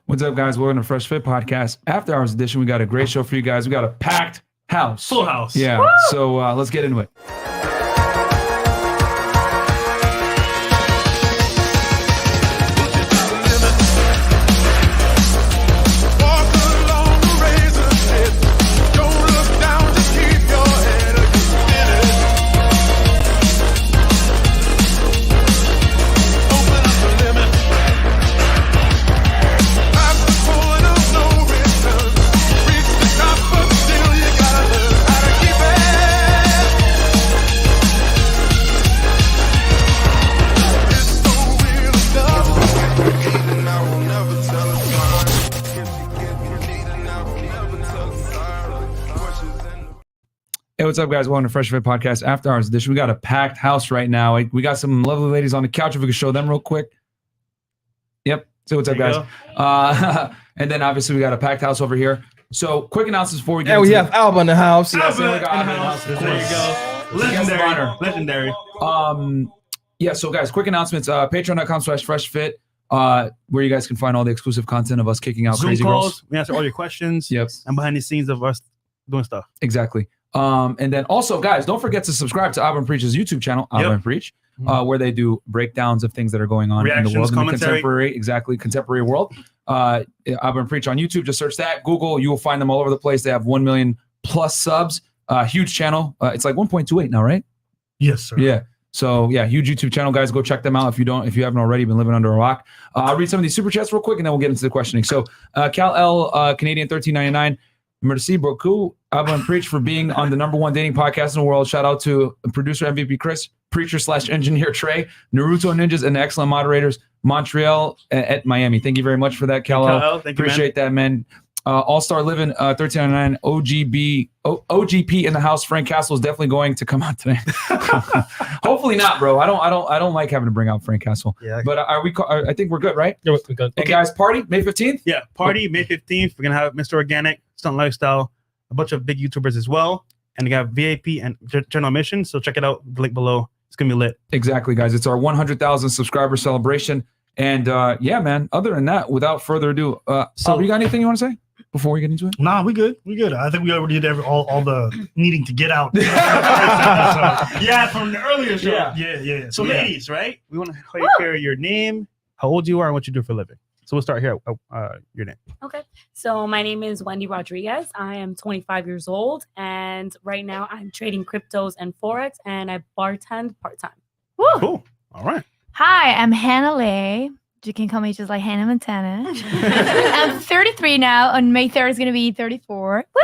What's up, guys? Welcome to Fresh Fit Podcast. After Hours Edition, we got a great show for you guys. We got a packed house. Full house. Yeah. Woo! So let's get into it. Hey, what's up, guys? Welcome to Fresh Fit Podcast After Hours Edition. We got a packed house right now. We got some lovely ladies on the couch. If we could show them real quick. Yep. Say what's up, guys. And then obviously we got a packed house over here. So quick announcements before we get into have Alba in the house. Yes, Alba we got Alba in the house. There you go. Legendary. Yeah, so guys, quick announcements. Patreon.com/freshfit, where you guys can find all the exclusive content of us kicking out Zoom crazy calls. girls. We answer all your questions. Yep. And behind the scenes of us doing stuff. Exactly. And then also, guys, don't forget to subscribe to Alba and Preach's YouTube channel, Alba and Preach, where they do breakdowns of things that are going on in the world, in the contemporary world. Alba and Preach on YouTube. Just search that. Google. You will find them all over the place. They have 1 million plus subs. Huge channel. It's like 1.28 now, right? Yes, sir. Yeah. So yeah, huge YouTube channel, guys. Go check them out if you haven't already been living under a rock. I'll read some of these super chats real quick, and then we'll get into the questioning. So Cal L, Canadian 1399. Merci beaucoup, Alba and Preach, for being on the #1 dating podcast in the world. Shout out to producer MVP Chris, preacher/engineer Trey, Naruto Ninjas, and the excellent moderators Montreal at Miami. Thank you very much for that, Cal. Appreciate that, man. All-Star Living 1399 OGP in the house. Frank Castle is definitely going to come out today. Hopefully not, bro. I don't like having to bring out Frank Castle. Yeah. But I think we're good, right? Yeah, we're good. And guys, party May 15th. Yeah, party May 15th. We're gonna have Mr. Organic, Stunt Lifestyle, a bunch of big YouTubers as well, and we got VIP and general admission. So check it out. The link below. It's gonna be lit. Exactly, guys. It's our 100,000 subscriber celebration. And yeah, man. Other than that, without further ado, so you got anything you want to say before we get into it? Nah, we good. I think we already did all the needing to get out. Yeah, from the earlier show. Yeah. So ladies, right? We want to hear your name, how old you are, and what you do for a living. So we'll start here. Your name. Okay. So my name is Wendy Rodriguez. I am 25 years old, and right now I'm trading cryptos and Forex, and I bartend part-time. Woo! Cool. All right. Hi, I'm Hannah Lay. You can call me just like Hannah Montana. I'm 33 now. On May 3rd is going to be 34. Woo!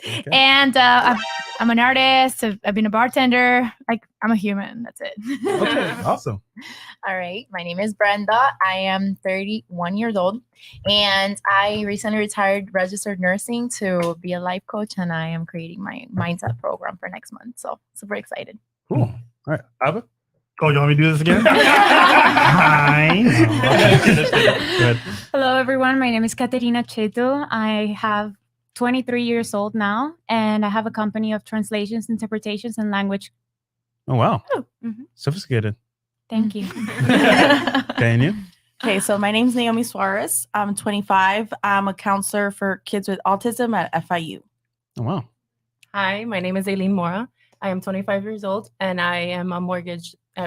Okay. And I'm an artist. I've been a bartender. I'm a human. That's it. Okay, awesome. All right. My name is Brenda. I am 31 years old. And I recently retired registered nursing to be a life coach. And I am creating my mindset program for next month. So super excited. Cool. All right. Alba? Oh, you want me to do this again? Hi. Good. Hello, everyone. My name is Caterina Cheto. I have 23 years old now, and I have a company of translations, interpretations, and language. Oh, wow. Mm-hmm. Sophisticated. Thank you. Okay, and you? Okay, so my name's Naomi Suarez. I'm 25. I'm a counselor for kids with autism at FIU. Oh, wow. Hi, my name is Aileen Mora. I am 25 years old, and I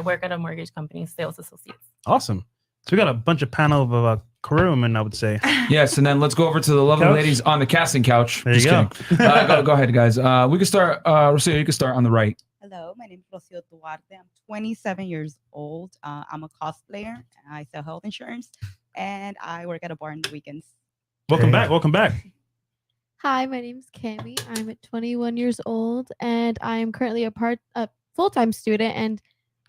work at a mortgage company, sales associates. Awesome. So we got a bunch of panel of career women, I would say. Yes, and then let's go over to the lovely ladies on the casting couch. There you go. Go ahead, guys. We can start. Rocio, you can start on the right. Hello, my name is Rocio Duarte. I'm 27 years old. I'm a cosplayer. I sell health insurance, and I work at a bar on the weekends. Welcome back. Welcome back. Hi, my name is Cami. I'm 21 years old, and I am currently a full-time student, and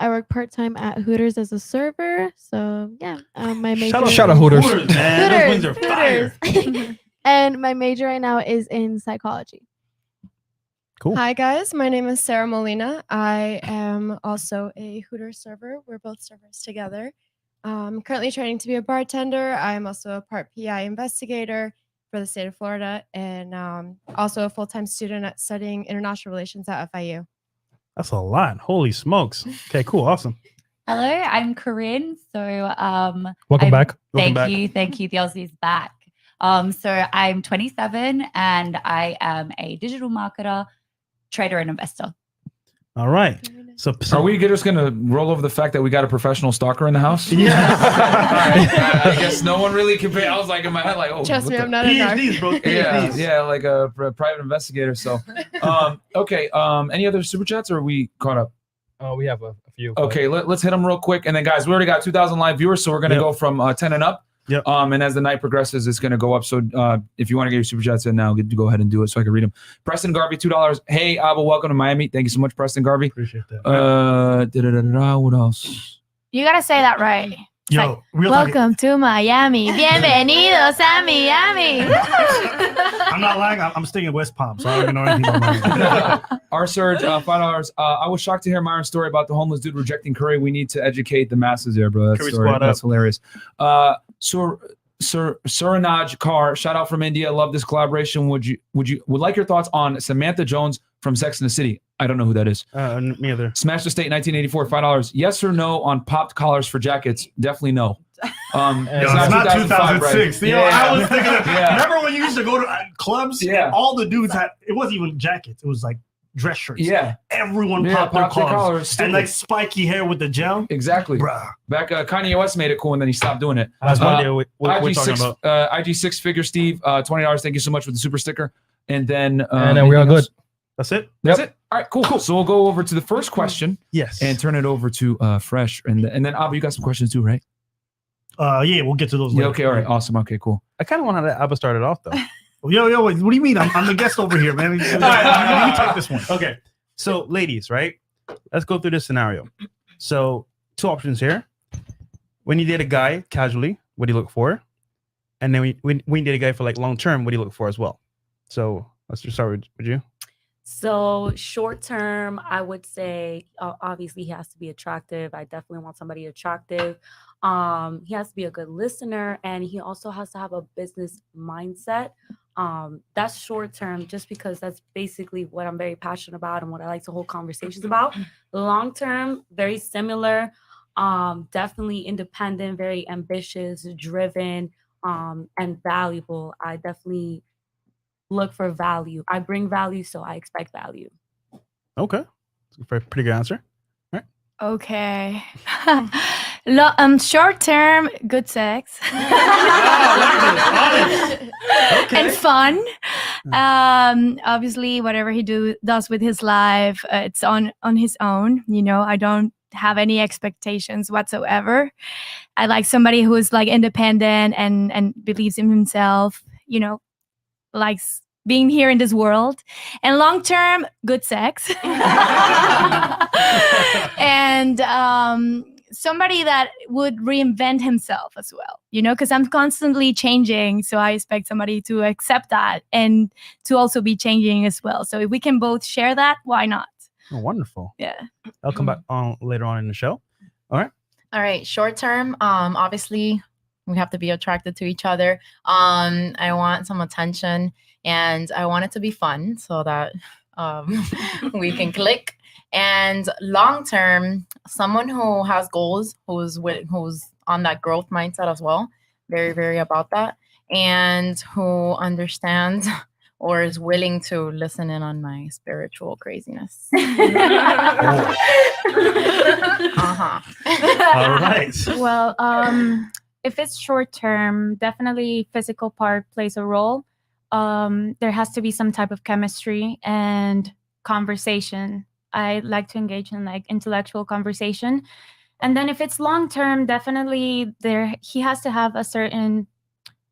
I work part-time at Hooters as a server. So yeah, my major. Shout out Hooters. Man. Those wings are fire. And my major right now is in psychology. Cool. Hi guys, my name is Sarah Molina. I am also a Hooters server. We're both servers together. I'm currently training to be a bartender. I'm also a part PI investigator for the state of Florida, and also a full-time student at studying international relations at FIU. That's a lot. Holy smokes. Okay, cool. Awesome. Hello, I'm Corinne. So welcome back. Thank you. The Aussie's back. So I'm 27 and I am a digital marketer, trader, and investor. All right. So Are we just gonna roll over the fact that we got a professional stalker in the house? Yeah. I guess no one really can pay. I was like in my head, like, oh, Trust what me, the- I'm not a narc. PhDs, bro. Yeah, PhDs. yeah, like a private investigator. So, okay. Any other super chats, or are we caught up? We have a few. but- Okay, let's hit them real quick, and then guys, we already got 2,000 live viewers, so we're gonna Yep. go from 10 and up. Yep. And as the night progresses, it's gonna go up. So if you want to get your super chats in now, go ahead and do it so I can read them. Preston Garvey, $2. Hey, Abba, welcome to Miami. Thank you so much, Preston Garvey. Appreciate that. What else? You gotta say that right. Yo, real talk. Welcome to Miami. Bienvenidos a Miami. I'm not lying. I'm staying in West Palm, so I don't even know anything about Miami. Our Surge, $5. I was shocked to hear Myron's story about the homeless dude rejecting curry. We need to educate the masses there, bro. Curry Story, squad that's up. hilarious. Suranaj Kar, shout out from India. Love this collaboration. Would like your thoughts on Samantha Jones from Sex and the City? I don't know who that is. Me either. Smash the State 1984, $5. Yes or no on popped collars for jackets? Definitely no. Yo, it's not 2006. Right? Yo, I was thinking of, Yeah. remember when you used to go to clubs? Yeah. And all the dudes had, it wasn't even jackets. It was like dress shirts. Yeah. Everyone Yeah, popped their popped their collars. collars, And like stupid. spiky hair with the gel. Exactly. Bruh. Back Kanye West made it cool and then he stopped doing it. That's one idea what we're talking IG6, about. IG6 figure Steve, $20. Thank you so much for the super sticker. And then we are anything good. else? That's it? That's it. All right, cool. So we'll go over to the first question. Yes. And turn it over to Fresh. And then Abba, you got some questions too, right? Yeah, we'll get to those Yeah, later. okay, all right. Awesome. Okay, cool. I kind of want to let Abba start it off, though. Yo, wait, what do you mean? I'm the guest over here, man. You take this one. Okay. So, ladies, right? Let's go through this scenario. So, two options here. When you date a guy casually, what do you look for? And then when you date a guy for like long term, what do you look for as well? So, let's just start with you. So short term, I would say obviously he has to be attractive. I definitely want somebody attractive. He has to be a good listener, and he also has to have a business mindset. That's short term, just because that's basically what I'm very passionate about and what I like to hold conversations about. Long term, very similar. Definitely independent, very ambitious, driven, and valuable. I definitely look for value. I bring value, so I expect value. Okay. Pretty good answer. All right. Okay. Short term, good sex. And fun. Obviously, whatever he does with his life, it's on his own. You know, I don't have any expectations whatsoever. I like somebody who is like independent and believes in himself. You know, likes being here in this world. And long term, good sex. And somebody that would reinvent himself as well, you know, because I'm constantly changing. So I expect somebody to accept that and to also be changing as well. So if we can both share that, why not? Oh, wonderful. Yeah. I'll come back on later on in the show. All right. All right, short term, obviously we have to be attracted to each other. I want some attention and I want it to be fun so that we can click. And long term, someone who has goals, who's on that growth mindset as well, very, very about that, and who understands or is willing to listen in on my spiritual craziness. All right. Well, if it's short term, definitely physical part plays a role. There has to be some type of chemistry and conversation. I like to engage in like intellectual conversation. And then if it's long term, definitely he has to have a certain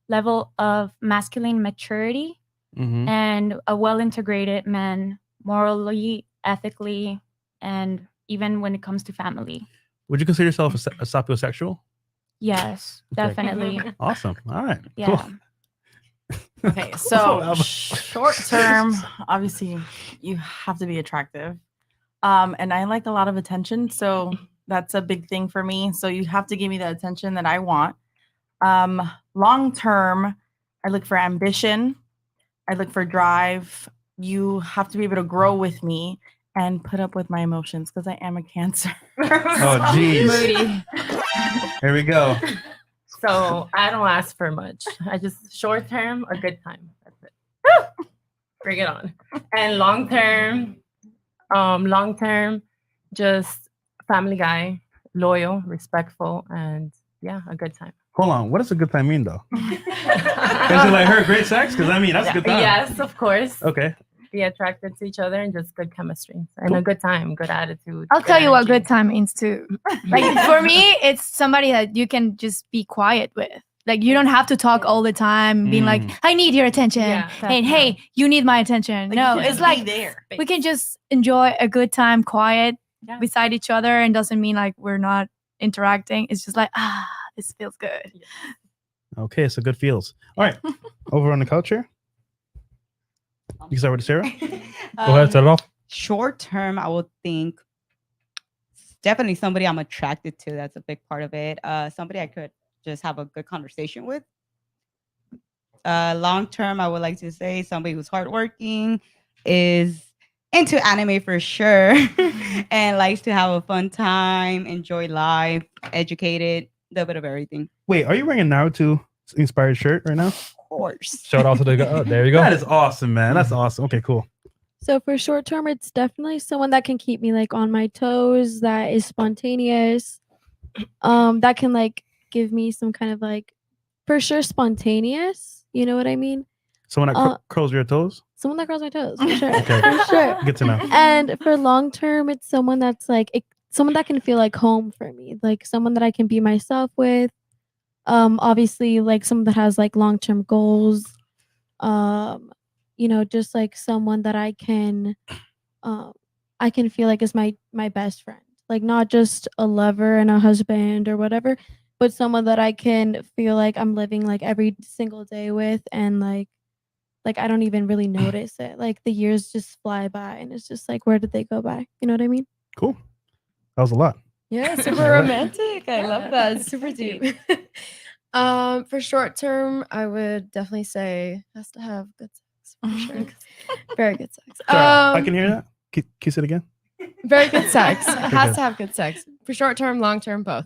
level of masculine maturity and a well-integrated man, morally, ethically, and even when it comes to family. Would you consider yourself a sapiosexual? Yes, Okay. definitely. Awesome. All right. Yeah. Cool. Okay, so short term, obviously, you have to be attractive. And I like a lot of attention, so that's a big thing for me. So you have to give me the attention that I want. Long term, I look for ambition. I look for drive. You have to be able to grow with me and put up with my emotions because I am a Cancer. Oh, geez. Here we go. So I don't ask for much. I just short term, a good time. That's it. Bring it on. And long term, just family guy, loyal, respectful, and yeah, a good time. Hold on. What does a good time mean, though? Is it like her great sex? Because I mean, that's a good time. Yes, of course. Okay. Be attracted to each other and just good chemistry and a good time, good attitude. I'll good tell you what energy. good time means too. Like for me, it's somebody that you can just be quiet with. Like you don't have to talk all the time, being like, I need your attention. Yeah, And hey, you need my attention. No, you can it's just like be there. we can just enjoy a good time quiet beside each other, and doesn't mean like we're not interacting. It's just like, this feels good. Okay, so good feels. All right. Over on the couch here. You can start with Sarah. Go ahead, set it off. Short term, I would think definitely somebody I'm attracted to. That's a big part of it. Somebody I could just have a good conversation with. Long term, I would like to say somebody who's hardworking, is into anime for sure, and likes to have a fun time, enjoy life, educated, a little bit of everything. Wait, are you wearing a Naruto inspired shirt right now? Of course. Shout out to the guy. Oh, there you go. That is awesome, man. That's awesome. Okay, cool. So for short term, it's definitely someone that can keep me like on my toes, that is spontaneous, that can like give me some kind of like, for sure, spontaneous. You know what I mean? Someone that curls your toes? Someone that curls my toes, for sure. Okay. For sure. Good to know. And for long term, it's someone that's like someone that can feel like home for me, like someone that I can be myself with. Obviously, like someone that has like long term goals. You know, just like someone that I can feel like is my best friend, like not just a lover and a husband or whatever, but someone that I can feel like I'm living like every single day with, and like I don't even really notice it. Like the years just fly by, and it's just like, where did they go by? You know what I mean? Cool. That was a lot. Yeah, super romantic. I love that. Super deep. For short term, I would definitely say has to have good sex for sure. Very good sex. Sorry, I can hear that. Kiss it again. Very good sex. Has to have good sex. For short term, long term, both.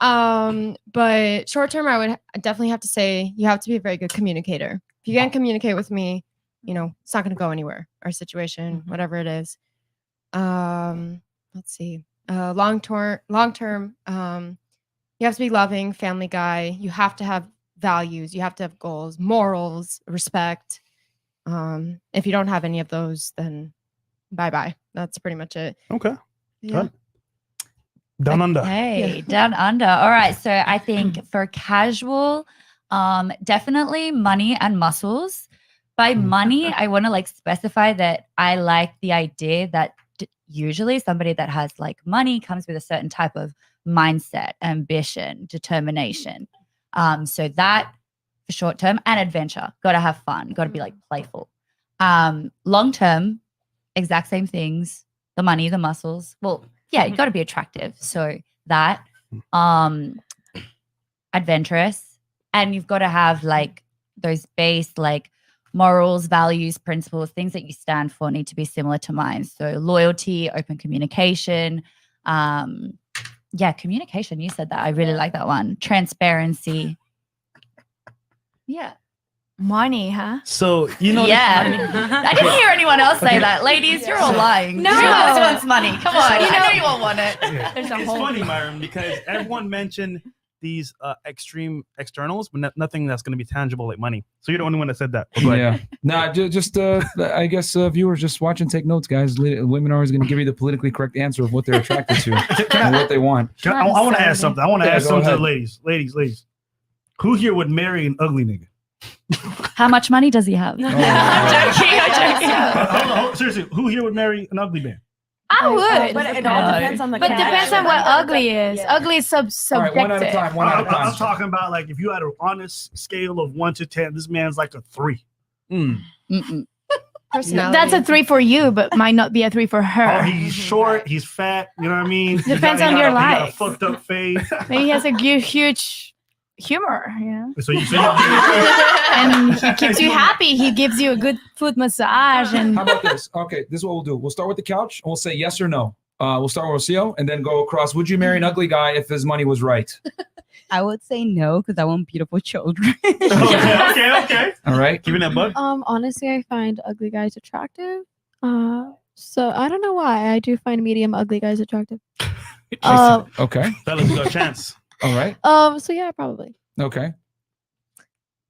But short term, I would definitely have to say you have to be a very good communicator. If you can't communicate with me, you know, it's not going to go anywhere. Our situation, whatever it is. Let's see. Long term, you have to be loving, family guy. You have to have values. You have to have goals, morals, respect. If you don't have any of those, then bye-bye. That's pretty much it. Okay. Yeah. Down under. Hey, down under. All right. So I think for casual, definitely money and muscles. By money, I want to like specify that I like the idea that usually somebody that has like money comes with a certain type of mindset, ambition, determination. So that for short term, and adventure. Got to have fun. Got to be like playful. Long term, exact same things. The money, the muscles. Well, yeah, you got to be attractive. So that adventurous, and you've got to have like those base like morals, values, principles, things that you stand for need to be similar to mine. So loyalty, open communication. Yeah, communication. You said that. I really like that one. Transparency. Yeah. Money, huh? So, you know. Yeah. I didn't hear anyone else say that. Ladies, you're all lying. No. Who else wants money? Come on. You I know know- you all want it. Yeah. There's a It's whole funny, Myron, because everyone mentioned these extreme externals, but nothing that's going to be tangible like money. So you're the only one that said that. Go ahead. Yeah. Nah, just I guess viewers just watch and take notes, guys. Women are always going to give you the politically correct answer of what they're attracted to and what they want. I want to ask something. I want to Yeah, ask go something to ahead. the ladies. Who here would marry an ugly nigga? How much money does he have? I'm joking. Seriously, who here would marry an ugly man? I would. But it all depends on the But depends on what ugly is. Yeah. Ugly is All right, subjective. one at a time. One at a I'm time. talking about like if you had an honest scale of 1 to 10, this man's like a 3. Mm-mm. Personality. That's a 3 for you, but might not be a 3 for her. Oh, he's short, he's fat. You know what I mean? Depends He on your he got a life. fucked up face. Maybe he has a huge humor, you know. So you And he keeps you happy. He gives you a good foot massage. And How about this? Okay, this is what we'll do. We'll start with the couch and we'll say yes or no. We'll start with Rocio and then go across. Would you marry an ugly guy if his money was right? I would say no because I want beautiful children. Okay. All right. Giving that bug. Honestly, I find ugly guys attractive. So I don't know why. I do find medium ugly guys attractive. Okay. Fellas, you got a chance. All right. So yeah, probably. Okay.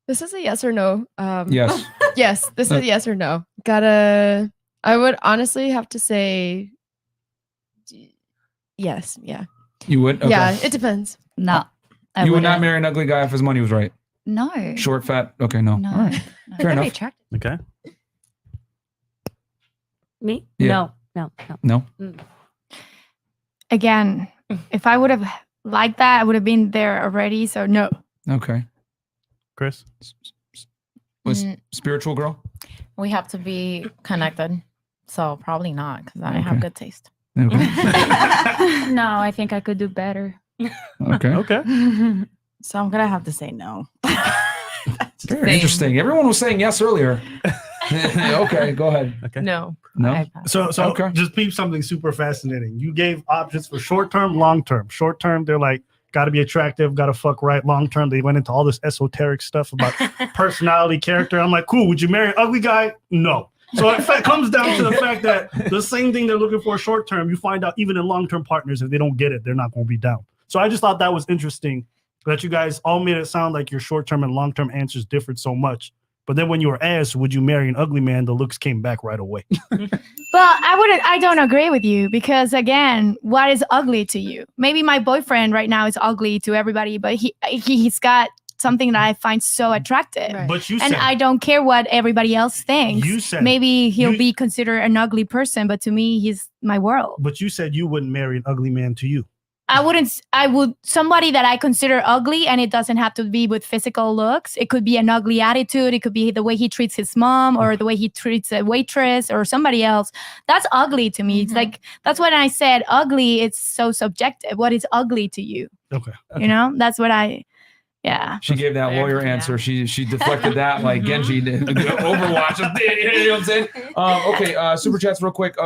This is a yes or no. Yes. Yes, this is a yes or no. I would honestly have to say yes. Yeah. You would? Okay. Yeah, it depends. No. I You would not wouldn't. marry an ugly guy if his money was right. No. Short, fat. Okay, no. No. All right. No, Fair gotta be enough. attractive. Okay. Me? Yeah. No. No. Again, if I would have liked that, I would have been there already. So no. Okay. Chris? Was Mm. spiritual girl? We have to be connected. So probably not because I Okay. have good taste. Okay. No, I think I could do better. Okay. Okay. So I'm gonna have to say no. Very interesting. Everyone was saying yes earlier. Okay, go ahead. Okay. No. No. So Okay. just peep something super fascinating. You gave options for short term, long term. Short term, they're like, got to be attractive, got to fuck right. Long term, they went into all this esoteric stuff about personality, character. I'm like, cool. Would you marry an ugly guy? No. So it comes down to the fact that the same thing they're looking for short term, you find out even in long term partners, if they don't get it, they're not going to be down. So I just thought that was interesting that you guys all made it sound like your short term and long term answers differed so much. But then when you were asked, would you marry an ugly man? The looks came back right away. Well, I don't agree with you because again, what is ugly to you? Maybe my boyfriend right now is ugly to everybody, but he's got something that I find so attractive. Right. But you And said, I don't care what everybody else thinks. You said- maybe he'll you- be considered an ugly person, but to me, he's my world. but you said you wouldn't marry an ugly man to you. I would somebody that I consider ugly, and it doesn't have to be with physical looks. It could be an ugly attitude. It could be the way he treats his mom or the way he treats a waitress or somebody else. That's ugly to me. It's like, that's when I said ugly, it's so subjective. What is ugly to you? Okay. You know, that's what yeah. She gave that lawyer answer. She deflected that like Genji did. Overwatch. You know what I'm saying? Okay, super chats real quick.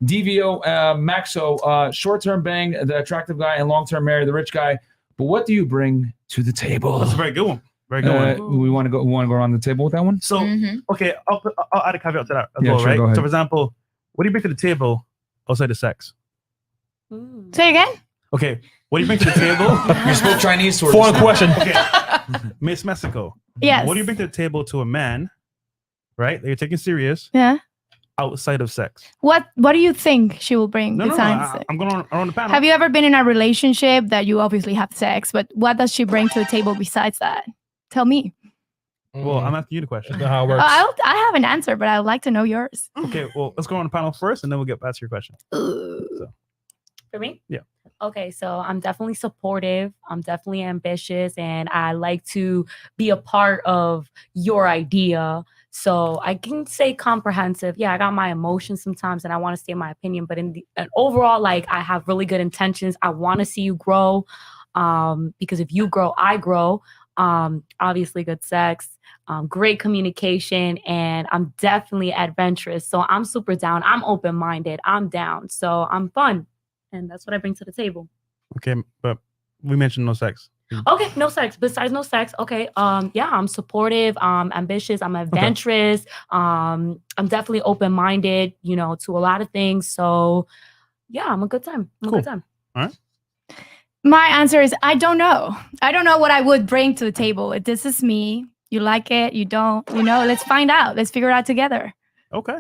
DVO, Maxo, short-term bang, the attractive guy, and long-term marry the rich guy. But what do you bring to the table? That's a very good one. Very good one. We want to go around the table with that one. So, okay, I'll add a caveat to that as Yeah, well, sure, right? go ahead. So, for example, what do you bring to the table outside of sex? Say again? Okay, what do you bring to the table? You spoke Chinese towards Foreign question. Okay, Miss Mexico. Yes. What do you bring to the table to a man, right? That you're taking serious Yeah. outside of sex? What do you think she will bring No, besides sex? I'm going around the panel. Have you ever been in a relationship that you obviously have sex, but what does she bring to the table besides that? Tell me. Well, I'm asking you the question. How it works. I have an answer, but I would like to know yours. Okay, well, let's go on the panel first, and then we'll get back to your question. For me? Yeah. Okay, so I'm definitely supportive. I'm definitely ambitious, and I like to be a part of your idea. So I can say comprehensive. Yeah, I got my emotions sometimes, and I want to say my opinion. But and overall, like I have really good intentions. I want to see you grow, because if you grow, I grow. Obviously, good sex, great communication, and I'm definitely adventurous. So I'm super down. I'm open-minded. I'm down. So I'm fun. And that's what I bring to the table. Okay, but we mentioned no sex. Okay, no sex. Besides no sex, okay. Yeah, I'm supportive, ambitious, I'm adventurous. I'm definitely open-minded, to a lot of things. So yeah, I'm a good time. I'm a good time. All right. My answer is I don't know. I don't know what I would bring to the table. If this is me, you like it, you don't, let's find out. Let's figure it out together. Okay,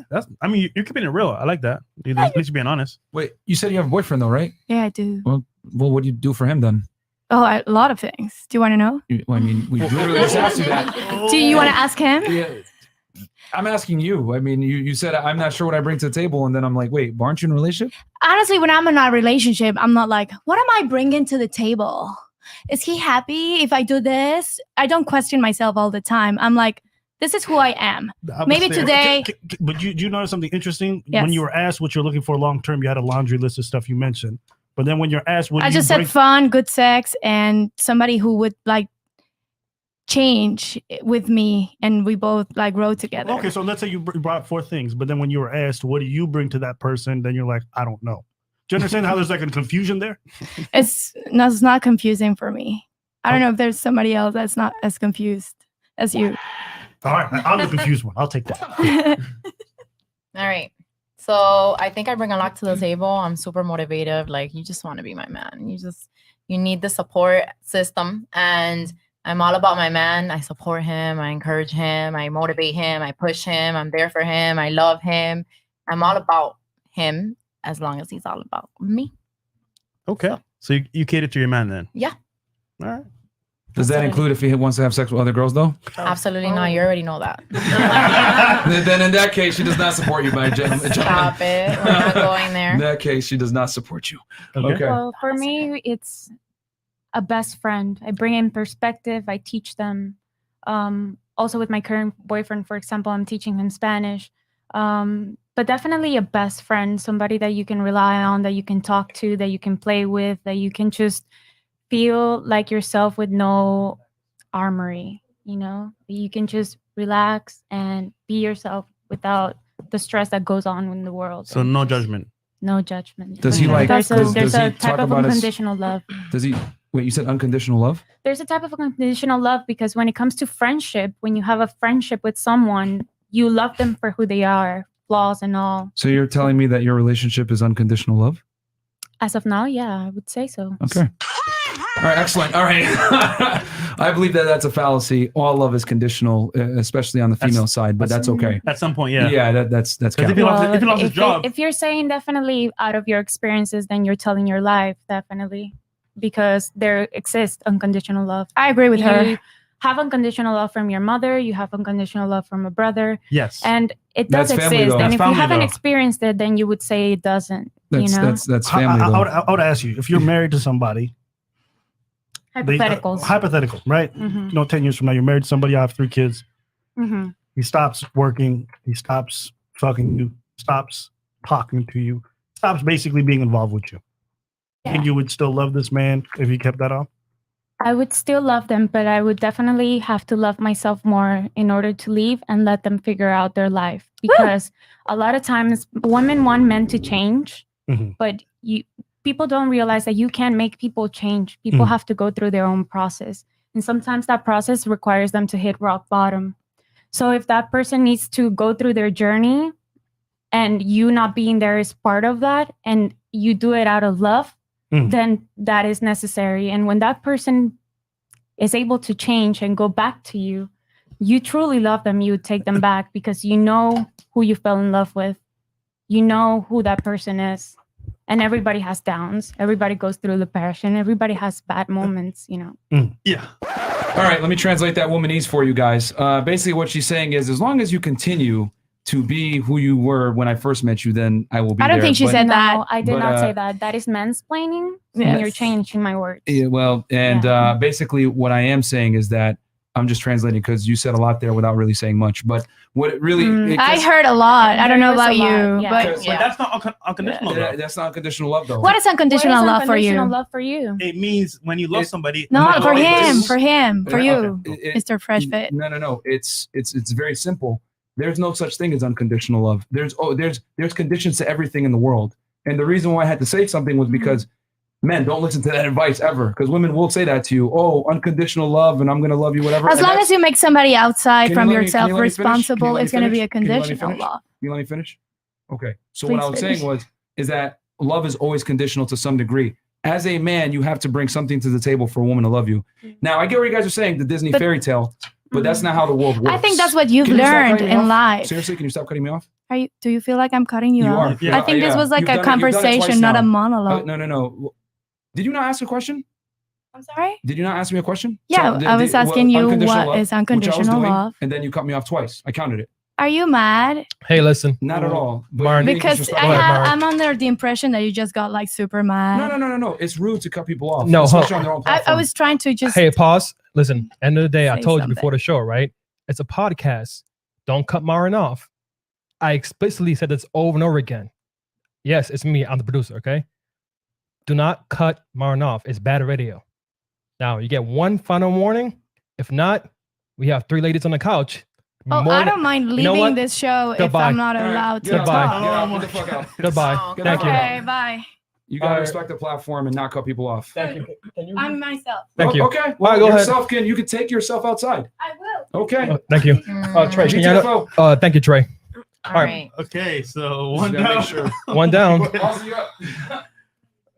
you're keeping it real. I like that. At least you're being honest. Wait, you said you have a boyfriend though, right? Yeah, I do. Well, what do you do for him then? Oh, a lot of things. Do you want to know? I mean, we literally just asked you that. Do you want to ask him? Yeah. I'm asking you. I mean, you said I'm not sure what I bring to the table, and then I'm like, wait, aren't you in a relationship? Honestly, when I'm in a relationship, I'm not like, what am I bringing to the table? Is he happy if I do this? I don't question myself all the time. I'm like, this is who I am. Maybe today. But you notice something interesting? Yes. When you were asked what you're looking for long term, you had a laundry list of stuff you mentioned. But then when you're asked what I just said fun, good sex, and somebody who would like change with me, and we both like grow together. Okay, so let's say you brought up 4 things, but then when you were asked what do you bring to that person, then you're like, I don't know. Do you understand how there's like a confusion there? It's not confusing for me. I don't know if there's somebody else that's not as confused as you. All right, I'm the confused one. I'll take that. All right. So I think I bring a lot to the table. I'm super motivative. Like, you just want to be my man. You need the support system. And I'm all about my man. I support him. I encourage him. I motivate him. I push him. I'm there for him. I love him. I'm all about him as long as he's all about me. Okay. So you cater to your man then? Yeah. All right. Does that include if he wants to have sex with other girls, though? Absolutely not. You already know that. Then in that case, she does not support you, my gentleman. Stop it. We're not going there. In that case, she does not support you. Okay. Well, for me, it's a best friend. I bring in perspective. I teach them. Also, with my current boyfriend, for example, I'm teaching him Spanish. But definitely a best friend, somebody that you can rely on, that you can talk to, that you can play with, that you can just feel like yourself with no armory, you know? You can just relax and be yourself without the stress that goes on in the world. So no judgment. No judgment. Does he like? There's does a he type talk of about his? unconditional love. Does he? Wait, you said unconditional love? There's a type of unconditional love because when it comes to friendship, when you have a friendship with someone, you love them for who they are, flaws and all. So you're telling me that your relationship is unconditional love? As of now, yeah, I would say so. Okay. All right, excellent. All right. I believe that that's a fallacy. All love is conditional, especially on the female side, but that's okay. At some point, yeah. Yeah, that's If he loves his job. If you're saying definitely out of your experiences, then you're telling your life, definitely. Because there exists unconditional love. I agree with her. You have unconditional love from your mother, you have unconditional love from a brother. Yes. And it does That's family, exist. though. And That's if you family, haven't though. experienced it, then you would say it doesn't. That's you know? that's family. I though. would ask you, if you're married to somebody, Hypotheticals. hypothetical, right? Mhm. You know, 10 years from now, you're married to somebody, you have 3 kids. Mhm. He stops working, he stops fucking you, stops talking to you, stops basically being involved with you. Think you would still love this man if he kept that on? I would still love them, but I would definitely have to love myself more in order to leave and let them figure out their life. Because a lot of times women want men to change, but people don't realize that you can't make people change. People have to go through their own process. And sometimes that process requires them to hit rock bottom. So if that person needs to go through their journey and you not being there is part of that, and you do it out of love, then that is necessary. And when that person is able to change and go back to you, you truly love them. You would take them back because you know who you fell in love with. You know who that person is. And everybody has downs. Everybody goes through depression. Everybody has bad moments, you know. Yeah. All right, let me translate that womanese for you guys. Basically, what she's saying is, as long as you continue to be who you were when I first met you, then I will be I don't there. think she said that. No, I did but, not say that. That is mansplaining. And you're changing my words. Yeah, well, and basically what I am saying is that I'm just translating because you said a lot there without really saying much. But what it really... I heard a lot. I don't know There about is a lot, you, yeah. but But that's not unconditional. though. That's not unconditional love, though. what is unconditional love for you? Unconditional love for you. It means when you love somebody. No, matter for what it him, is- for him, for you, It- Mr. Fresh Fit. No. It's very simple. There's no such thing as unconditional love. There's conditions to everything in the world. And the reason why I had to say something was because men, don't listen to that advice ever. Because women will say that to you. Oh, unconditional love, and I'm gonna love you, whatever. As And long as you make somebody outside Can from you let me- yourself can you let me finish? Can you responsible, let me it's going to be a finish? Can you let me conditional finish? love. You let me finish? Okay. So Please what I was finish. saying is that love is always conditional to some degree. As a man, you have to bring something to the table for a woman to love you. Now, I get what you guys are saying, the Disney But- fairy tale, but that's not how the world works. I think that's what you've Can you stop learned cutting me in off? life. Seriously, can you stop cutting me off? Do you feel like I'm cutting you, You off? are. I think this was like You've a done it twice conversation, not now. a monologue. No. Did you not ask a question? I'm sorry? Did you not ask me a question? Yeah, I was asking you unconditional what is which I was unconditional doing, love. and then you cut me off twice. I counted it. Are you mad? Hey, listen. Not at all. But Marn. you're being Because disrespectful. I'm under the impression that you just got like super mad. No. It's rude to cut people off. No, especially on their own I platform. was trying to just. Hey, pause. Listen, end of the day, I Say told you something. before the show, right? It's a podcast. Don't cut Marin off. I explicitly said this over and over again. Yes, it's me. I'm the producer, okay? Do not cut Marin off. It's bad radio. Now, you get one final warning. If not, we have 3 ladies on the couch. Oh, More I than- don't mind You know leaving what? this show if Goodbye. I'm not All right, allowed to get out, talk. Get out. Get the fuck out. Goodbye. Oh, Thank you. Okay, bye. You gotta respect the platform and not cut people off. Thank you. I'm myself. Thank you. Okay. All Well, right, go ahead. you can take yourself outside. I will. Okay. Thank you. Trey, can you thank you, Trey. All right. Okay, so one gotta make down. sure. One down.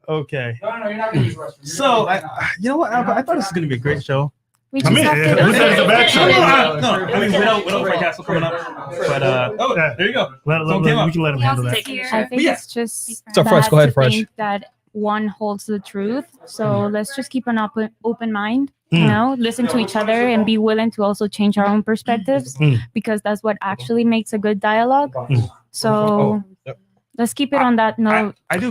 Okay. No, you're not gonna use the restroom. So, you know what? I thought this was gonna be a great show. We I just mean, have yeah, to. who said it's a bad show? No, I mean, without Fred Castle coming up. But oh, there you go. We can let him handle that. I think it's just So, Fresh, bad go ahead, to Fresh. think that one holds the truth. So let's just keep an open mind. You Mm. know, listen to each other and be willing to also change our own perspectives because that's what actually makes a good dialogue. So let's keep it on that note. I do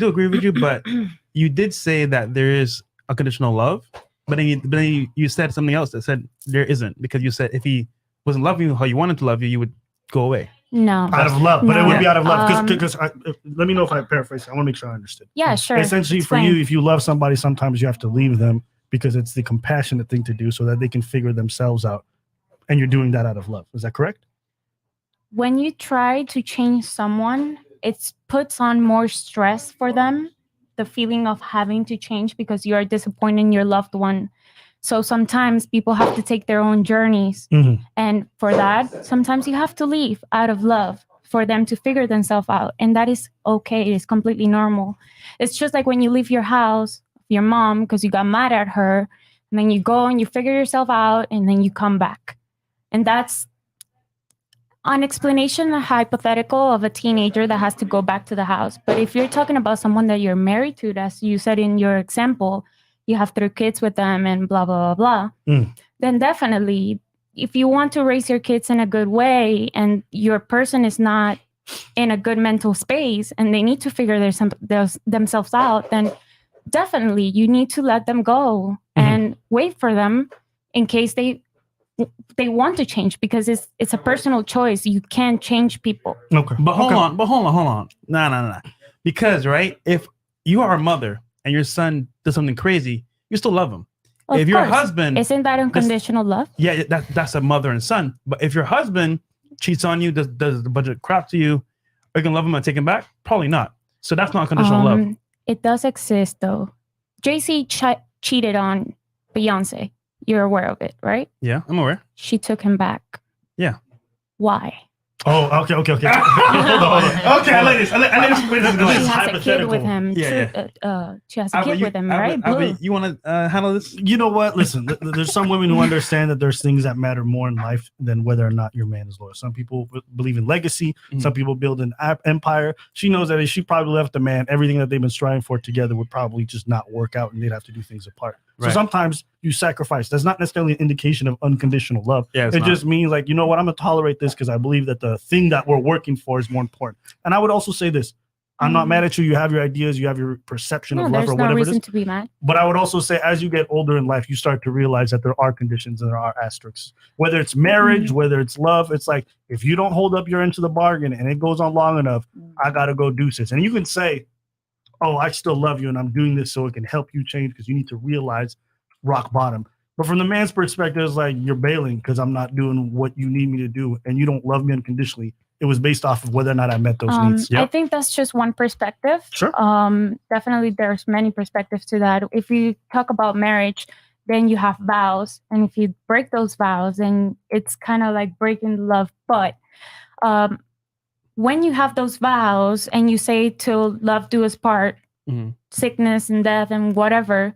agree with you, but you did say that there is unconditional love, but then you said something else that said there isn't, because you said if he wasn't loving you how you wanted to love you, you would go away. No. Out of love, but it would be out of love. No. Because let me know if I paraphrase. I want to make sure I understood. Yeah, sure. Essentially, for you, if you love somebody, sometimes you have to leave them because it's the compassionate thing to do so that they can figure themselves out. And you're doing that out of love. Is that correct? When you try to change someone, it puts on more stress for them, the feeling of having to change because you are disappointing your loved one. So sometimes people have to take their own journeys. Mm-hmm. And for that, sometimes you have to leave out of love for them to figure themselves out. And that is okay. It is completely normal. It's just like when you leave your house, your mom, because you got mad at her, and then you go and you figure yourself out, and then you come back. And that's an explanation, a hypothetical of a teenager that has to go back to the house. But if you're talking about someone that you're married to, as you said in your example, you have 3 kids with them and blah, blah, blah, blah, then definitely, if you want to raise your kids in a good way and your person is not in a good mental space and they need to figure themselves out, then definitely you need to let them go and wait for them in case they want to change, because it's a personal choice. You can't change people. Okay. But hold on. No. Because, right, if you are a mother and your son does something crazy, you still love him. Of if your course. husband... Isn't that unconditional love? Yeah, that's a mother and son. But if your husband cheats on you, does a bunch of crap to you, are you going to love him and take him back? Probably not. So that's not unconditional love. It does exist, though. Jay-Z cheated on Beyonce. You're aware of it, right? Yeah, I'm aware. She took him back. Yeah. Why? Oh, okay. hold on. Okay, I like this. I like this way this is going. She has a kid with him. Yeah. She has a kid with him, right? You want to handle this? You know what? Listen, there's some women who understand that there's things that matter more in life than whether or not your man is loyal. Some people believe in legacy. Some people build an empire. She knows that if she probably left the man, everything that they've been striving for together would probably just not work out and they'd have to do things apart. So Right. sometimes you sacrifice. That's not necessarily an indication of unconditional love. Yeah, it's it not. just means like, you know what? I'm going to tolerate this because I believe that the thing that we're working for is more important. And I would also say this. I'm not mad at you. You have your ideas. You have your perception of love there's or no whatever it reason is. to be mad. But I would also say as you get older in life, you start to realize that there are conditions and there are asterisks. Whether it's marriage, whether it's love, it's like if you don't hold up your end to the bargain and it goes on long enough, I got to go deuces. And you can say, oh, I still love you and I'm doing this so it can help you change because you need to realize rock bottom. But from the man's perspective, it's like you're bailing because I'm not doing what you need me to do and you don't love me unconditionally. It was based off of whether or not I met those needs. I think that's just one perspective. Sure. Definitely there's many perspectives to that. If you talk about marriage, then you have vows. And if you break those vows, then it's kind of like breaking love. But when you have those vows and you say till love do us part, sickness and death and whatever,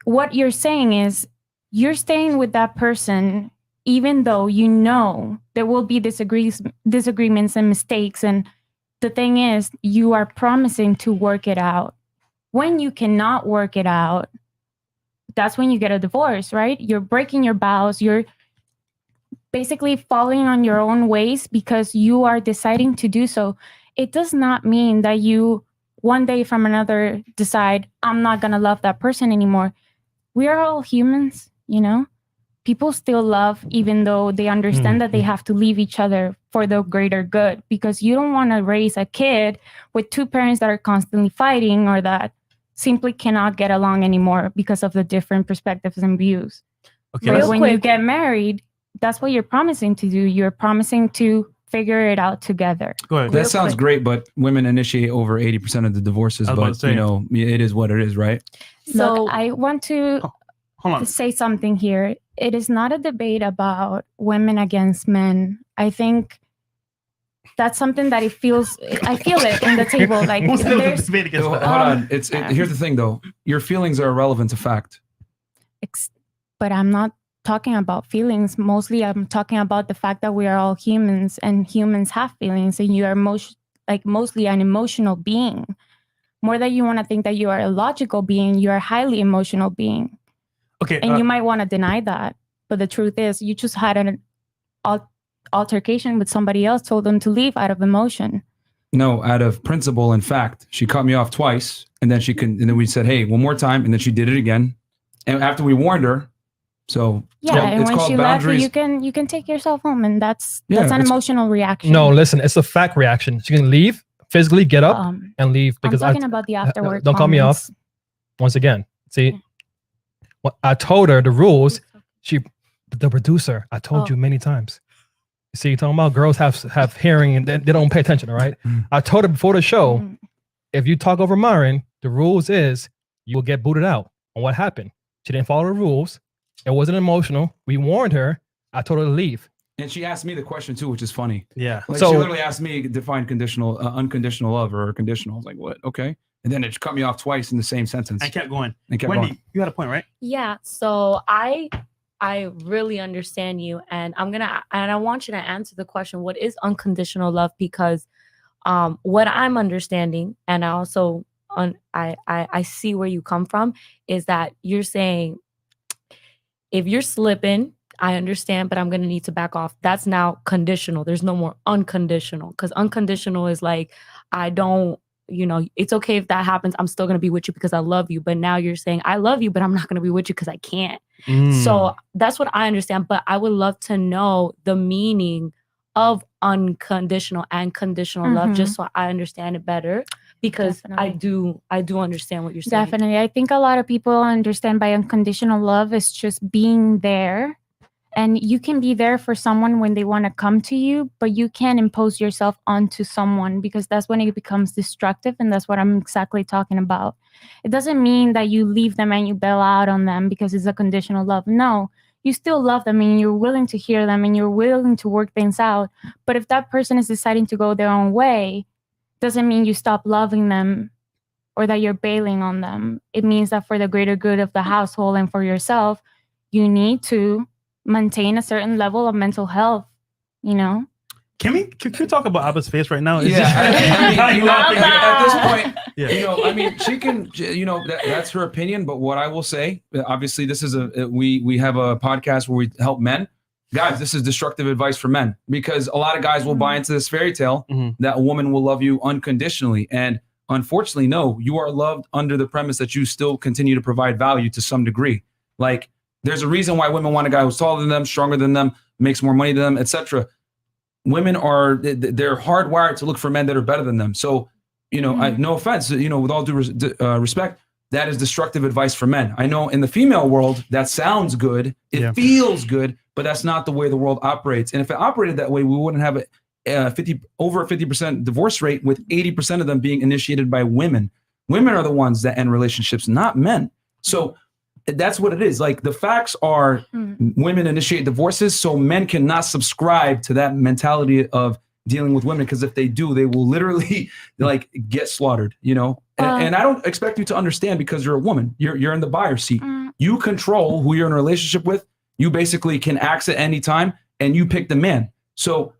what you're saying is you're staying with that person even though you know there will be disagreements and mistakes. And the thing is, you are promising to work it out. When you cannot work it out, that's when you get a divorce, right? You're breaking your vows. You're basically falling on your own ways because you are deciding to do so. It does not mean that you one day from another decide, I'm not going to love that person anymore. We are all humans, you know? People still love even though they understand that they have to leave each other for the greater good, because you don't want to raise a kid with two parents that are constantly fighting or that simply cannot get along anymore because of the different perspectives and views. Okay, But when you get married, that's what you're promising to do. You're promising to figure it out together. Go ahead. That sounds great, but women initiate over 80% of the divorces. I was about But to say. you know, it is what it is, right? So I want to Hold on. say something here. It is not a debate about women against men. I think that's something that I feel it in the table. Like Who's the there's, debate against Hold that? on. Here's the thing, though. Your feelings are irrelevant to fact. but I'm not talking about feelings. Mostly I'm talking about the fact that we are all humans and humans have feelings, and you are mostly an emotional being. More than you want to think that you are a logical being, you are a highly emotional being. Okay. And you might want to deny that. But the truth is you just had an altercation with somebody else, told them to leave out of emotion. No, out of principle and fact. She cut me off twice, and then we said, "Hey, one more time," and then she did it again. And after we warned her, so and it's when called she left, boundaries. you can take yourself home, and that's Yeah, an it's- emotional reaction. No, listen, it's a fact reaction. She can leave, physically get up and leave I'm because talking about the afterward. don't cut me off. Once again, see, I told her the rules. The producer, I told you many times. You see, talking about girls have hearing and they don't pay attention. All right, I told her before the show, if you talk over Myron, the rules is you will get booted out. And what happened? She didn't follow the rules. It wasn't emotional. We warned her. I told her to leave. And she asked me the question too, which is funny. Yeah. Like So- she literally asked me to define unconditional love or conditional. I was like, what? Okay. And then it cut me off twice in the same sentence. I kept going. And kept Wendy, going. you had a point, right? Yeah. So I really understand you, and I want you to answer the question, what is unconditional love? Because what I'm understanding, and I also I see where you come from, is that you're saying if you're slipping, I understand, but I'm going to need to back off. That's now conditional. There's no more unconditional, because unconditional is like, I don't, it's okay if that happens. I'm still going to be with you because I love you. But now you're saying, I love you, but I'm not going to be with you because I can't. So that's what I understand. But I would love to know the meaning of unconditional and conditional love, just so I understand it better. Because I do understand what you're saying. Definitely. I think a lot of people understand by unconditional love is just being there. And you can be there for someone when they want to come to you, but you can't impose yourself onto someone, because that's when it becomes destructive. And that's what I'm exactly talking about. It doesn't mean that you leave them and you bail out on them because it's a conditional love. No, you still love them and you're willing to hear them and you're willing to work things out. But if that person is deciding to go their own way, doesn't mean you stop loving them or that you're bailing on them. It means that for the greater good of the household and for yourself, you need to maintain a certain level of mental health, Can we talk about Abba's face right now? Yeah, at this point, Yeah. she can, that's her opinion. But what I will say, obviously, this is we have a podcast where we help men. Guys, this is destructive advice for men, because a lot of guys will buy into this fairy tale that a woman will love you unconditionally. And unfortunately, no, you are loved under the premise that you still continue to provide value to some degree. Like, there's a reason why women want a guy who's taller than them, stronger than them, makes more money than them, etc. Women they're hardwired to look for men that are better than them. So, no offense, with all due respect, that is destructive advice for men. I know in the female world, that sounds good. It feels good, but that's not the way the world operates. And if it operated that way, we wouldn't have over a 50% divorce rate, with 80% of them being initiated by women. Women are the ones that end relationships, not men. So that's what it is. Like, the facts are women initiate divorces, so men cannot subscribe to that mentality of dealing with women, because if they do, they will literally get slaughtered, And I don't expect you to understand, because you're a woman. You're in the buyer's seat. You control who you're in a relationship with. You basically can axe at any time, and you pick the man. So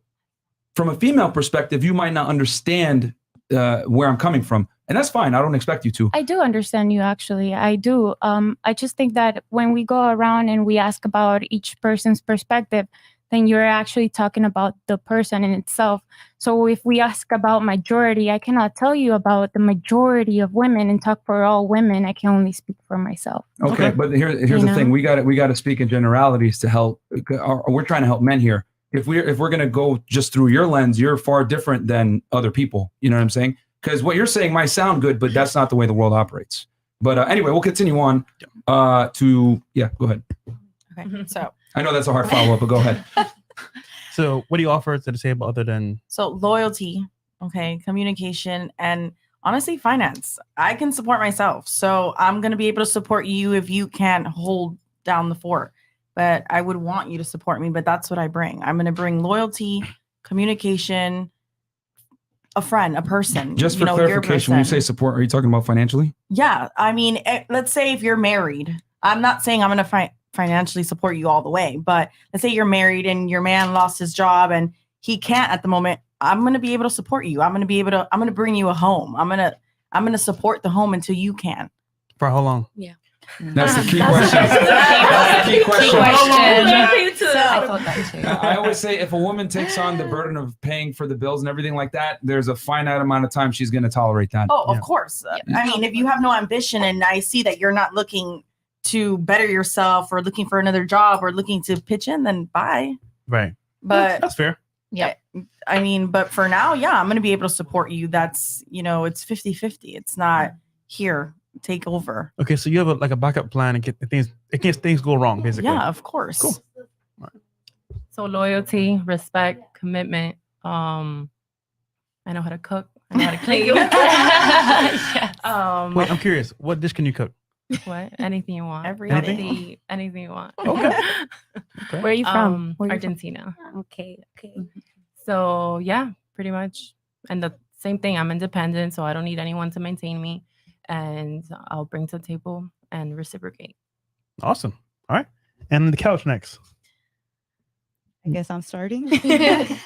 from a female perspective, you might not understand where I'm coming from. And that's fine. I don't expect you to. I do understand you, actually. I do. I just think that when we go around and we ask about each person's perspective, then you're actually talking about the person in itself. So if we ask about majority, I cannot tell you about the majority of women and talk for all women. I can only speak for myself. Okay, but here's the thing. We got to speak in generalities to help. We're trying to help men here. If we're going to go just through your lens, you're far different than other people. You know what I'm saying? Because what you're saying might sound good, but that's not the way the world operates. But anyway, we'll continue on go ahead. Okay, so I know that's a hard follow-up, but go ahead. So what do you offer to the table other than? So loyalty, okay, communication, and honestly, finance. I can support myself. So I'm going to be able to support you if you can't hold down the fort. But I would want you to support me. But that's what I bring. I'm going to bring loyalty, communication, a friend, a person. Just for clarification, when you say support, are you talking about financially? Yeah. I mean, let's say if you're married, I'm not saying I'm going to financially support you all the way. But let's say you're married and your man lost his job and he can't at the moment. I'm going to be able to support you. I'm going to bring you a home. I'm going to support the home until you can. For how long? Yeah. That's the key question. That's the key question. I always say if a woman takes on the burden of paying for the bills and everything like that, there's a finite amount of time she's going to tolerate that. Oh, of course. I mean, if you have no ambition and I see that you're not looking to better yourself or looking for another job or looking to pitch in, then bye. Right. But that's fair. Yeah. I mean, but for now, yeah, I'm going to be able to support you. That's, it's 50-50. It's not here, take over. Okay, so you have a backup plan in case things go wrong, basically. Yeah, of course. Cool. So loyalty, respect, commitment. I know how to cook. I know how to clean. Wait, I'm curious. What dish can you cook? What? Anything you want. Everything. Anything you want. Okay. Where are you from? Argentina. Okay. So yeah, pretty much. And the same thing. I'm independent, so I don't need anyone to maintain me. And I'll bring to the table and reciprocate. Awesome. All right. And the couch next. I guess I'm starting. To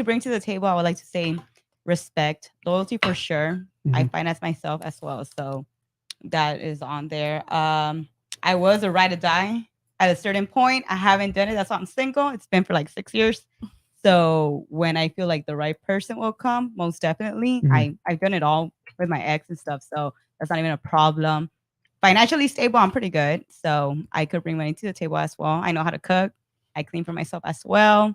bring to the table, I would like to say respect, loyalty for sure. I finance myself as well, so that is on there. I was a ride or die at a certain point. I haven't done it. That's why I'm single. It's been for like 6 years. So when I feel like the right person will come, most definitely. I've done it all with my ex and stuff, so that's not even a problem. Financially stable, I'm pretty good, so I could bring money to the table as well. I know how to cook. I clean for myself as well.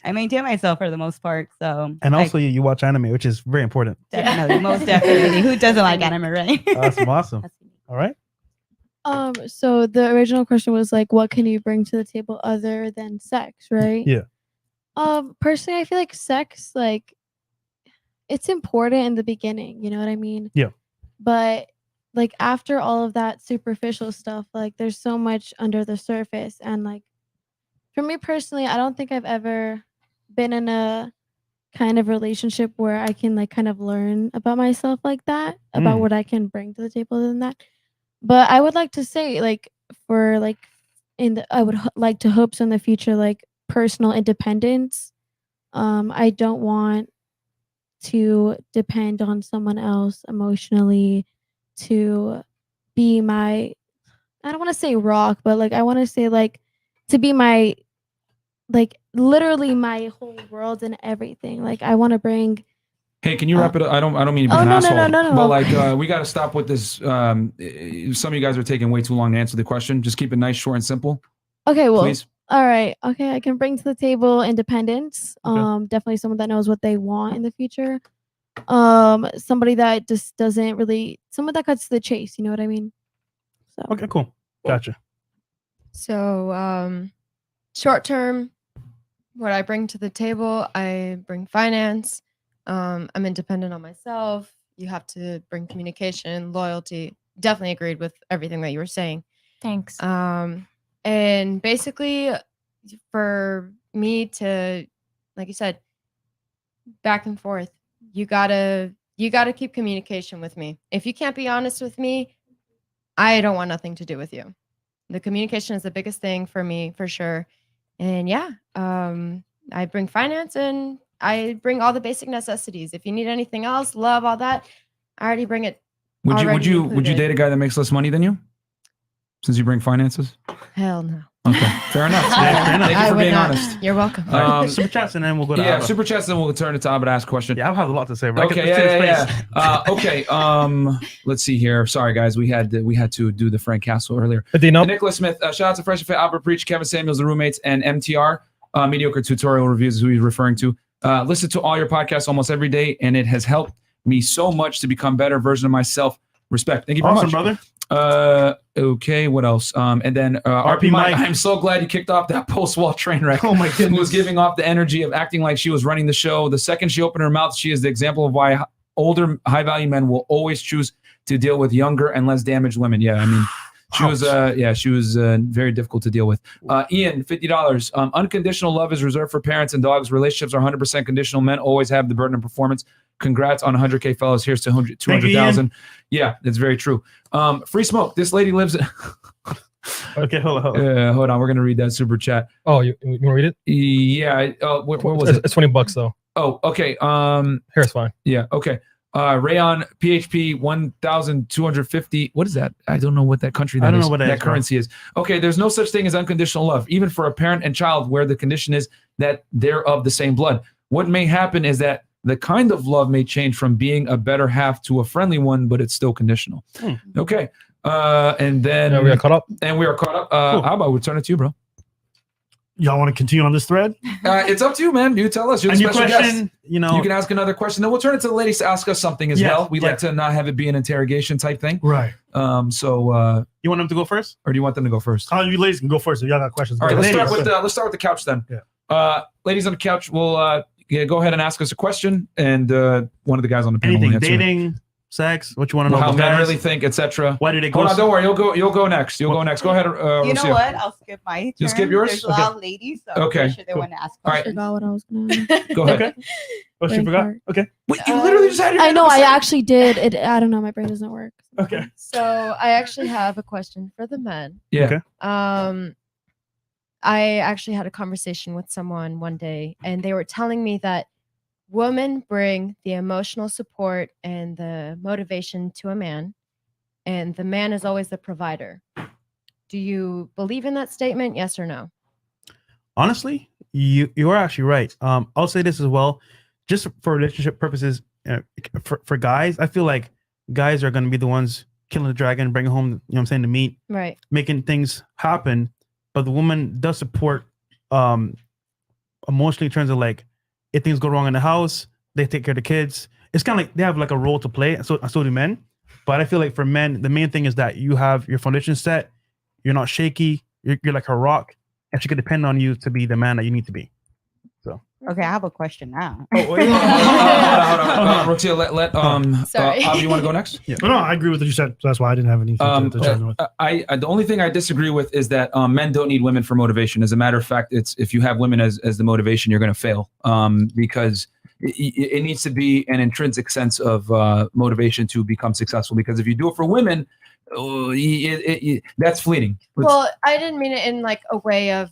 I maintain myself for the most part. So, and also you watch anime, which is very important. Definitely, most definitely. Who doesn't like anime, right? Awesome. All right. So the original question was like, what can you bring to the table other than sex, right? Yeah. Personally, I feel like sex, like, it's important in the beginning. You know what I mean? Yeah. But like after all of that superficial stuff, like there's so much under the surface, and like for me personally, I don't think I've ever been in a kind of relationship where I can like kind of learn about myself like that, about what I can bring to the table than that. But I would like to say, like, for like I would like to hope so in the future, like personal independence. I don't want to depend on someone else emotionally to be my, I don't want to say rock, but like I want to say like to be my, like literally my whole world and everything. Like I want to bring. Hey, can you wrap it up? I don't mean to be an asshole, but like we got to stop with this. Some of you guys are taking way too long to answer the question. Just keep it nice, short, and simple. Okay, well, please. All right. Okay, I can bring to the table independence. Definitely someone that knows what they want in the future. Somebody that just doesn't really, someone that cuts to the chase. You know what I mean? So. Okay, cool. Gotcha. So, short term, what I bring to the table, I bring finance. I'm independent on myself. You have to bring communication, loyalty. Definitely agreed with everything that you were saying. Thanks. And basically, for me to, like you said, back and forth, you gotta keep communication with me. If you can't be honest with me, I don't want nothing to do with you. The communication is the biggest thing for me, for sure. And yeah, I bring finance and I bring all the basic necessities. If you need anything else, love, all that, I already bring it. Would you date a guy that makes less money than you? Since you bring finances? Hell no. Okay, fair enough. Thank you for being honest. You're welcome. Super chats and then we'll go to Abba. Super chats and we'll turn it to Abba to ask a question. Yeah, I have a lot to say. Right? Okay, yeah. Okay, let's see here. Sorry, guys, we had to do the Frank Castle earlier. Nicholas Smith, shout out to Fresh&Fit, Abba Preach, Kevin Samuels, the roommates, and MTR. Mediocre Tutorial Reviews is who he's referring to. Listen to all your podcasts almost every day, and it has helped me so much to become a better version of myself. Respect. Thank you very much. brother. Okay, what else? And then RP Mike, I'm so glad you kicked off that post-wall train wreck. Oh my Who goodness. was giving off the energy of acting like she was running the show. The second she opened her mouth, she is the example of why older, high-value men will always choose to deal with younger and less damaged women. Yeah, I mean, she was very difficult to deal with. Ian, $50. Unconditional love is reserved for parents and dogs. Relationships are 100% conditional. Men always have the burden of performance. Congrats on 100K, fellas. Here's to 200,000. Yeah, that's very true. Free smoke. This lady lives. Okay, hold on. Hold on. We're gonna read that super chat. Oh, you want to read it? Yeah. Where was it? It's $20 though. Oh, okay. Here's fine. Yeah. Okay. Rayon PHP 1,250. What is that? I don't know what that country that I don't is. know what that is, bro. currency is. Okay. There's no such thing as unconditional love, even for a parent and child, where the condition is that they're of the same blood. What may happen is that the kind of love may change from being a better half to a friendly one, but it's still conditional. Okay. And then we are caught up. And we are caught up. How about we turn it to you, bro? Y'all want to continue on this thread? It's up to you, man. You tell us. You're the A new special question, guest. you know. You can ask another question. Then we'll turn it to the ladies to ask us something as Yes, well. We like yeah. to not have it be an interrogation type thing. Right. So you want them to go first, or do you want them to go first? Oh, you ladies can go first if y'all got questions. All right. Go Let's ahead. start with the couch then. Yeah. Ladies on the couch will go ahead and ask us a question, and one of the guys on the panel will anything, answer. dating, sex, what you want to know How about men guys? really think, etc. Why did they go? Hold on, don't worry. You'll go next. You'll go next. Go ahead. You know Rocio. what? I'll skip my turn. You'll skip yours? There's a lot of ladies, so Okay. I'm pretty sure they want to ask All right. questions. Forgot what I was gonna. Go ahead. Okay. Oh, she Brain forgot. fart. Okay. Wait, you literally just had your I hand know. up a I second. actually did. I don't know. My brain doesn't work. Okay. So I actually have a question for the men. Yeah. Okay. I actually had a conversation with someone one day, and they were telling me that women bring the emotional support and the motivation to a man, and the man is always the provider. Do you believe in that statement? Yes or no? Honestly, you are actually right. I'll say this as well, just for relationship purposes. For guys, I feel like guys are going to be the ones killing the dragon, bringing home, you know what I'm saying, the meat, Right. making things happen. But the woman does support emotionally in terms of like, if things go wrong in the house, they take care of the kids. It's kind of like they have like a role to play. So do men. But I feel like for men, the main thing is that you have your foundation set. You're not shaky. You're like a rock, and she can depend on you to be the man that you need to be. So Okay, I have a question now. Oh, wait. Hold on. Rocio, let Sorry. Avi, you want to go next? Yeah. No, I agree with what you said. So that's why I didn't have anything to chime in with. The only thing I disagree with is that men don't need women for motivation. As a matter of fact, it's if you have women as the motivation, you're going to fail because it needs to be an intrinsic sense of motivation to become successful. Because if you do it for women, that's fleeting. Well, I didn't mean it in like a way of,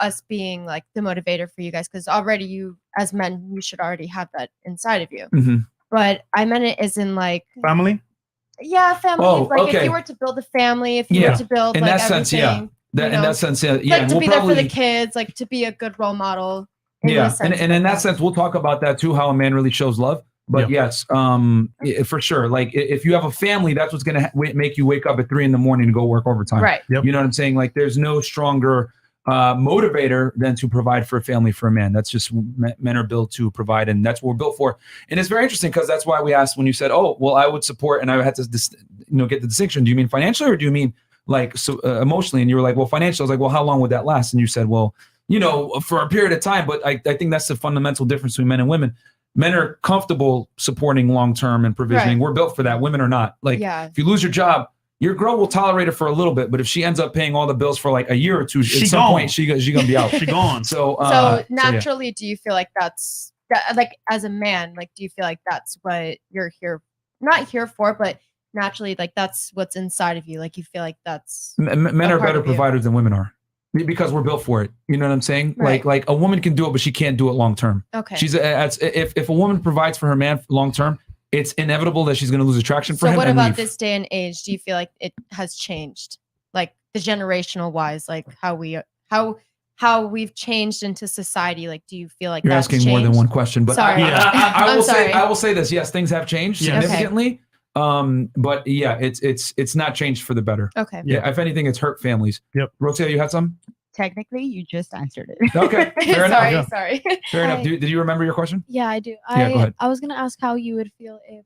us being like the motivator for you guys, because already you as men, you should already have that inside of you. Mhm. But I meant it as in like family. Yeah, family. Oh, like if okay. you were to build a family, if you were to build in like that sense, yeah. everything, In that sense, yeah. like to we'll be there for probably- the kids, like to be a good role model. in the Yeah, sense and in that sense, we'll talk about that too, how a man really shows love. But yes, for sure. Like if you have a family, that's what's going to make you wake up at 3 a.m. to go work overtime. Right. Yep. You know what I'm saying? Like there's no stronger motivator than to provide for a family for a man. That's just men are built to provide, and that's what we're built for. And it's very interesting because that's why we asked when you said, "Oh, well, I would support," and I had to, get the distinction. Do you mean financially or do you mean like emotionally? And you were like, "Well, financially." I was like, "Well, how long would that last?" And you said, "Well, for a period of time." But I think that's the fundamental difference between men and women. Men are comfortable supporting long-term and provisioning. Right. We're built for that. Women are not. Like if you lose your job, your girl will tolerate it for a little bit, but if she ends up paying all the bills for like a year or two, at some point she gonna be out. She gone. So So yeah. naturally, do you feel like that's like as a man, like do you feel like that's what you're not here for, but naturally, like that's what's inside of you, like you feel like that's Men a are part better of you. providers than women are because we're built for it. You know what I'm saying? Right. Like a woman can do it, but she can't do it long term. Okay. If a woman provides for her man long term, it's inevitable that she's going to lose attraction for So him. what and about leave. this day and age? Do you feel like it has changed, like the generational wise, like how we've changed into society? Like, do you feel like You're that's asking more than changed? one question, but Sorry. I I'm will sorry. say I will say this. Yes, things have changed Yeah. Okay. significantly. But yeah, it's not changed for the better. Okay. Yeah. If anything, it's hurt families. Yep. Rocio, you had some? Technically, you just answered it. Okay. Fair enough. Sorry. Fair enough. Hi. Did you remember your question? Yeah, I do. Yeah, go ahead. I was gonna ask how you would feel if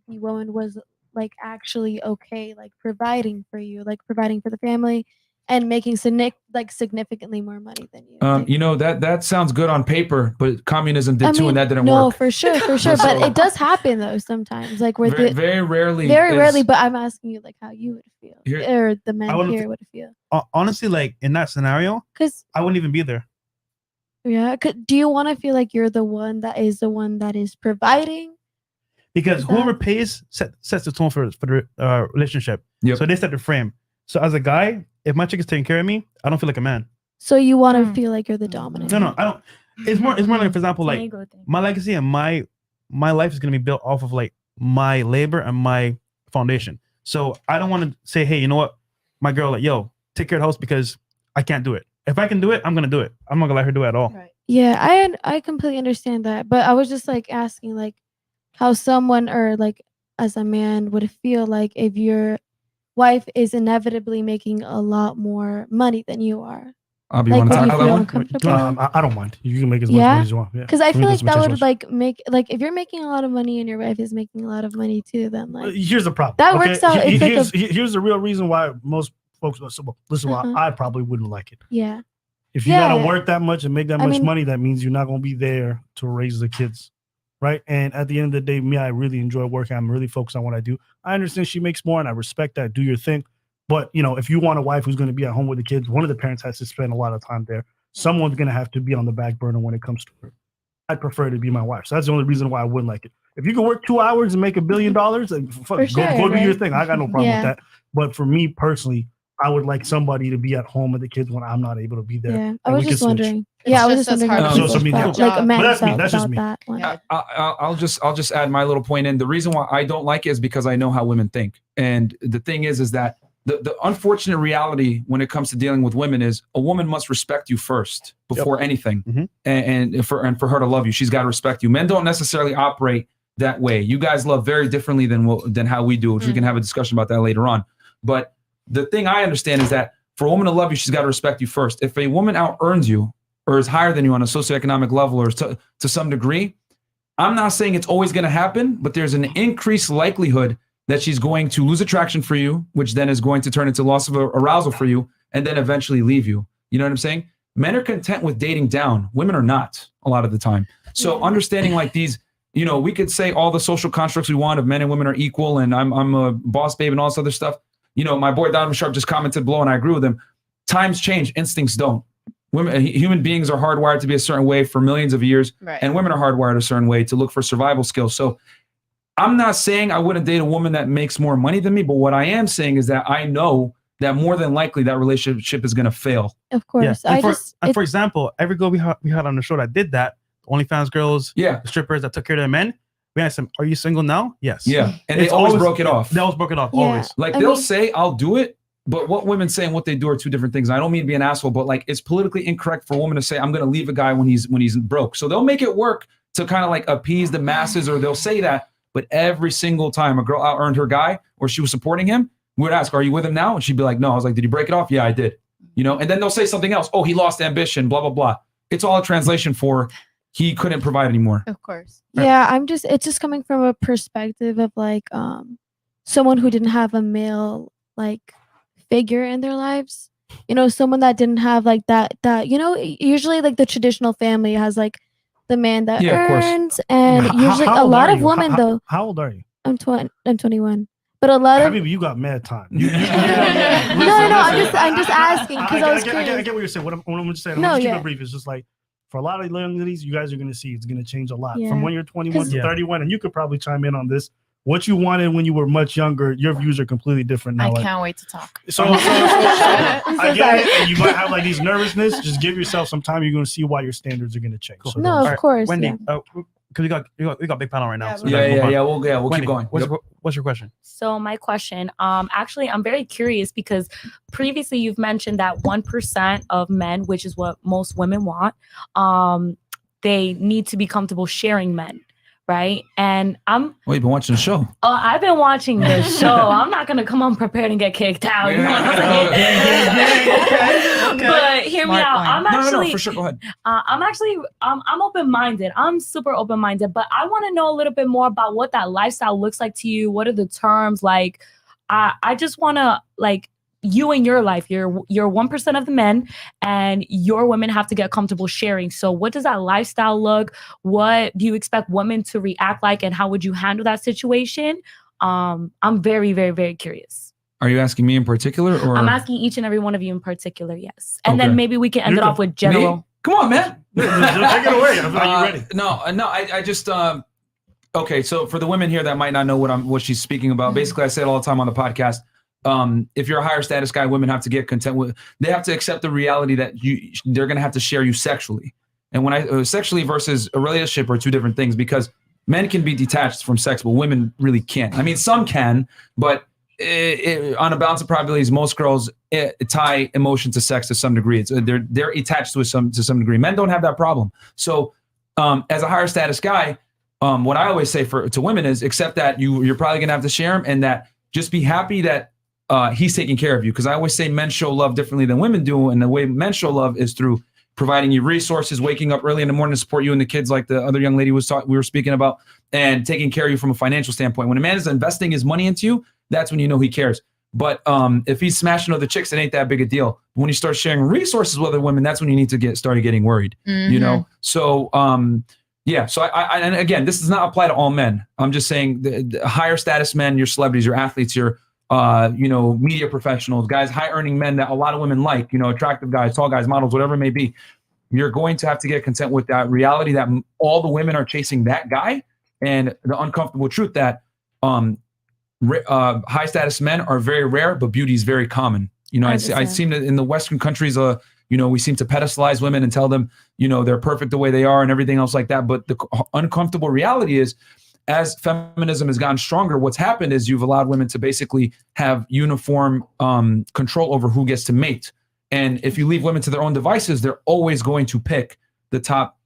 the woman was like actually okay, like providing for you, like providing for the family and making significantly more money than you. You know, that sounds good on paper, but communism did too, and that didn't no, work. for sure, but So- it does happen though sometimes, like where Very rarely. very rarely. is- But I'm asking you like how you would feel, Here- or the men I wouldn't here fe- would feel. Honestly, like in that scenario, Because I wouldn't even be there. yeah, do you want to feel like you're the one that is providing? Because whoever pays sets the tone for the relationship. Yep. So they set the frame. So as a guy, if my chick is taking care of me, I don't feel like a man. So you want to feel like you're the dominant. No, I don't. It's more like, for example, It's an like ego thing. my legacy and my life is gonna be built off of like my labor and my foundation. So I don't want to say, hey, you know what, my girl, like, yo, take care of the house because I can't do it. If I can do it, I'm gonna do it. I'm not gonna let her do it at all. Yeah, I completely understand that, but I was just like asking like how someone or like as a man would feel like if your wife is inevitably making a lot more money than you are. Abby, Like, you want to would you tackle that feel one? uncomfortable? I don't mind. You can make as much money as you want. Yeah. Because I For me, feel like doesn't make that sense. would like make like if you're making a lot of money and your wife is making a lot of money too, then like Here's the problem. that works out. It's like Here's the real reason why most folks. So listen, why Uh-huh. I probably wouldn't like it. yeah. If you gotta work that much and make that I much mean- money, that means you're not gonna be there to raise the kids, right? And at the end of the day, me, I really enjoy working. I'm really focused on what I do. I understand she makes more, and I respect that. Do your thing, but you know, if you want a wife who's gonna be at home with the kids, one of the parents has to spend a lot of time there. Someone's gonna have to be on the back burner when it comes to her. I'd prefer to be my wife. So that's the only reason why I wouldn't like it. If you can work 2 hours and make $1 billion, then fuck, For go sure, do your right? thing. I got no problem Yeah. with that. But for me personally, I would like somebody to be at home with the kids when I'm not able to be there. Yeah, I and was we can just switch. wondering. Yeah, I was just wondering how hard people to do felt, the like a job. man But that's me. felt That's just about me. that one. I'll just add my little point in. The reason why I don't like it is because I know how women think, and the thing is that the unfortunate reality when it comes to dealing with women is a woman must respect you first before anything, and for her to love you, she's got to respect you. Men don't necessarily operate that way. You guys love very differently than how we do, which we can have a discussion about that later on. But the thing I understand is that for a woman to love you, she's got to respect you first. If a woman out earns you or is higher than you on a socioeconomic level or to some degree, I'm not saying it's always going to happen, but there's an increased likelihood that she's going to lose attraction for you, which then is going to turn into loss of arousal for you, and then eventually leave you. You know what I'm saying? Men are content with dating down. Women are not a lot of the time. So understanding like these, you know, we could say all the social constructs we want of men and women are equal, and I'm a boss babe and all this other stuff. You know, my boy Donovan Sharp just commented below, and I agree with him. Times change, instincts don't. Human beings are hardwired to be a certain way for millions of years, and women are hardwired a certain way to look for survival skills. So I'm not saying I wouldn't date a woman that makes more money than me, but what I am saying is that I know that more than likely that relationship is going to fail. Of course. And for example, every girl we had on the show that did that, the OnlyFans girls, the strippers that took care of their men, we asked them, "Are you single now?" Yes. Yeah, and they always broke it off. They always broke it off. Always. Like they'll say, "I'll do it," but what women say and what they do are two different things. I don't mean to be an asshole, but like it's politically incorrect for a woman to say, "I'm going to leave a guy when he's broke." So they'll make it work to kind of like appease the masses, or they'll say that. But every single time a girl out earned her guy or she was supporting him, we would ask, "Are you with him now?" And she'd be like, "No." I was like, "Did you break it off?" "Yeah, I did." You know, and then they'll say something else. "Oh, he lost ambition, blah, blah, blah." It's all a translation for he couldn't provide anymore. Of course. Yeah, it's just coming from a perspective of like someone who didn't have a male like figure in their lives. You know, someone that didn't have like that you know, usually like the traditional family has like the man that Yeah, of course. earns, and How- usually how a old lot are of you? women though. How old are you? I'm 21. But a lot of Habibi, you got mad time. No, I'm just asking because I was get curious. what you're saying. What I'm just saying. No, I'm just keep yeah. it brief. It's just like for a lot of young ladies, you guys are going to see it's going to change a lot Yeah. from when you're 21 to Yeah. 31, and you could probably chime in on this. What you wanted when you were much younger, your views are completely different now. I Like, can't wait to talk. So I get it. And you might have like these nervousness. Just give yourself some time. You're going to see why your standards are going to change. So No, don't- of course. Wendy, yeah. because we got big panel right now. So Yeah, we gotta move on. we'll Wendy, keep going. What's your question? So my question, actually, I'm very curious because previously you've mentioned that 1% of men, which is what most women want, they need to be comfortable sharing men, right? And I'm Well, you've been watching the show. I've been watching the show. I'm not gonna come unprepared and get kicked out. You know what I'm saying? But hear me out. I'm actually no, for sure. Go ahead. I'm open-minded. I'm super open-minded, but I want to know a little bit more about what that lifestyle looks like to you. What are the terms like? I just want to like you in your life. You're 1% of the men, and your women have to get comfortable sharing. So what does that lifestyle look? What do you expect women to react like, and how would you handle that situation? I'm very, very, very curious. Are you asking me in particular, or I'm asking each and every one of you in particular, yes. And Okay. then maybe we can end it off with general. Me? Come on, man. Take it away. I'm ready. No, I just okay. So for the women here that might not know what she's speaking about, basically I say it all the time on the podcast. If you're a higher status guy, women have to get content with. They have to accept the reality that they're going to have to share you sexually. And when I sexually versus a relationship are two different things, because men can be detached from sex, but women really can't. I mean, some can, but on a balance of probabilities, most girls tie emotion to sex to some degree. They're attached to some degree. Men don't have that problem. So as a higher status guy, what I always say to women is accept that you're probably going to have to share him, and that just be happy that he's taking care of you. Because I always say men show love differently than women do. And the way men show love is through providing you resources, waking up early in the morning to support you and the kids, like the other young lady we were speaking about, and taking care of you from a financial standpoint. When a man is investing his money into you, that's when you know he cares. But if he's smashing other chicks, it ain't that big a deal. When you start sharing resources with other women, that's when you need to started getting worried. You know? So yeah. So I and again, this does not apply to all men. I'm just saying the higher status men, your celebrities, your athletes, your media professionals, guys, high earning men that a lot of women like, attractive guys, tall guys, models, whatever it may be. You're going to have to get content with that reality that all the women are chasing that guy, and the uncomfortable truth that high status men are very rare, but beauty is very common. I seem to, in the Western countries, we seem to pedestalize women and tell them, they're perfect the way they are and everything else like that. But the uncomfortable reality is, as feminism has gotten stronger, what's happened is you've allowed women to basically have uniform control over who gets to mate. And if you leave women to their own devices, they're always going to pick the top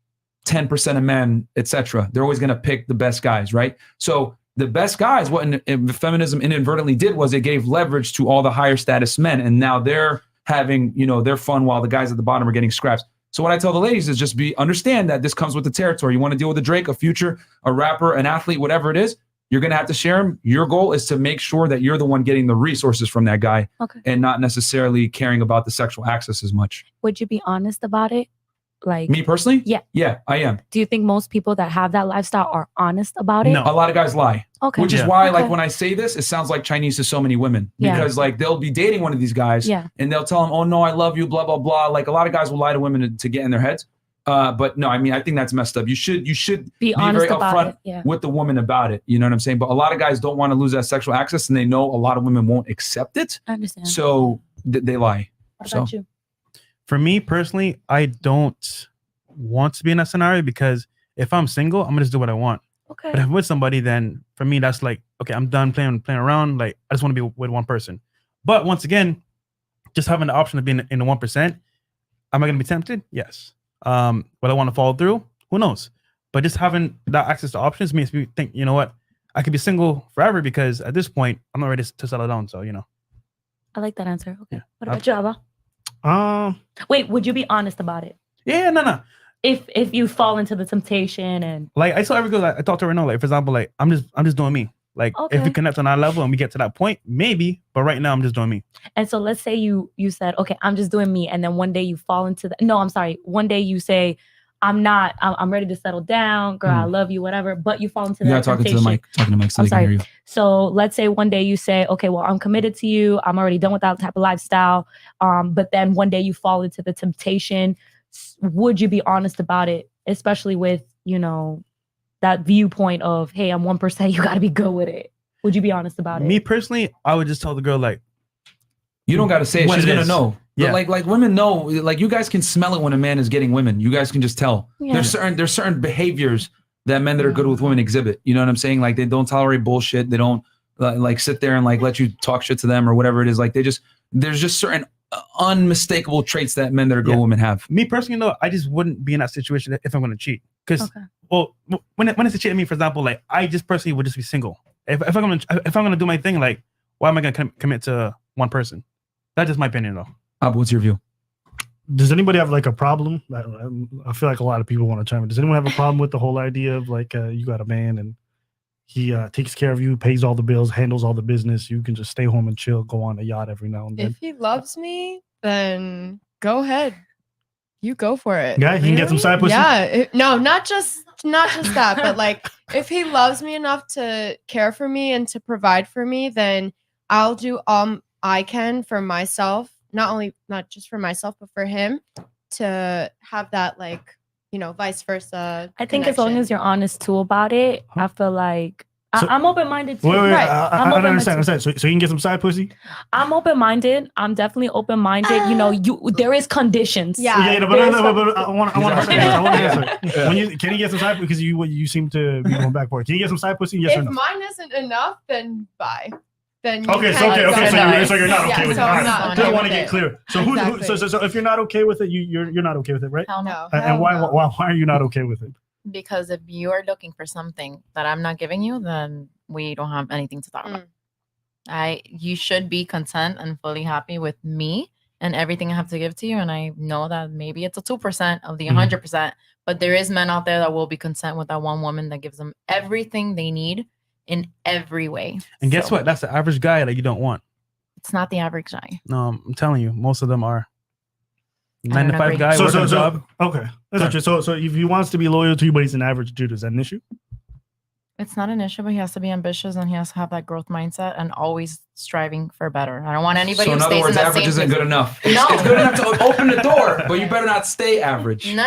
10% of men, etc. They're always going to pick the best guys, right? So the best guys, what feminism inadvertently did was it gave leverage to all the higher status men. And now they're having, their fun while the guys at the bottom are getting scraps. So what I tell the ladies is just understand that this comes with the territory. You want to deal with a Drake, a Future, a rapper, an athlete, whatever it is, you're going to have to share them. Your goal is to make sure that you're the one getting the resources from that guy, and not necessarily caring about the sexual access as much. Would you be honest about it? Like me personally? Yeah. Yeah, I am. Do you think most people that have that lifestyle are honest about it? No, a lot of guys lie. Okay. Which is why, like, when I say this, it sounds like Chinese to so many women. Because, like, they'll be dating one of these guys, and they'll tell them, oh, no, I love you, blah, blah, blah. Like, a lot of guys will lie to women to get in their heads. But no, I mean, I think that's messed up. You should be honest very upfront with the woman about it. You know what I'm saying? But a lot of guys don't want to lose that sexual access, and they know a lot of women won't accept it. I understand. So they lie. What about you? For me personally, I don't want to be in that scenario, because if I'm single, I'm gonna just do what I want. Okay. But if I'm with somebody, then for me, that's like, okay, I'm done playing around. Like, I just want to be with one person. But once again, just having the option of being in the 1%, am I gonna be tempted? Yes. Will I want to follow through? Who knows? But just having that access to options makes me think, you know what, I could be single forever, because at this point, I'm not ready to settle down. So, I like that answer. Okay. Yeah. What about you, Abba? Wait, would you be honest about it? Yeah, no. If you fall into the temptation and like, I tell every girl that I talk to her now, like, for example, like, I'm just doing me. Like, if we connect on that level and we get to that point, maybe, but right now I'm just doing me. And so let's say you said, okay, I'm just doing me. And then one day you fall into one day you say, I'm ready to settle down. Girl, I love you, whatever. But you fall into that talking temptation. to the mic, talking to Mike so I'm they can sorry. hear you. So let's say one day you say, okay, well, I'm committed to you. I'm already done with that type of lifestyle. But then one day you fall into the temptation. Would you be honest about it? Especially with, that viewpoint of, hey, I'm 1%, you got to be good with it. Would you be honest about it? Me personally, I would just tell the girl, like, you don't got to say it. She's going to know. Yeah. But like women know, like, you guys can smell it when a man is getting women. You guys can just tell. Yeah. There's certain behaviors that men that are good with women exhibit. You know what I'm saying? Like, they don't tolerate bullshit. They don't like sit there and like let you talk shit to them or whatever it is. Like, there's just certain unmistakable traits that men that are good women have. Me personally, though, I just wouldn't be in that situation if I'm going to cheat. Because, well, when it's a cheat, I mean, for example, like I just personally would just be single. If I'm gonna do my thing, like, why am I gonna commit to one person? That's just my opinion, though. What's your view? Does anybody have like a problem? I feel like a lot of people want to chime in. Does anyone have a problem with the whole idea of like you got a man and he takes care of you, pays all the bills, handles all the business. You can just stay home and chill, go on a yacht every now and then. If he loves me, then go ahead. You go for it. Yeah, he can get some side pussy. Yeah, no, not just that, but like if he loves me enough to care for me and to provide for me, then I'll do all I can for myself. Not just for myself, but for him to have that, like, you know, vice versa. I think as long as you're honest too about it, I feel like I'm open-minded too. Wait, Right. I don't understand. So you can get some side pussy? I'm open-minded. I'm definitely open-minded. You know, there is conditions. But I want to answer. Can he get some side pussy? Because you seem to be going back for it. Can you get some side pussy? Yes or If no? mine isn't enough, then bye. Then you Okay, can't so get you're not okay with it. so I'm not Just okay want to with get it. clear. So so if you're not okay with it, you're not okay with it, right? Hell no. And why are you not okay with it? Because if you are looking for something that I'm not giving you, then we don't have anything to talk about. You should be content and fully happy with me and everything I have to give to you. And I know that maybe it's a 2% of the 100%, but there is men out there that will be content with that one woman that gives them everything they need in every way. And guess what? That's the average guy that you don't want. It's not the average guy. No, I'm telling you, most of them are. I 9 to don't 5 agree. guy working a job. Okay. That's interesting. So if he wants to be loyal to you, but he's an average dude, is that an issue? It's not an issue, but he has to be ambitious and he has to have that growth mindset and always striving for better. I don't want anybody So in who other stays words, in the average same isn't place. good enough. No. It's good enough to open the door, but you better not stay average. No.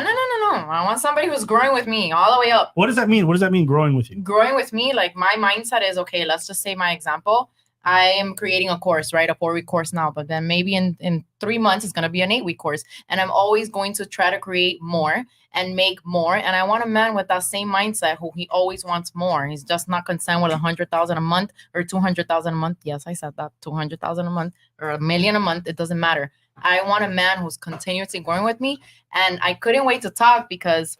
I want somebody who's growing with me all the way up. What does that mean? What does that mean, growing with you? Growing with me, like my mindset is, okay, let's just say my example. I am creating a course, right? A 4-week course now, but then maybe in 3 months, it's going to be an 8-week course. And I'm always going to try to create more and make more. And I want a man with that same mindset who he always wants more. He's just not concerned with 100,000 a month or 200,000 a month. Yes, I said that, 200,000 a month or $1 million a month. It doesn't matter. I want a man who's continuously growing with me. And I couldn't wait to talk because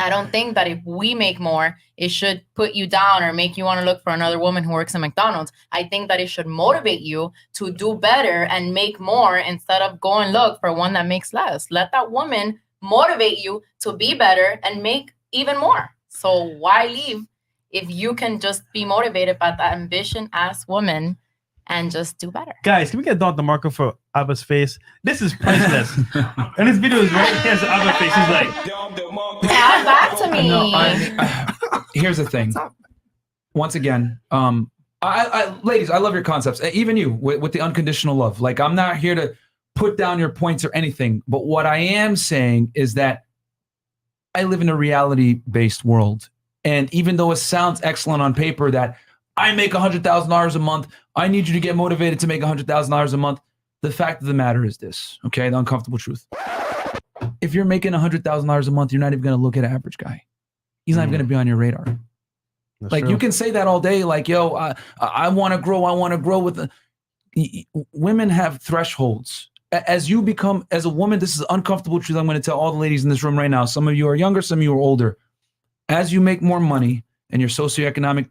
I don't think that if we make more, it should put you down or make you want to look for another woman who works at McDonald's. I think that it should motivate you to do better and make more instead of go and look for one that makes less. Let that woman motivate you to be better and make even more. So why leave if you can just be motivated by that ambition-ass woman and just do better? Guys, can we get Dr. Marco for Abba's face? This is priceless. And this video is right here. Abba's face. He's like, add back to me. No, here's the thing. Once again, ladies, I love your concepts. Even you with the unconditional love. Like, I'm not here to put down your points or anything, but what I am saying is that I live in a reality-based world. And even though it sounds excellent on paper that I make $100,000 a month, I need you to get motivated to make $100,000 a month. The fact of the matter is this, okay? The uncomfortable truth. If you're making $100,000 a month, you're not even going to look at an average guy. He's not even going to be on your radar. That's like true. You can say that all day, like, yo, I want to grow. I want to grow with the women have thresholds. As you become, as a woman, this is uncomfortable truth. I'm going to tell all the ladies in this room right now. Some of you are younger, some of you are older. As you make more money and your socioeconomic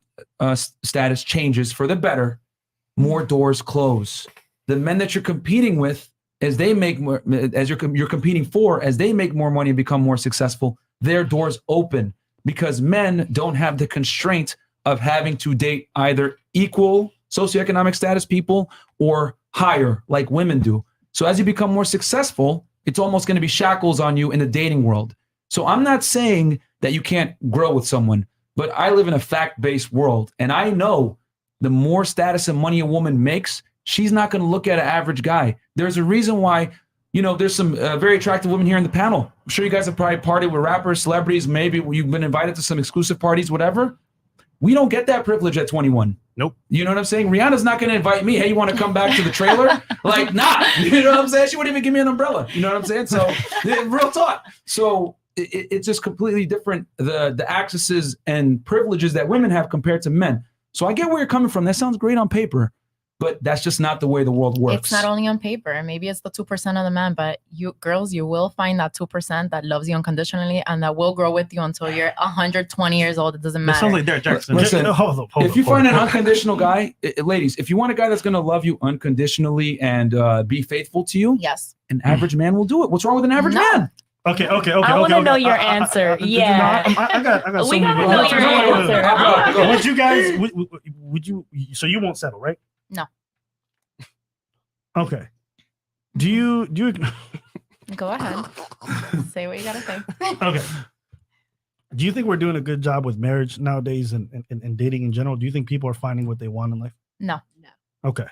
status changes for the better, more doors close. The men that you're competing with, as they make more, as you're competing for, as they make more money and become more successful, their doors open because men don't have the constraint of having to date either equal socioeconomic status people or higher like women do. So as you become more successful, it's almost going to be shackles on you in the dating world. So I'm not saying that you can't grow with someone, but I live in a fact-based world. And I know the more status and money a woman makes, she's not going to look at an average guy. There's a reason why, there's some very attractive women here in the panel. I'm sure you guys have probably partied with rappers, celebrities, maybe you've been invited to some exclusive parties, whatever. We don't get that privilege at 21. Nope. You know what I'm saying? Rihanna's not going to invite me. Hey, you want to come back to the trailer? Like, nah. You know what I'm saying? She wouldn't even give me an umbrella. You know what I'm saying? So, real talk. So, it's just completely different, the accesses and privileges that women have compared to men. So I get where you're coming from. That sounds great on paper. but that's just not the way the world works. It's not only on paper, and maybe it's the 2% of the men, but you girls, you will find that 2% that loves you unconditionally and that will grow with you until you're 120 years old. It doesn't That matter. sounds like Derek Jackson. Listen, Hold if you up. find an unconditional guy, ladies, if you want a guy that's going to love you unconditionally and be faithful to you, yes, an average man will do it. What's wrong with an average man? Okay. I want to know your answer. Yeah. I got We gotta so know many- your answer. Would you guys? Would you? So you won't settle, right? No. Okay. Do you? Go ahead. Say what you gotta say. Okay. Do you think we're doing a good job with marriage nowadays and dating in general? Do you think people are finding what they want in life? No. Okay.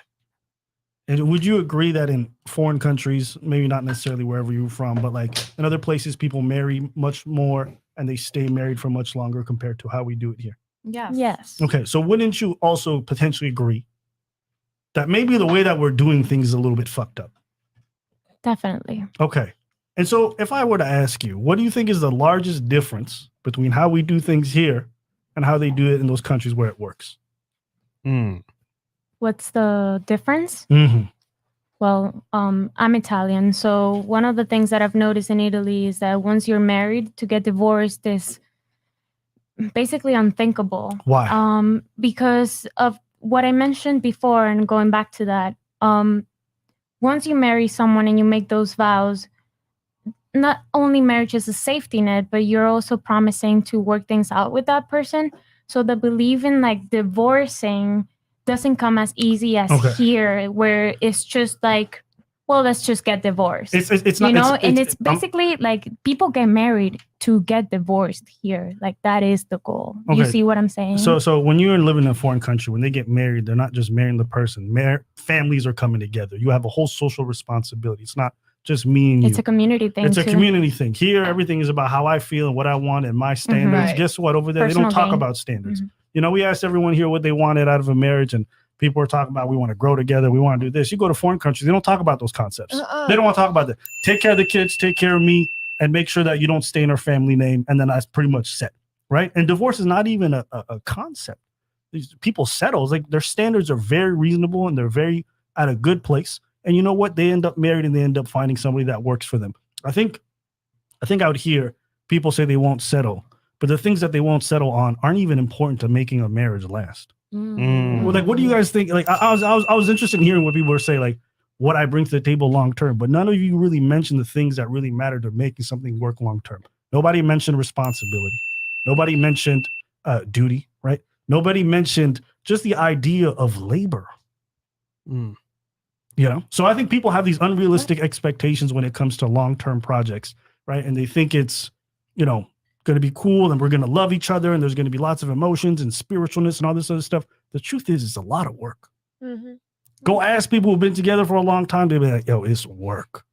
And would you agree that in foreign countries, maybe not necessarily wherever you're from, but like in other places, people marry much more and they stay married for much longer compared to how we do it here? Yes. Yes. Okay. So wouldn't you also potentially agree that maybe the way that we're doing things is a little bit fucked up? Definitely. Okay. And so if I were to ask you, what do you think is the largest difference between how we do things here and how they do it in those countries where it works? What's the difference? Mm-hmm. Well, I'm Italian, so one of the things that I've noticed in Italy is that once you're married, to get divorced is basically unthinkable. Why? Because of what I mentioned before, and going back to that, once you marry someone and you make those vows, not only marriage is a safety net, but you're also promising to work things out with that person. So the belief in like divorcing doesn't come as easy as here, where it's just like, well, let's just get divorced. It's you not, know, and it's basically like people get married to get divorced here. Like that is the goal. You see what I'm saying? So when you're living in a foreign country, when they get married, they're not just marrying the person. Families are coming together. You have a whole social responsibility. It's not just me and you. It's a community thing. It's a too. community thing. Here, everything is about how I feel and what I want and my standards. Right. Guess what? Over there, they Personal don't talk gain. about standards. You know, we asked everyone here what they wanted out of a marriage, and people are talking about we want to grow together, we want to do this. You go to foreign countries, they don't talk about those concepts. They don't want to talk about that. Take care of the kids, take care of me, and make sure that you don't stain our family name, and then that's pretty much set, right? And divorce is not even a concept. These people settle. It's like their standards are very reasonable and they're very at a good place. And you know what? They end up married and they end up finding somebody that works for them. I think out here, people say they won't settle, but the things that they won't settle on aren't even important to making a marriage last. Well, like, what do you guys think? Like, I was interested in hearing what people were saying, like what I bring to the table long term, but none of you really mentioned the things that really matter to making something work long term. Nobody mentioned responsibility. Nobody mentioned duty, right? Nobody mentioned just the idea of labor. You know, so I think people have these unrealistic expectations when it comes to long term projects, right? And they think it's, you know, going to be cool and we're going to love each other and there's going to be lots of emotions and spiritualness and all this other stuff. The truth is, it's a lot of work. Go ask people who've been together for a long time. They'll be like, yo, it's work.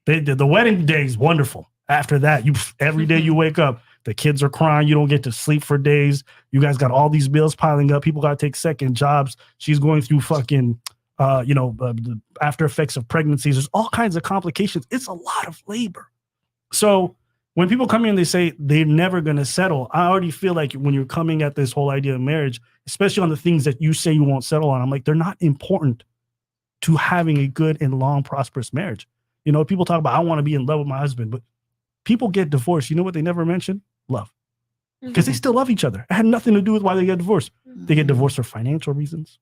The wedding day is wonderful. After that, every day you wake up, the kids are crying. You don't get to sleep for days. You guys got all these bills piling up. People got to take second jobs. She's going through fucking, the after effects of pregnancies. There's all kinds of complications. It's a lot of labor. So when people come in and they say they're never going to settle, I already feel like when you're coming at this whole idea of marriage, especially on the things that you say you won't settle on, I'm like, they're not important to having a good and long, prosperous marriage. You know, people talk about, I want to be in love with my husband, but people get divorced. You know what they never mention? Love. Because they still love each other. It had nothing to do with why they get divorced. They get divorced for financial reasons,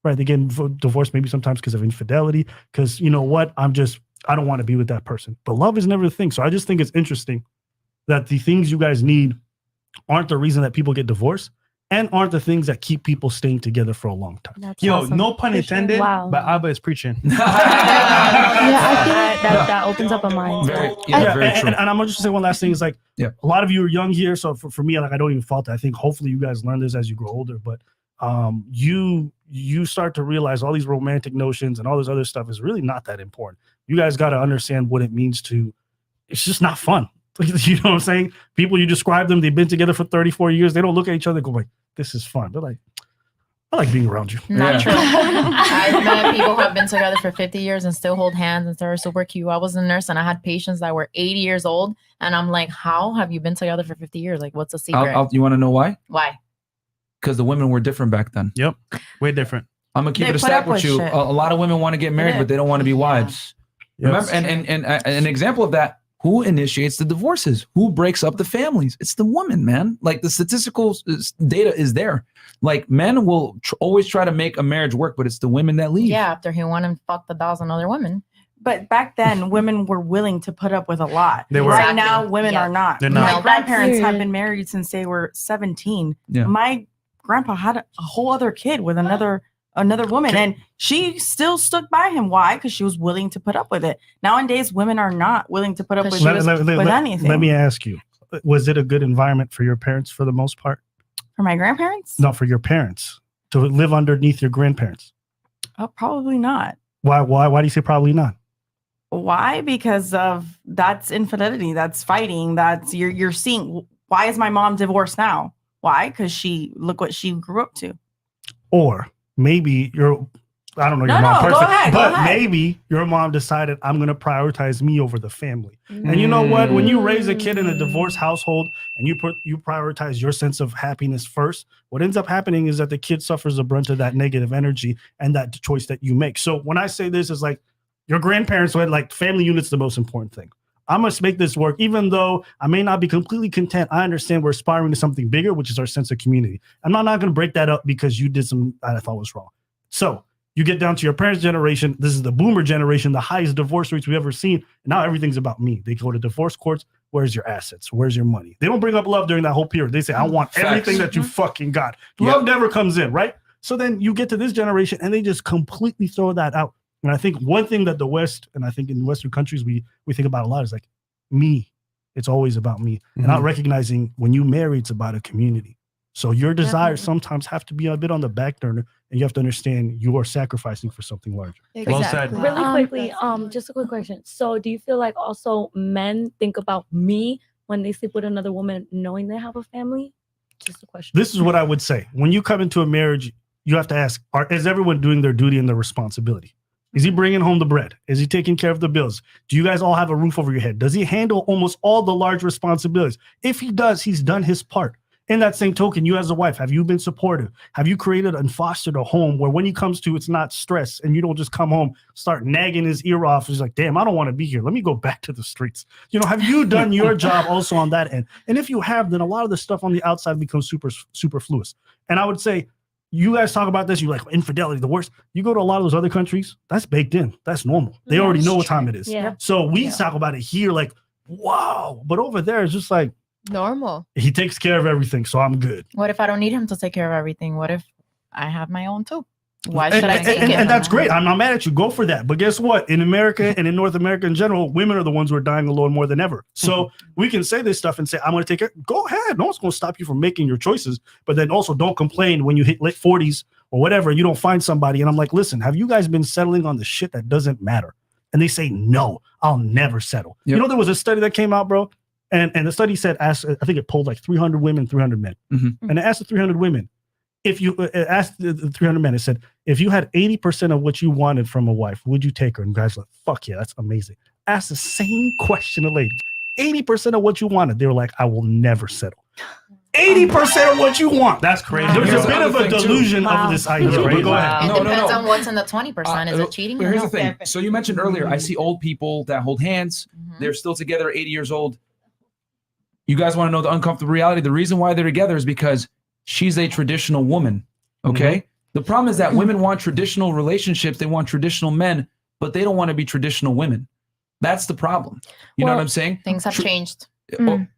right? They get divorced maybe sometimes because of infidelity, because you know what? I don't want to be with that person. But love is never the thing. So I just think it's interesting that the things you guys need aren't the reason that people get divorced and aren't the things that keep people staying together for a long time. That's awesome. No pun intended, but Abba is preaching. That opens up a mind. Very true. And I'm going to just say one last thing. Is like, a lot of you are young here. So for me, like, I don't even fault it. I think hopefully you guys learn this as you grow older. But you start to realize all these romantic notions and all this other stuff is really not that important. You guys got to understand what it means to, it's just not fun. You know what I'm saying? People, you describe them, they've been together for 34 years. They don't look at each other and go like, this is fun. They're like, I like being around you. Not true. I've met people who have been together for 50 years and still hold hands and they're super cute. I was a nurse and I had patients that were 80 years old. And I'm like, how have you been together for 50 years? Like, what's the secret? You want to know why? Why? Because the women were different back then. Yep. Way different. I'm gonna keep They it a put stack up with with you. shit. A lot of women want to get married, but they don't want to be wives. Remember, and an example of that: who initiates the divorces? Who breaks up the families? It's the woman, man. Like the statistical data is there. Like men will always try to make a marriage work, but it's the women that leave. Yeah, after he went and fucked 1,000 other women. But back then, women were willing to put up with a lot. They were. Right Exactly. now, women Yeah. are not. They're My not. grandparents have Period. been married since they were 17. Yeah. My grandpa had a whole other kid with another woman, and she still stuck by him. Why? Because she was willing to put up with it. Nowadays, women are not willing to put up with anything. Let me ask you, was it a good environment for your parents for the most part? For my grandparents? No, for your parents to live underneath your grandparents. Oh, probably not. Why do you say probably not? Why? Because of that's infidelity, that's fighting, that's you're seeing. Why is my mom divorced now? Why? Because look what she grew up to. Or maybe I don't know your mom personally, but maybe your mom decided I'm going to prioritize me over the family. And you know what? When you raise a kid in a divorced household and you prioritize your sense of happiness first, what ends up happening is that the kid suffers the brunt of that negative energy and that choice that you make. So when I say this is like your grandparents were like family unit's the most important thing. I must make this work, even though I may not be completely content. I understand we're aspiring to something bigger, which is our sense of community. I'm not going to break that up because you did something I thought was wrong. So you get down to your parents' generation. This is the boomer generation, the highest divorce rates we've ever seen. And now everything's about me. They go to divorce courts. Where's your assets? Where's your money? They don't bring up love during that whole period. They say, I want everything that you fucking got. Love never comes in, right? So then you get to this generation and they just completely throw that out. And I think one thing that the West, and I think in Western countries, we think about a lot is like me. It's always about me. And not recognizing when you marry, it's about a community. So your desires sometimes have to be a bit on the back burner, and you have to understand you are sacrificing for something larger. Well said. Really quickly, just a quick question. So do you feel like also men think about me when they sleep with another woman knowing they have a family? Just a question. This is what I would say. When you come into a marriage, you have to ask, is everyone doing their duty and their responsibility? Is he bringing home the bread? Is he taking care of the bills? Do you guys all have a roof over your head? Does he handle almost all the large responsibilities? If he does, he's done his part. In that same token, you as a wife, have you been supportive? Have you created and fostered a home where when he comes to, it's not stress and you don't just come home, start nagging his ear off. He's like, damn, I don't want to be here. Let me go back to the streets. You know, have you done your job also on that end? And if you have, then a lot of the stuff on the outside becomes superfluous. And I would say, you guys talk about this, you like infidelity, the worst. You go to a lot of those other countries, that's baked in. That's normal. They already know what time it is. Yeah. So we talk about it here like, wow. But over there, it's just like, normal. he takes care of everything, so I'm good. What if I don't need him to take care of everything? What if I have my own too? Why should I take it? And that's great. I'm not mad at you. Go for that. But guess what? In America and in North America in general, women are the ones who are dying alone more than ever. So we can say this stuff and say, I'm going to take it. Go ahead. No one's going to stop you from making your choices. But then also don't complain when you hit late 40s or whatever, and you don't find somebody. And I'm like, listen, have you guys been settling on the shit that doesn't matter? And they say, no, I'll never settle. Yep. You know, there was a study that came out, bro. And the study said, I think it polled like 300 women, 300 men. And it asked the 300 women, if you asked the 300 men, it said, if you had 80% of what you wanted from a wife, would you take her? And guys were like, fuck yeah, that's amazing. Ask the same question to ladies. 80% of what you wanted. They were like, I will never settle. 80% of what you want. That's crazy. There's a bit of a delusion of this idea. But go ahead. It depends on what's in the 20%. Is it cheating? Here's the thing. So you mentioned earlier, I see old people that hold hands. They're still together, 80 years old. You guys want to know the uncomfortable reality? The reason why they're together is because she's a traditional woman. Okay. The problem is that women want traditional relationships. They want traditional men, but they don't want to be traditional women. That's the problem. You know what I'm saying? Things have changed.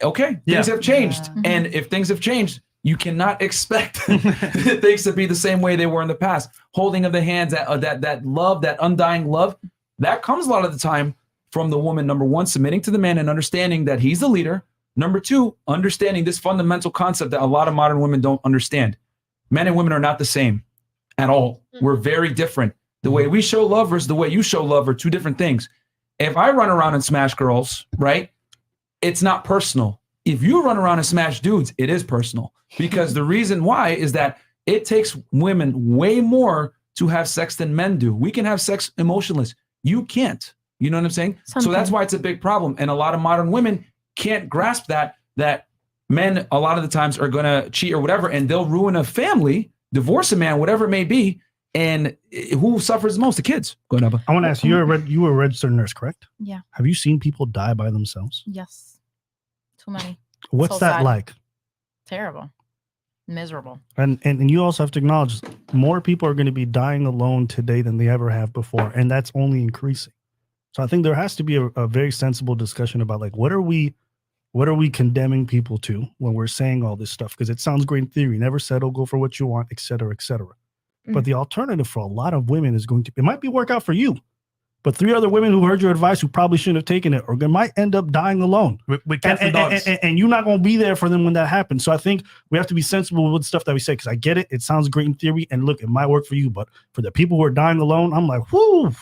Okay. Things have changed. And if things have changed, you cannot expect things to be the same way they were in the past. Holding of the hands, that love, that undying love, that comes a lot of the time from the woman, number one, submitting to the man and understanding that he's the leader. Number two, understanding this fundamental concept that a lot of modern women don't understand. Men and women are not the same at all. We're very different. The way we show love versus the way you show love are two different things. If I run around and smash girls, right, it's not personal. If you run around and smash dudes, it is personal. Because the reason why is that it takes women way more to have sex than men do. We can have sex emotionless. You can't. You know what I'm saying? So that's why it's a big problem. And a lot of modern women can't grasp that men a lot of the times are going to cheat or whatever, and they'll ruin a family, divorce a man, whatever it may be, And who suffers the most? The kids. Go ahead, Abba. I want to ask you. You were a registered nurse, correct? Yeah. Have you seen people die by themselves? Yes. Too many. What's So that sad. like? Terrible. Miserable. And you also have to acknowledge more people are going to be dying alone today than they ever have before, and that's only increasing. So I think there has to be a very sensible discussion about like what are we condemning people to when we're saying all this stuff? Because it sounds great in theory, never settle, go for what you want, et cetera, et cetera. But the alternative for a lot of women is going to, it might be work out for you, but 3 other women who heard your advice who probably shouldn't have taken it, or they might end up dying alone. With cats and dogs. And you're not going to be there for them when that happens. So I think we have to be sensible with stuff that we say, because I get it. It sounds great in theory. And look, it might work for you. But for the people who are dying alone, I'm like, whoo,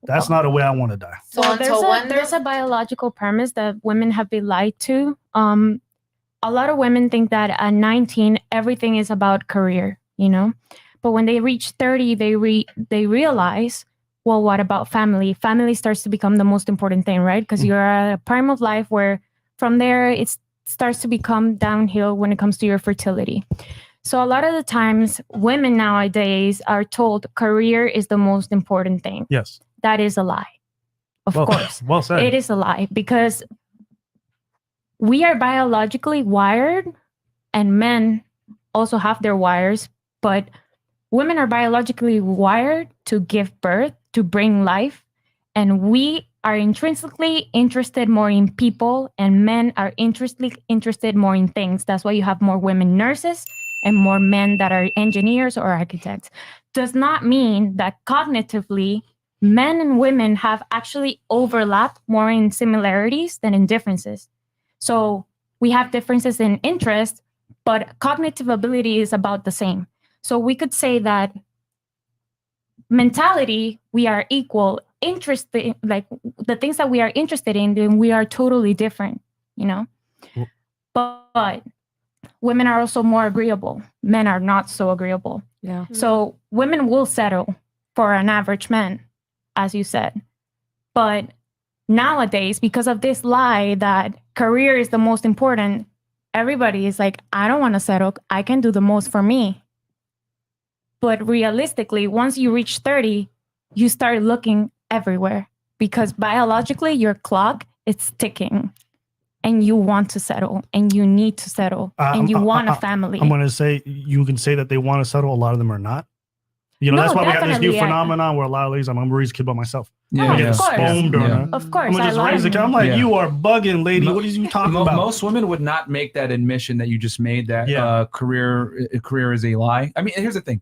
that's not a way I want to die. So there's a biological premise that women have been lied to. A lot of women think that at 19, everything is about career, you know? But when they reach 30, they realize, well, what about family? Family starts to become the most important thing, right? Because you're at a prime of life where from there, it starts to become downhill when it comes to your fertility. So a lot of the times, women nowadays are told career is the most important thing. Yes. That is a lie. Of course. Well said. It is a lie because we are biologically wired, and men also have their wires, but women are biologically wired to give birth, to bring life, and we are intrinsically interested more in people, and men are interested more in things. That's why you have more women nurses and more men that are engineers or architects. Does not mean that cognitively men and women have actually overlapped more in similarities than in differences. So we have differences in interest, but cognitive ability is about the same. So we could say that mentality, we are equal. Interested, like the things that we are interested in, then we are totally different, you know? But women are also more agreeable. Men are not so agreeable. Yeah. So women will settle for an average man, as you said. But nowadays, because of this lie that career is the most important, everybody is like, I don't want to settle. I can do the most for me. But realistically, once you reach 30, you start looking everywhere because biologically your clock is ticking and you want to settle and you need to settle and you want a family. I'm going to say, you can say that they want to settle. A lot of them are not. You know, No, that's why we have this new definitely, phenomenon where a lot of ladies, I'm going to raise a kid by myself. Yeah, I get yeah. sperm donor. Of course. I'm going to just I raise a love kid. I'm like, Yeah. you are bugging, lady. What are you talking about? Most women would not make that admission that you just made, that career is a lie. I mean, here's the thing.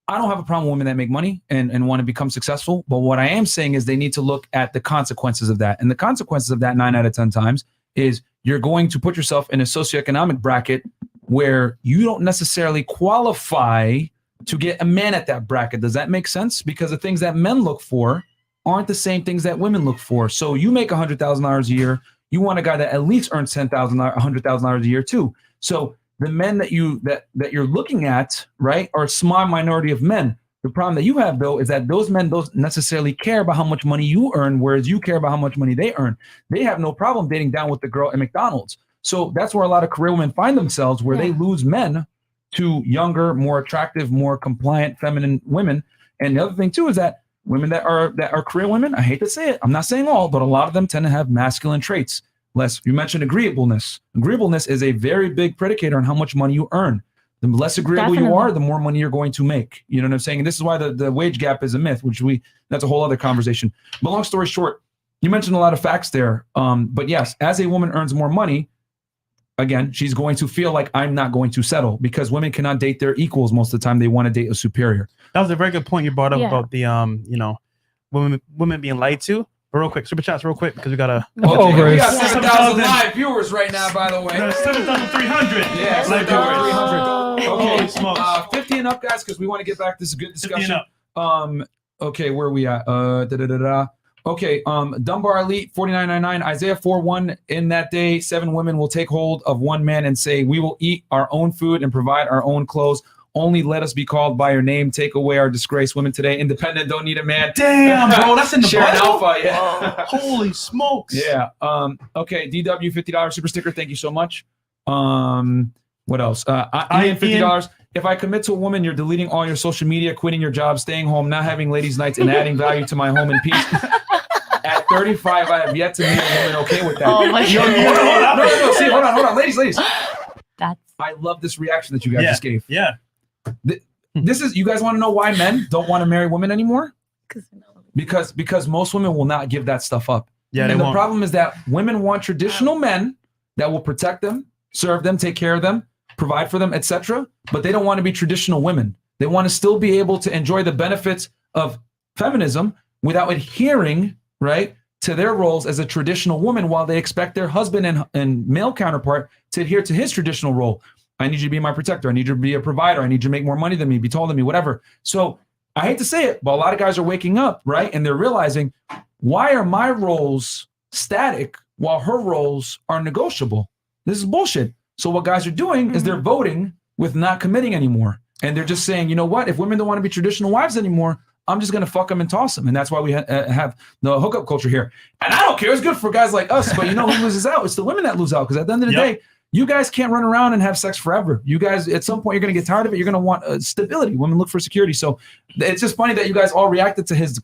I don't have a problem with women that make money and want to become successful. But what I am saying is they need to look at the consequences of that. And the consequences of that 9 out of 10 times is you're going to put yourself in a socioeconomic bracket where you don't necessarily qualify to get a man at that bracket. Does that make sense? Because the things that men look for aren't the same things that women look for. So you make $100,000 a year. You want a guy that at least earns $10,000, $100,000 a year too. So the men that you're looking at, right, are a small minority of men. The problem that you have, though, is that those men don't necessarily care about how much money you earn, whereas you care about how much money they earn. They have no problem dating down with the girl at McDonald's. So that's where a lot of career women find themselves, where they lose men to younger, more attractive, more compliant, feminine women. And the other thing, too, is that women that are career women, I hate to say it, I'm not saying all, but a lot of them tend to have masculine traits. You mentioned agreeableness. Agreeableness is a very big predicator on how much money you earn. The less agreeable you are, the more money you're going to make. You know what I'm saying? And this is why the wage gap is a myth, that's a whole other conversation. But long story short, you mentioned a lot of facts there. But yes, as a woman earns more money, again, she's going to feel like I'm not going to settle because women cannot date their equals most of the time. They want to date a superior. That was a very good point you brought up about the women being lied to. But real quick, super chats real quick because we gotta. We got 7,000 live viewers right now, by the way. 7,300. Yeah, 7,300. Okay, Holy smokes. 50 and up, guys, because we want to get back. This is a good discussion. 50 and Okay, where are we at? Okay, Dunbar Elite 49.99, Isaiah 4:1. In that day, 7 women will take hold of one man and say, "We will eat our own food and provide our own clothes. Only let us be called by your name. Take away our disgrace. Women today, independent, don't need a man." Damn, bro, that's in the Sharon Bible? Alpha, yeah. Holy smokes. Yeah. Okay, DW $50 super sticker. Thank you so much. What else? Ian, $50. If I commit to a woman, you're deleting all your social media, quitting your job, staying home, not having ladies' nights, and adding value to my home and peace. At 35, I have yet to meet a woman okay with that. Oh my God. No. See, hold on. Ladies. That's. I love this reaction that you guys just gave. Yeah. This is, you guys want to know why men don't want to marry women anymore? Because most women will not give that stuff up. Yeah, and they the won't. problem is that women want traditional men that will protect them, serve them, take care of them, provide for them, etc. But they don't want to be traditional women. They want to still be able to enjoy the benefits of feminism without adhering, right, to their roles as a traditional woman, while they expect their husband and male counterpart to adhere to his traditional role. I need you to be my protector. I need you to be a provider. I need you to make more money than me, be taller than me, whatever. So I hate to say it, but a lot of guys are waking up, right? And they're realizing, why are my roles static while her roles are negotiable? This is bullshit. So what guys are doing is they're voting with not committing anymore. And they're just saying, you know what? If women don't want to be traditional wives anymore, I'm just going to fuck them and toss them. And that's why we have the hookup culture here. And I don't care. It's good for guys like us. But you know who loses out? It's the women that lose out. Because at the end of the day, you guys can't run around and have sex forever. You guys, at some point, you're going to get tired of it. You're going to want stability. Women look for security. So it's just funny that you guys all reacted to his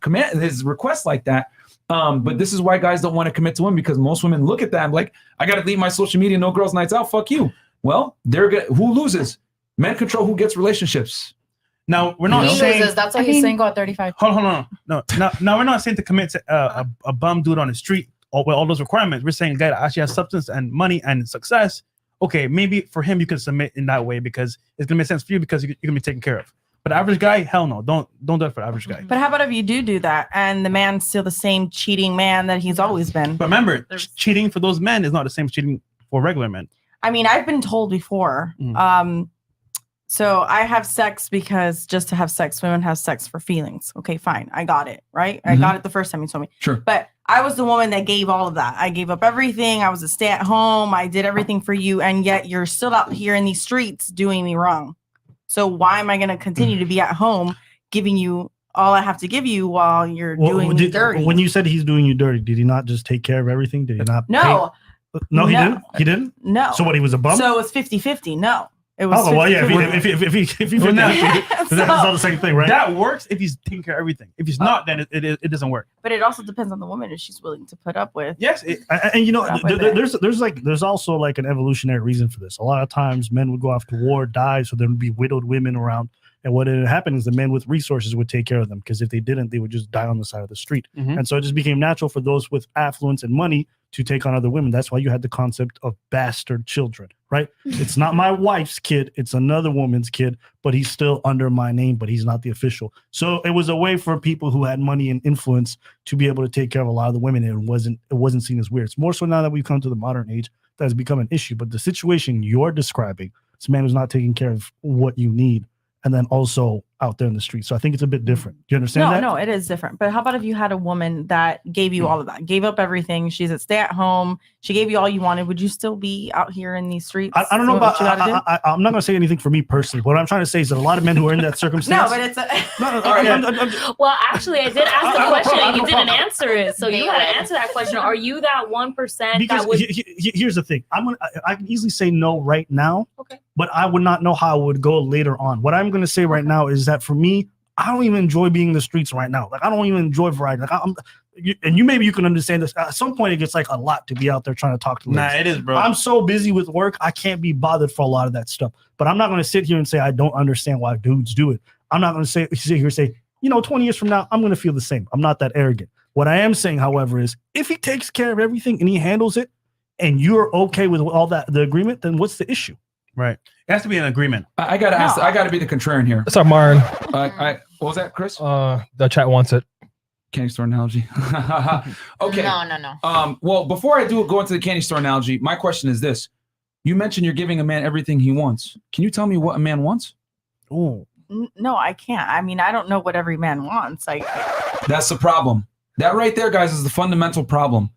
request like that. But this is why guys don't want to commit to women, because most women look at that and like, I got to leave my social media, no girls' nights out. Fuck you. Well, who loses? Men control who gets relationships. Now we're not He saying loses. That's why he's single at 35. Hold on. No. Now we're not saying to commit to a bum dude on the street with all those requirements. We're saying a guy that actually has substance and money and success. Okay, maybe for him you can submit in that way because it's gonna make sense for you because you're gonna be taken care of. But the average guy, hell no, don't do it for the average guy. But how about if you do that and the man's still the same cheating man that he's always been? But remember, cheating for those men is not the same as cheating for regular men. I mean, I've been told before. So I have sex because just to have sex, women have sex for feelings. Okay, fine. I got it, right? I got it the first time you told me. Sure. But I was the woman that gave all of that. I gave up everything. I was a stay at home. I did everything for you. And yet you're still out here in these streets doing me wrong. So why am I going to continue to be at home giving you all I have to give you while you're doing me dirty? When you said he's doing you dirty, did he not just take care of everything? Did he not? No. No, he didn't. He didn't? No. So what, he was a bum? So it was 50-50. No. It was Oh, well, yeah. 50-50. If you that's all the same thing, right? That works if he's taking care of everything. If he's not, then it doesn't work. But it also depends on the woman if she's willing to put up with. Yes, and you know, there's also like an evolutionary reason for this. A lot of times, men would go off to war, die, so there would be widowed women around. And what had happened is the men with resources would take care of them, because if they didn't, they would just die on the side of the street. And so it just became natural for those with affluence and money to take on other women. That's why you had the concept of bastard children, right? It's not my wife's kid, it's another woman's kid, but he's still under my name, but he's not the official. So it was a way for people who had money and influence to be able to take care of a lot of the women, and it wasn't seen as weird. It's more so now that we've come to the modern age that has become an issue. But the situation you're describing, this man who's not taking care of what you need, and then also out there in the street. So I think it's a bit different. Do you understand that? No, it is different. But how about if you had a woman that gave you all of that, gave up everything? She's a stay at home. She gave you all you wanted. Would you still be out here in these streets? I don't know doing what about, you gotta do? I'm not going to say anything for me personally. What I'm trying to say is that a lot of men who are in that circumstance. No, but it's well, actually, I did ask the question and you didn't answer it. So you got to answer that question. Are you that 1% because that would? Here's the thing. I can easily say no right now. Okay. But I would not know how it would go later on. What I'm going to say right now is that for me, I don't even enjoy being in the streets right now. Like, I don't even enjoy variety. Like, maybe you can understand this. At some point, it gets like a lot to be out there trying to talk to ladies. Nah, it is, bro. I'm so busy with work, I can't be bothered for a lot of that stuff. But I'm not going to sit here and say I don't understand why dudes do it. I'm not going to sit here and say, 20 years from now, I'm going to feel the same. I'm not that arrogant. What I am saying, however, is if he takes care of everything and he handles it, and you're okay with all that, the agreement, then what's the issue? Right. It has to be an agreement. I got to ask. I got to be the contrarian here. What's up, Marin? What was that, Chris? The chat wants it. Candy store analogy. Okay. No. Well, before I go into the candy store analogy, my question is this: you mentioned you're giving a man everything he wants. Can you tell me what a man wants? Oh. No, I can't. I mean, I don't know what every man wants. That's the problem. That right there, guys, is the fundamental problem.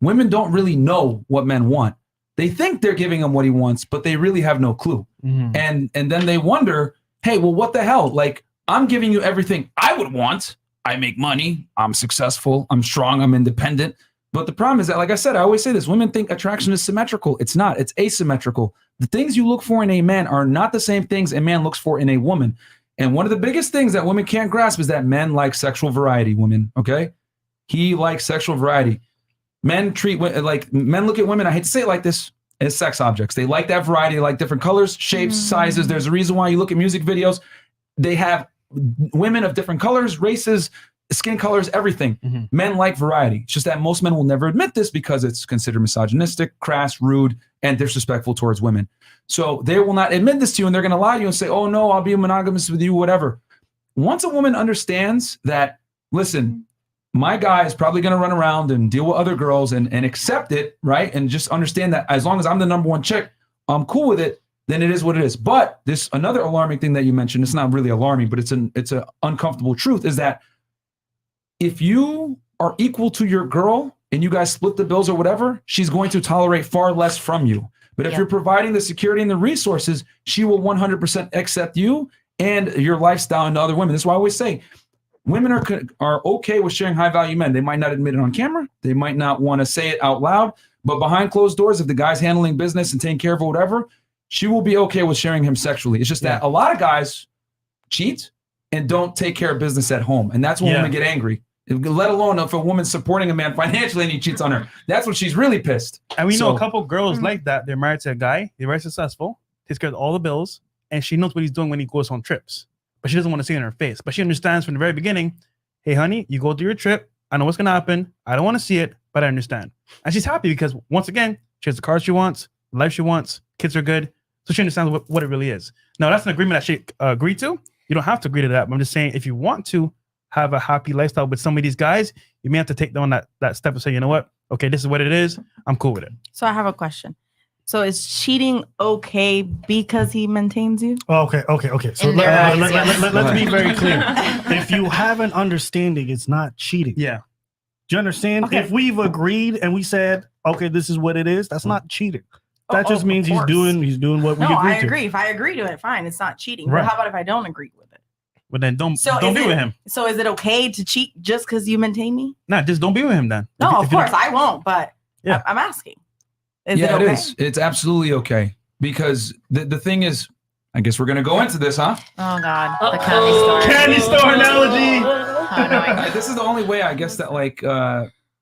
Women don't really know what men want. They think they're giving him what he wants, but they really have no clue. And then they wonder, hey, well, what the hell? Like, I'm giving you everything I would want. I make money. I'm successful. I'm strong. I'm independent. But the problem is that, like I said, I always say this, women think attraction is symmetrical. It's not, it's asymmetrical. The things you look for in a man are not the same things a man looks for in a woman. And one of the biggest things that women can't grasp is that men like sexual variety, women, okay? He likes sexual variety. Men look at women, I hate to say it like this, as sex objects. They like that variety, they like different colors, shapes, sizes. There's a reason why you look at music videos. They have women of different colors, races, skin colors, everything. Men like variety. It's just that most men will never admit this because it's considered misogynistic, crass, rude, and disrespectful towards women. So they will not admit this to you, and they're going to lie to you and say, oh no, I'll be monogamous with you, whatever. Once a woman understands that, listen, my guy is probably going to run around and deal with other girls and accept it, right? And just understand that as long as I'm the number one chick, I'm cool with it, then it is what it is. But this another alarming thing that you mentioned, it's not really alarming, but it's an uncomfortable truth, is that if you are equal to your girl and you guys split the bills or whatever, she's going to tolerate far less from you. But if you're providing the security and the resources, she will 100% accept you and your lifestyle and other women. That's why I always say women are okay with sharing high value men. They might not admit it on camera. They might not want to say it out loud, but behind closed doors, if the guy's handling business and taking care of whatever, she will be okay with sharing him sexually. It's just that a lot of guys cheat and don't take care of business at home. And that's when women get angry. Let alone if a woman's supporting a man financially and he cheats on her. That's when she's really pissed. And we know a couple girls like that. They're married to a guy. They're very successful. Takes care of all the bills. And she knows what he's doing when he goes on trips. But she doesn't want to see it in her face. But she understands from the very beginning, hey, honey, you go do your trip. I know what's going to happen. I don't want to see it, but I understand. And she's happy because, once again, she has the car she wants, the life she wants, kids are good. So she understands what it really is. Now, that's an agreement that she agreed to. You don't have to agree to that. But I'm just saying, if you want to have a happy lifestyle with some of these guys, you may have to take down that step and say, you know what? Okay, this is what it is. I'm cool with it. So I have a question. So is cheating okay because he maintains you? Okay. So let's be very clear. If you have an understanding, it's not cheating. Yeah. Do you understand? Okay. If we've agreed and we said, okay, this is what it is, that's not cheating. That just means he's doing what we agreed to. No, I agree. If I agree to it, fine. It's not cheating. Right. But how about if I don't agree with it? But then don't be with him. So is it okay to cheat just because you maintain me? Nah, just don't be with him then. No, of course I won't. But I'm asking. Is it okay? It is. It's absolutely okay. Because the thing is, I guess we're going to go into this, huh? Oh, God. The candy store. Candy store analogy. This is the only way, I guess, that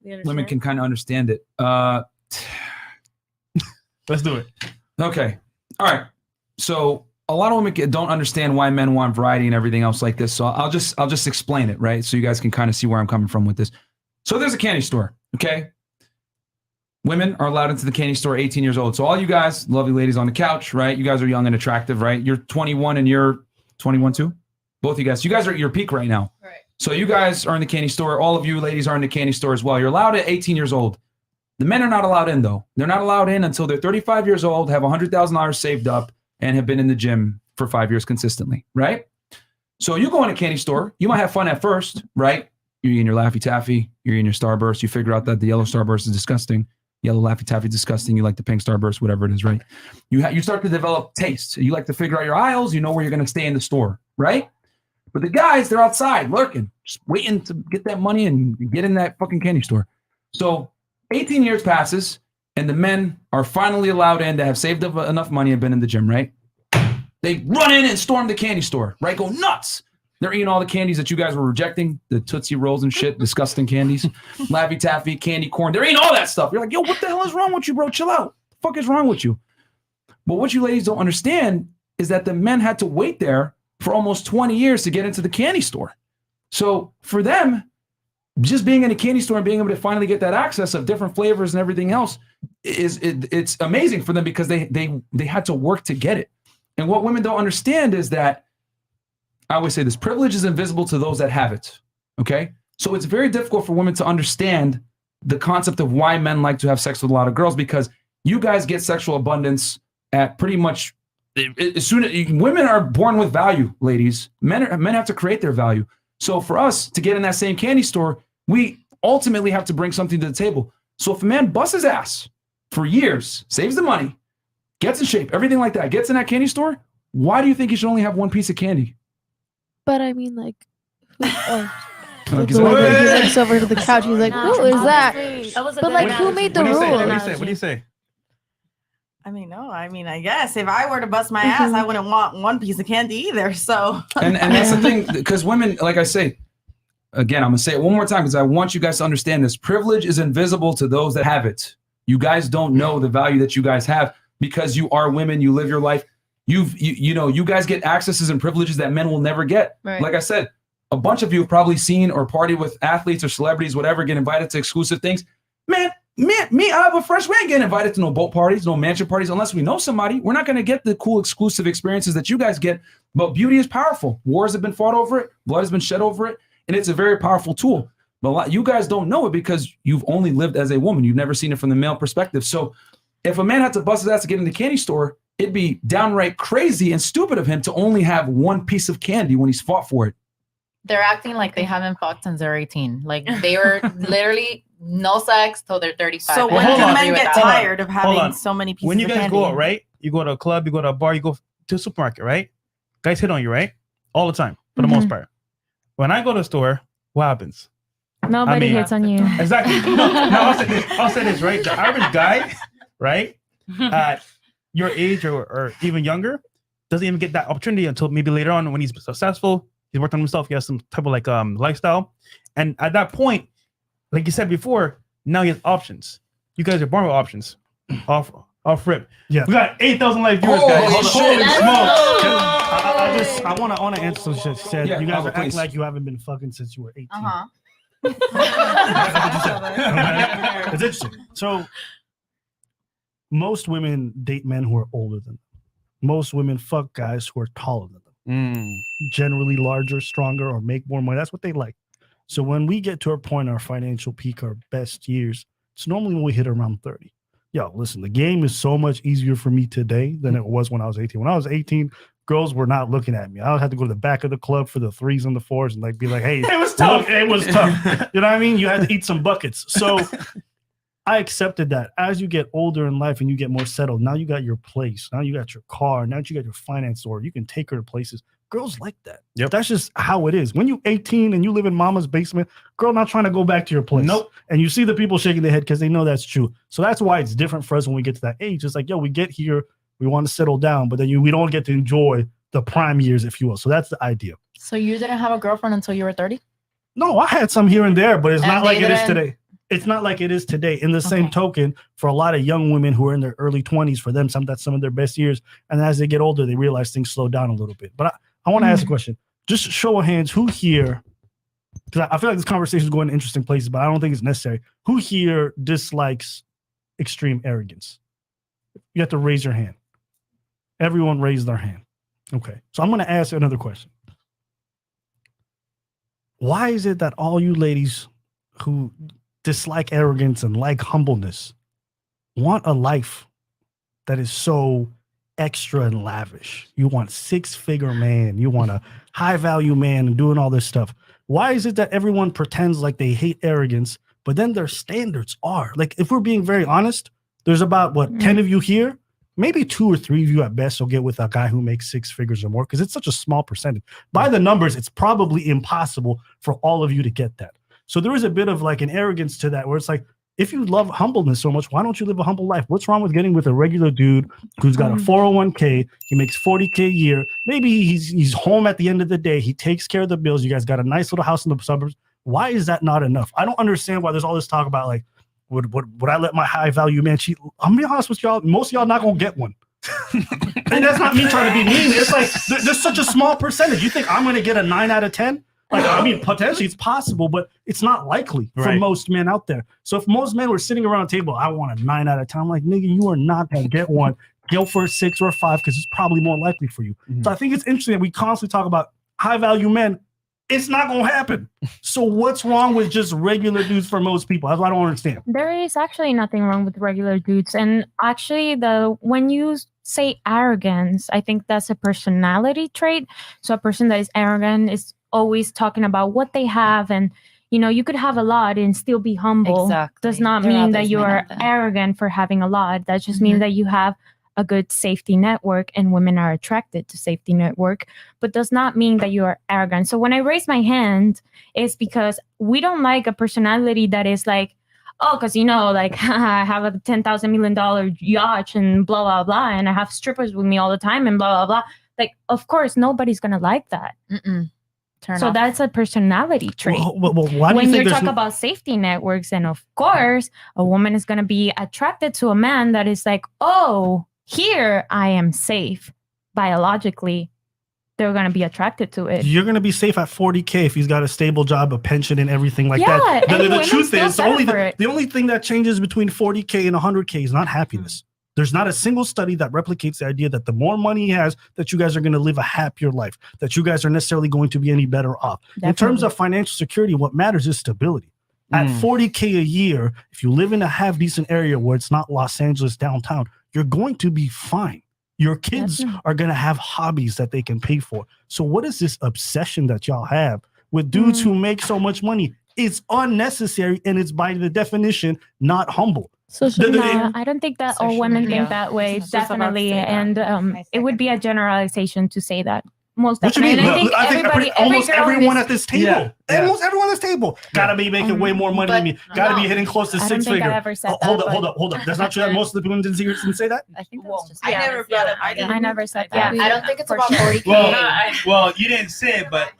women can kind of understand it. Let's do it. Okay. All right. So a lot of women don't understand why men want variety and everything else like this. So I'll just explain it, right? So you guys can kind of see where I'm coming from with this. So there's a candy store, okay? Women are allowed into the candy store 18 years old. So all you guys, lovely ladies on the couch, right? You guys are young and attractive, right? You're 21 and you're 21 too? Both you guys. You guys are at your peak right now. Right. So you guys are in the candy store. All of you ladies are in the candy store as well. You're allowed at 18 years old. The men are not allowed in, though. They're not allowed in until they're 35 years old, have $100,000 saved up, and have been in the gym for 5 years consistently, right? So you go in a candy store. You might have fun at first, right? You're eating your Laffy Taffy. You're eating your Starburst. You figure out that the yellow Starburst is disgusting. Yellow Laffy Taffy is disgusting. You like the pink Starburst, whatever it is, right? You start to develop taste. You like to figure out your aisles. You know where you're going to stay in the store, right? But the guys, they're outside lurking, just waiting to get that money and get in that fucking candy store. So 18 years passes, and the men are finally allowed in to have saved up enough money and been in the gym, right? They run in and storm the candy store, right? Go nuts. They're eating all the candies that you guys were rejecting, the Tootsie Rolls and shit, disgusting candies, Laffy Taffy, candy corn. They're eating all that stuff. You're like, yo, what the hell is wrong with you, bro? Chill out. The fuck is wrong with you? But what you ladies don't understand is that the men had to wait there for almost 20 years to get into the candy store. So for them, just being in a candy store and being able to finally get that access of different flavors and everything else it's amazing for them because they had to work to get it. And what women don't understand is that, I always say this, privilege is invisible to those that have it. Okay. So it's very difficult for women to understand the concept of why men like to have sex with a lot of girls, because you guys get sexual abundance at pretty much as soon as women are born with value, ladies. Men have to create their value. So for us to get in that same candy store, we ultimately have to bring something to the table. So if a man busts his ass for years, saves the money, gets in shape, everything like that, gets in that candy store, why do you think he should only have one piece of candy? But I mean, like, Like, he looks over to the couch. He's like, "Who is that?" That was a But good like, who analogy. made the What do you say? What do you rules? say? What do you say? I mean, no. I mean, I guess if I were to bust my ass, I wouldn't want one piece of candy either. So. And that's the thing, because women, like I say, again, I'm gonna say it one more time because I want you guys to understand this. Privilege is invisible to those that have it. You guys don't know the value that you guys have because you are women. You live your life. You guys get accesses and privileges that men will never get. Right. Like I said, a bunch of you have probably seen or partied with athletes or celebrities, whatever, get invited to exclusive things. Man, me, I have a fresh. We ain't getting invited to no boat parties, no mansion parties, unless we know somebody. We're not going to get the cool exclusive experiences that you guys get. But beauty is powerful. Wars have been fought over it. Blood has been shed over it. And it's a very powerful tool. But you guys don't know it because you've only lived as a woman. You've never seen it from the male perspective. So if a man had to bust his ass to get in the candy store, it'd be downright crazy and stupid of him to only have one piece of candy when he's fought for it. They're acting like they haven't fought since they're 18. Like they were literally no sex till they're 35. So when do men get tired of having so many pieces When you of guys candy? go out, right? You go to a club, you go to a bar, you go to a supermarket, right? Guys hit on you, right? All the time, for the most part. When I go to the store, what happens? Nobody hits on you. Exactly. No, I'll say this, right? The average guy, right, at your age or even younger, doesn't even get that opportunity until maybe later on when he's successful. He's worked on himself. He has some type of like lifestyle, and at that point, like you said before, now he has options. You guys are born with options. Off rip. Yeah. We got 8,000 live viewers, Holy guys. shit. Holy smoke. I want to answer some shit. Said Yeah, you guys are acting please. like you haven't been fucking since you were 18. Uh-huh. It's interesting. So most women date men who are older than them. Most women fuck guys who are taller than them. Generally larger, stronger, or make more money. That's what they like. So when we get to our point, our financial peak, our best years, it's normally when we hit around 30. Yo, listen, the game is so much easier for me today than it was when I was 18. When I was 18, girls were not looking at me. I had to go to the back of the club for the 3s and the 4s and like be like, hey, It was tough. look, it was tough. You know what I mean? You had to eat some buckets. So I accepted that. As you get older in life and you get more settled, now you got your place. Now you got your car. Now you got your finance store. You can take her to places. Girls like that. Yep. That's just how it is. When you're 18 and you live in mama's basement, girl not trying to go back to your place. Nope. And you see the people shaking their head because they know that's true. So that's why it's different for us when we get to that age. It's like, yo, we get here, we want to settle down, but then we don't get to enjoy the prime years, if you will. So that's the idea. So you didn't have a girlfriend until you were 30? No, I had some here and there, but it's And not they like it is didn't- today. It's not like it is today. In the same token, for a lot of young women who are in their early 20s, for them, that's some of their best years. And as they get older, they realize things slow down a little bit. But I want to ask a question. Just show of hands, who here, because I feel like this conversation is going to interesting places, but I don't think it's necessary. Who here dislikes extreme arrogance? You have to raise your hand. Everyone raised their hand. Okay. So I'm going to ask another question. Why is it that all you ladies who dislike arrogance and like humbleness want a life that is so extra and lavish? You want 6-figure man, you want a high value man and doing all this stuff. Why is it that everyone pretends like they hate arrogance, but then their standards are like, if we're being very honest, there's about 10 of you here, maybe 2 or 3 of you at best will get with a guy who makes 6 figures or more, because it's such a small percentage. By the numbers, it's probably impossible for all of you to get that. So there is a bit of like an arrogance to that, where it's like, if you love humbleness so much, why don't you live a humble life? What's wrong with getting with a regular dude who's got a 401k, he makes $40K a year, maybe he's home at the end of the day, he takes care of the bills, you guys got a nice little house in the suburbs. Why is that not enough? I don't understand why there's all this talk about like, would I let my high value man cheat? I'm gonna be honest with y'all, most of y'all not gonna get one. And that's not me trying to be mean. It's like there's such a small percentage. You think I'm gonna get a 9 out of 10? Like, I mean, potentially it's possible, but it's not likely for most men out there. So if most men were sitting around a table, I want a 9 out of 10. I'm like, nigga, you are not gonna get one. Go for a 6 or a 5 because it's probably more likely for you. So I think it's interesting that we constantly talk about high value men. It's not gonna happen. So what's wrong with just regular dudes for most people? That's what I don't understand. There is actually nothing wrong with regular dudes. And actually, when you say arrogance, I think that's a personality trait. So a person that is arrogant is always talking about what they have, and you could have a lot and still be humble. Exactly. Does not There are mean that those you men are out there. arrogant for having a lot. That just means that you have a good safety network, and women are attracted to safety network, but does not mean that you are arrogant. So when I raise my hand, it's because we don't like a personality that is like, oh, because like I have a $10,000 million yacht and blah blah blah, and I have strippers with me all the time and blah blah blah. Like, of course, nobody's gonna like that. So that's a personality trait. Well, why do when you think you there's talk about safety networks, and of course, a woman is gonna be attracted to a man that is like, oh, here I am safe biologically. They're gonna be attracted to it. You're gonna be safe at 40K if he's got a stable job, a pension, and everything like Yeah, that. and The women truth still is, settle for it. the only thing that changes between 40K and 100K is not happiness. There's not a single study that replicates the idea that the more money he has, that you guys are going to live a happier life, that you guys are necessarily going to be any better off. In terms of financial security, what matters is stability. At 40K a year, if you live in a half decent area where it's not Los Angeles downtown, you're going to be fine. Your kids are going to have hobbies that they can pay for. So what is this obsession that y'all have with dudes who make so much money? It's unnecessary, and it's by the definition not humble. No, I don't think that all women think that way. Just about to Definitely, say that. and it would be a generalization to say that. Most What you mean? definitely. And I think everybody, almost every girl in everyone this- at this table, almost everyone at this table, gotta be making way more money than me. Gotta be hitting close to I don't six think I figure. ever said Hold that, up, hold up. That's not true. That most of the people didn't say that. I think that's just. I never brought up. I never said that. I don't think it's about 40K. Well, you didn't say it, but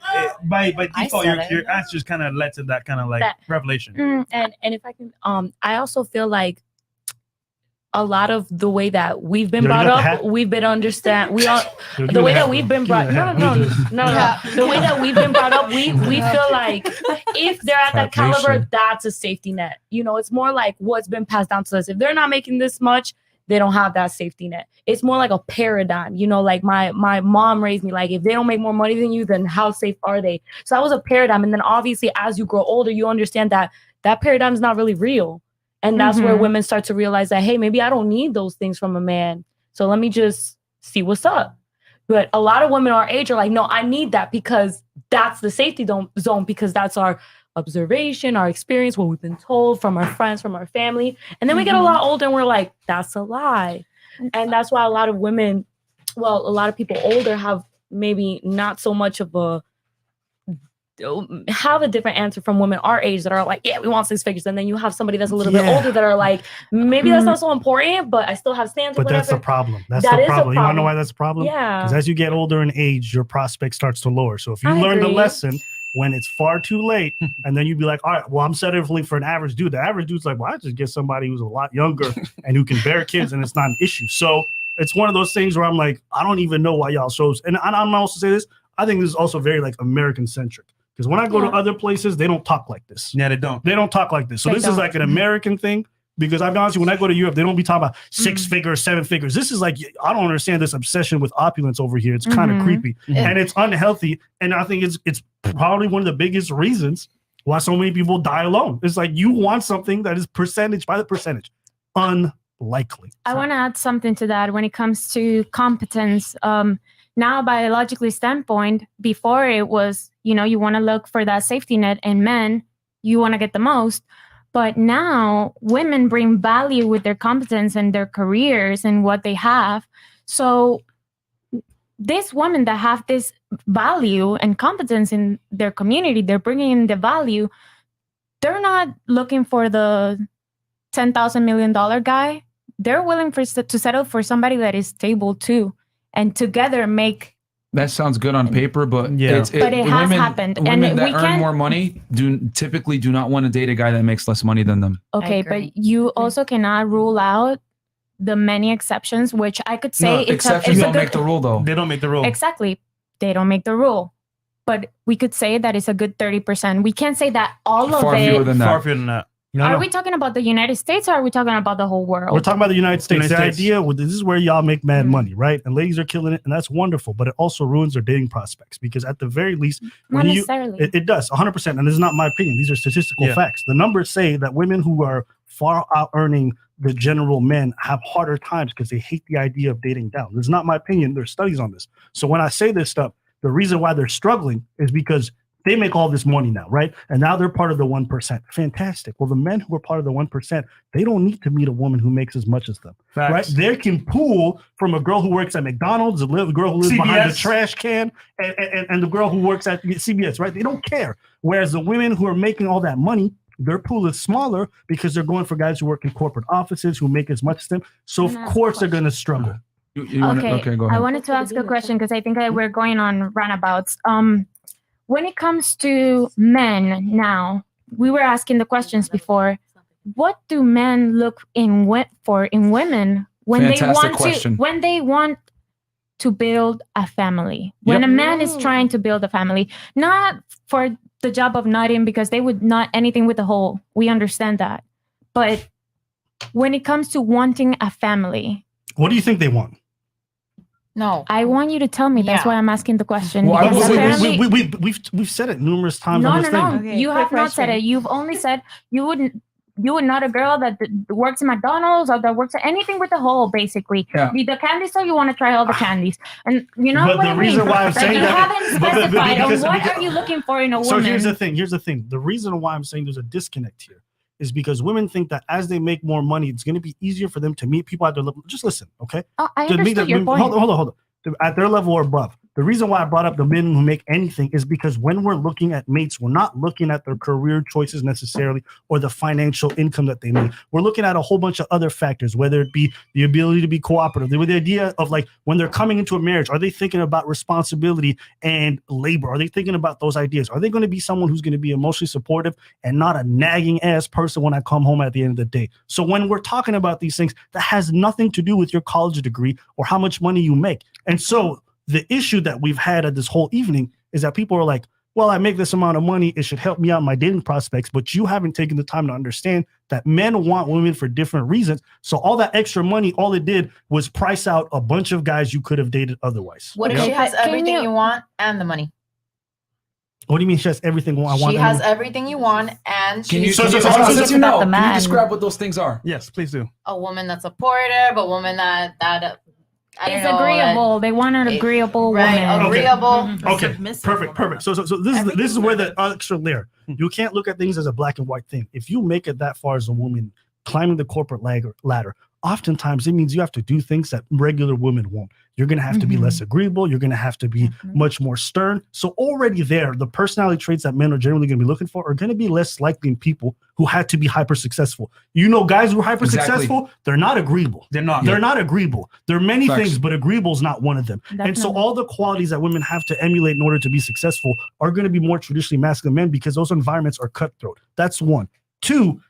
by default, said your answers kind of led to that kind of like That- revelation. And if I can, I also feel like a lot of the way that we've been You brought already got the up, hat? we've been the Give way me that the we've hat, been bro. brought. Give me No, the no, hat. no, no. The way that we've been brought up, we feel like if they're at that caliber, Vibration. that's a safety net. It's more like what's been passed down to us. If they're not making this much, they don't have that safety net. It's more like a paradigm. Like my mom raised me like, if they don't make more money than you, then how safe are they? So that was a paradigm. And then obviously as you grow older, you understand that paradigm is not really real. And that's where women start to realize that, hey, maybe I don't need those things from a man. So let me just see what's up. But a lot of women our age are like, no, I need that because that's the safety zone, because that's our observation, our experience, what we've been told from our friends, from our family. And then we get a lot older and we're like, that's a lie. And that's why a lot of women, a lot of people older have maybe not so much of have a different answer from women our age that are like, yeah, we want 6 figures. And then you have somebody that's a little bit older that are like, maybe that's not so important, but I still have standards. But that's the problem. That's the problem. You want to know why that's a problem? Yeah. Because as you get older in age, your prospect starts to lower. So if you I learn the agree. lesson when it's far too late, and then you'd be like, all right, well, I'm settling for an average dude. The average dude's like, well, I just get somebody who's a lot younger and who can bear kids, and it's not an issue. So it's one of those things where I'm like, I don't even know why y'all shows. And I'm also say this, I think this is also very like American centric. Because when I go to other places, they don't talk like this. Yeah, they don't. They don't talk like this. So this is like an American thing. Because I'll be honest with you, when I go to Europe, they don't be talking about 6 figures, 7 figures. This is like, I don't understand this obsession with opulence over here. It's kind of creepy and it's unhealthy. And I think it's probably one of the biggest reasons why so many people die alone. It's like you want something that is percentage by the percentage. Unlikely. I want to add something to that when it comes to competence. Now, biologically standpoint, before it was, you want to look for that safety net, and men, you want to get the most. But now women bring value with their competence and their careers and what they have. So these women that have this value and competence in their community, they're bringing in the value. They're not looking for the $10,000 million guy. They're willing to settle for somebody that is stable too. And together make. That sounds good on paper, but but it has happened. Women And that we earn can't. more money typically do not want to date a guy that makes less money than them. Okay, but you also cannot rule out the many exceptions, which I could say Exceptions don't make the rule, though. They don't make the rule. Exactly, they don't make the rule. But we could say that it's a good 30%. We can't say that all of Far it. fewer than that. Far fewer than that. Are we talking about the United States, or are we talking about the whole world? We're talking about the United States. United The States. idea, this is where y'all make mad money, right? And ladies are killing it, and that's wonderful. But it also ruins their dating prospects because at the very least, Not necessarily. it does 100%. And this is not my opinion; these are statistical facts. The numbers say that women who are far out earning the general men have harder times because they hate the idea of dating down. This is not my opinion. There's studies on this. So when I say this stuff, the reason why they're struggling is because They make all this money now, right? And now they're part of the 1%. Fantastic. Well, the men who are part of the 1%, they don't need to meet a woman who makes as much as them, right? They can pull from a girl who works at McDonald's, the girl who lives behind the trash can, and the girl who works at CBS, right? They don't care. Whereas the women who are making all that money, their pool is smaller because they're going for guys who work in corporate offices who make as much as them. So of course they're going to struggle. Okay, go I ahead. wanted to ask a question because I think that we're going on runabouts. When it comes to men now, we were asking the questions before. What do men look for in women when they want to build a family? When a man is trying to build a family, not for the job of nutting, because they would nut anything with a hole. We understand that. But when it comes to wanting a family, what do you think they want? No, I want you to tell me. That's why I'm asking the question. Well, Because we've said it numerous times. no, on this no. thing. You have not said it. You've only said you would not a girl that works in McDonald's or that works at anything with a hole, basically. Yeah. The candy store, you want to try all the candies. And you know But what the I mean? reason why I'm saying you that- haven't but- specified on because- what are you looking for in a woman. So here's the thing. The reason why I'm saying there's a disconnect here is because women think that as they make more money, it's going to be easier for them to meet people at their level. Just listen, okay? Oh, I To meet understood your point. Hold on. At their level or above. The reason why I brought up the men who make anything is because when we're looking at mates, we're not looking at their career choices necessarily or the financial income that they make. We're looking at a whole bunch of other factors, whether it be the ability to be cooperative, the idea of like when they're coming into a marriage, are they thinking about responsibility and labor? Are they thinking about those ideas? Are they going to be someone who's going to be emotionally supportive and not a nagging ass person when I come home at the end of the day? So when we're talking about these things, that has nothing to do with your college degree or how much money you make. And so the issue that we've had at this whole evening is that people are like, well, I make this amount of money. It should help me out in my dating prospects. But you haven't taken the time to understand that men want women for different reasons. So all that extra money, all it did was price out a bunch of guys you could have dated otherwise. What if she has everything you want and the money? What do you mean she has everything I want? She has everything you want and Can you she's describe what those things are? Yes, please do. a woman that's supportive, a woman that I don't It's know, agreeable. They want an agreeable woman. agreeable. Okay, perfect. So this is where the extra layer. You can't look at things as a black and white thing. If you make it that far as a woman climbing the corporate ladder, oftentimes it means you have to do things that regular women won't. You're going to have to be less agreeable. You're going to have to be much more stern. So already there, the personality traits that men are generally going to be looking for are going to be less likely in people who had to be hyper successful. You know, guys who are hyper successful, they're not agreeable. They're not. They're not agreeable. There are many Facts. things, but agreeable is not one of them. And so all the qualities that women have to emulate in order to be successful are going to be more traditionally masculine men because those environments are cutthroat. That's one. Two,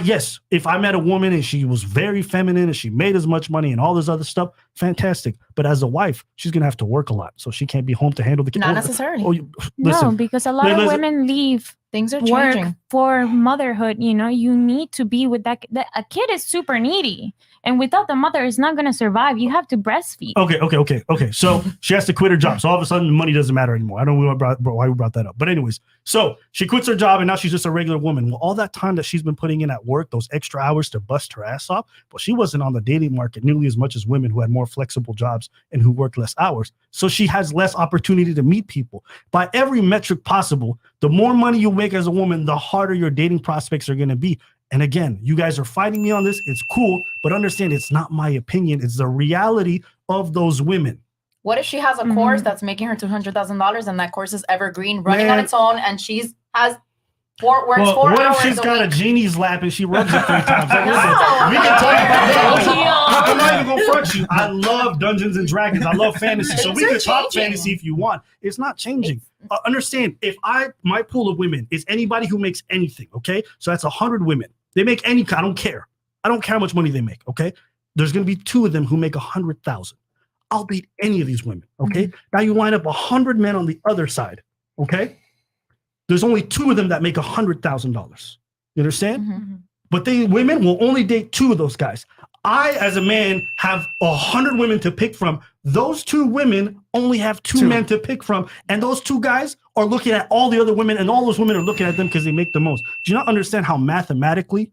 yes, if I met a woman and she was very feminine and she made as much money and all this other stuff, fantastic. But as a wife, she's going to have to work a lot. So she can't be home to handle the kids. Not necessarily. No, because a lot of women leave Things are work changing. for motherhood. You know, you need to be with that. A kid is super needy. And without the mother, it's not going to survive. You have to breastfeed. Okay. So she has to quit her job. So all of a sudden, the money doesn't matter anymore. I don't know why we brought that up. But anyways, so she quits her job and now she's just a regular woman. Well, all that time that she's been putting in at work, those extra hours to bust her ass off, well, she wasn't on the dating market nearly as much as women who had more flexible jobs and who worked less hours. So she has less opportunity to meet people. By every metric possible, the more money you make as a woman, the harder your dating prospects are going to be. And again, you guys are fighting me on this. It's cool, but understand it's not my opinion. It's the reality of those women. What if she has a course that's making her $200,000 and that course is evergreen, running on its own, and works 4 What hours if she's a got week? a genie's lap and she rubs it 3 times? Like, listen, we can talk about that. I'm not even going to front you. I love Dungeons and Dragons. I love fantasy. So we can talk fantasy if you want. It's not changing. Understand, if my pool of women is anybody who makes anything, okay? So that's 100 women. They make any kind. I don't care. I don't care how much money they make, okay? There's going to be 2 of them who make 100,000. I'll beat any of these women, okay? Now you line up 100 men on the other side, okay? There's only 2 of them that make $100,000. You understand? But women will only date 2 of those guys. I, as a man, have 100 women to pick from. Those 2 women only have 2 men to pick from. And those 2 guys are looking at all the other women, and all those women are looking at them because they make the most. Do you not understand how mathematically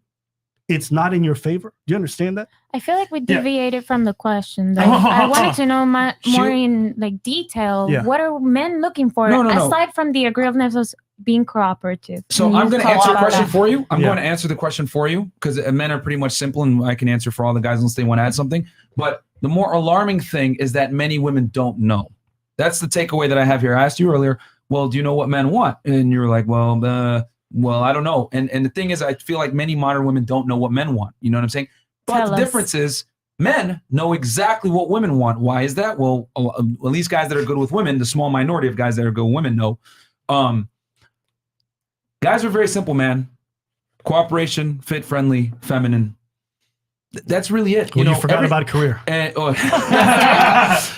it's not in your favor. Do you understand that? I feel like we Yeah. deviated from the question. Though. Oh, I wanted to know She- more in like detail. Yeah. What are men looking for No. aside from the agreeableness of being cooperative? So Can I'm you going to talk answer the about question that? for you. I'm Yeah. going to answer the question for you because men are pretty much simple, and I can answer for all the guys unless they want to add something. But the more alarming thing is that many women don't know. That's the takeaway that I have here. I asked you earlier, well, do you know what men want? And you're like, well, I don't know. And the thing is, I feel like many modern women don't know what men want. You know what I'm saying? But Tell the us. difference is men know exactly what women want. Why is that? Well, at least guys that are good with women, the small minority of guys that are good with women know. Guys are very simple, man. Cooperation, fit, friendly, feminine. That's really it. You forgot about career. And,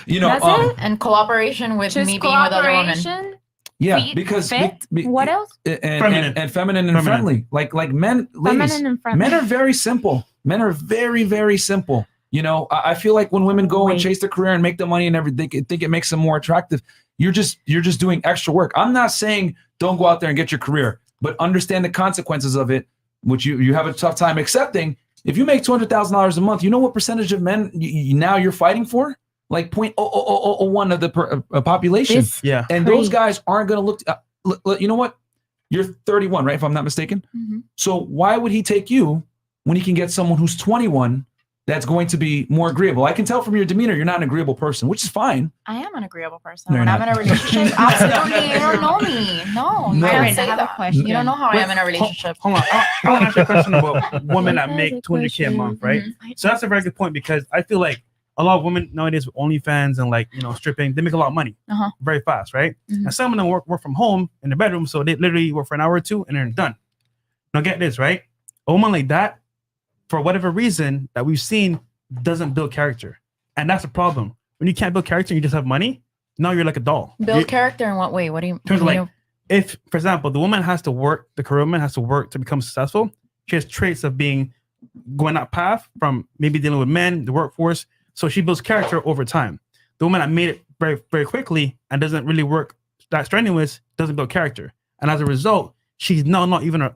you know, That's it? And cooperation with Just me being with other women. cooperation, yeah, fit, because fit. What else? and feminine and friendly. Like men, ladies, Feminine and friendly. men are very simple. Men are very, very simple. You know, I feel like when women go and chase their career and make the money and everything, they think it makes them more attractive. You're just doing extra work. I'm not saying don't go out there and get your career, but understand the consequences of it, which you have a tough time accepting. If you make $200,000 a month, you know what percentage of men now you're fighting for? Like 0.00001 of the population. Yeah. And those guys aren't going to look. You know what? You're 31, right? If I'm not mistaken. Mm-hmm. So why would he take you when he can get someone who's 21 that's going to be more agreeable? I can tell from your demeanor you're not an agreeable person, which is fine. I am an agreeable person. No, When you're I'm in not. a relationship, absolutely. You don't know me. No, you No. can't Wait, say I have a that. question. You don't know how I am in a relationship. Hold on. I want to ask you a question about women that Yes, make a 200K a month, right? Mm-hmm. So that's a very good point because I feel like a lot of women nowadays with OnlyFans and like, stripping, they make a lot of money very fast, right? Mhm. And some of them work from home in the bedroom. So they literally work for an hour or two and they're done. Now get this, right? A woman like that, for whatever reason that we've seen, doesn't build character. And that's a problem. When you can't build character and you just have money, now you're like a doll. Build character in what way? What do you Terms of what do like, if, for example, the woman has to work, the career woman has to work to become successful, she has traits of going that path from maybe dealing with men, the workforce. So she builds character over time. The woman that made it very, very quickly and doesn't really work that strenuous doesn't build character. And as a result, she's now not even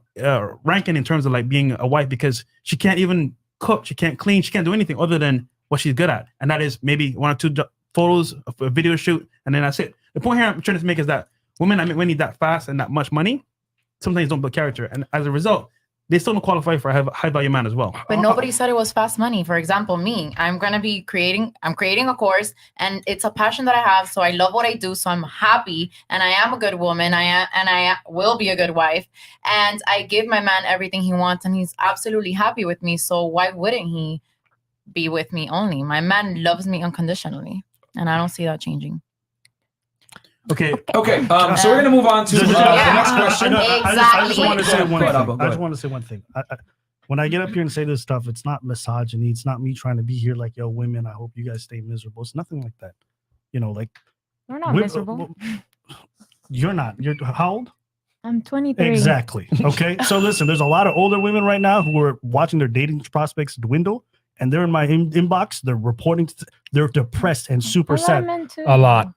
ranking in terms of like being a wife because she can't even cook, she can't clean, she can't do anything other than what she's good at. And that is maybe one or two photos of a video shoot, and then that's it. The point here I'm trying to make is that women that make that fast and that much money sometimes don't build character. And as a result, they still don't qualify for a high value man as well. But nobody said it was fast money. For example, me, I'm creating a course and it's a passion that I have. So I love what I do. So I'm happy and I am a good woman. I will be a good wife. And I give my man everything he wants and he's absolutely happy with me. So why wouldn't he be with me only? My man loves me unconditionally and I don't see that changing. Okay. So we're gonna move on to the next question. I just want to say one Go ahead, thing. Alba, go I just ahead. want to say one thing. When I get up here and say this stuff, it's not misogyny. It's not me trying to be here like, yo, women, I hope you guys stay miserable. It's nothing like that. Like We're not we- miserable. You're not. You're how old? I'm 23. Exactly. Okay. So listen, there's a lot of older women right now who are watching their dating prospects dwindle, and they're in my inbox. They're reporting. They're depressed and super sad. A lot.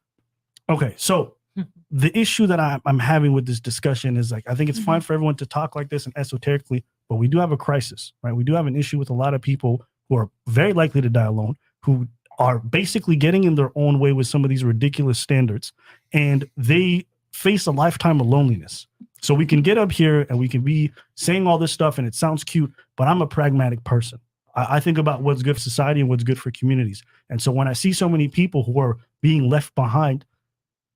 Okay, so the issue that I'm having with this discussion is like, I think it's fine for everyone to talk like this and esoterically, but we do have a crisis, right? We do have an issue with a lot of people who are very likely to die alone, who are basically getting in their own way with some of these ridiculous standards, and they face a lifetime of loneliness. So we can get up here and we can be saying all this stuff and it sounds cute, but I'm a pragmatic person. I think about what's good for society and what's good for communities. And so when I see so many people who are being left behind,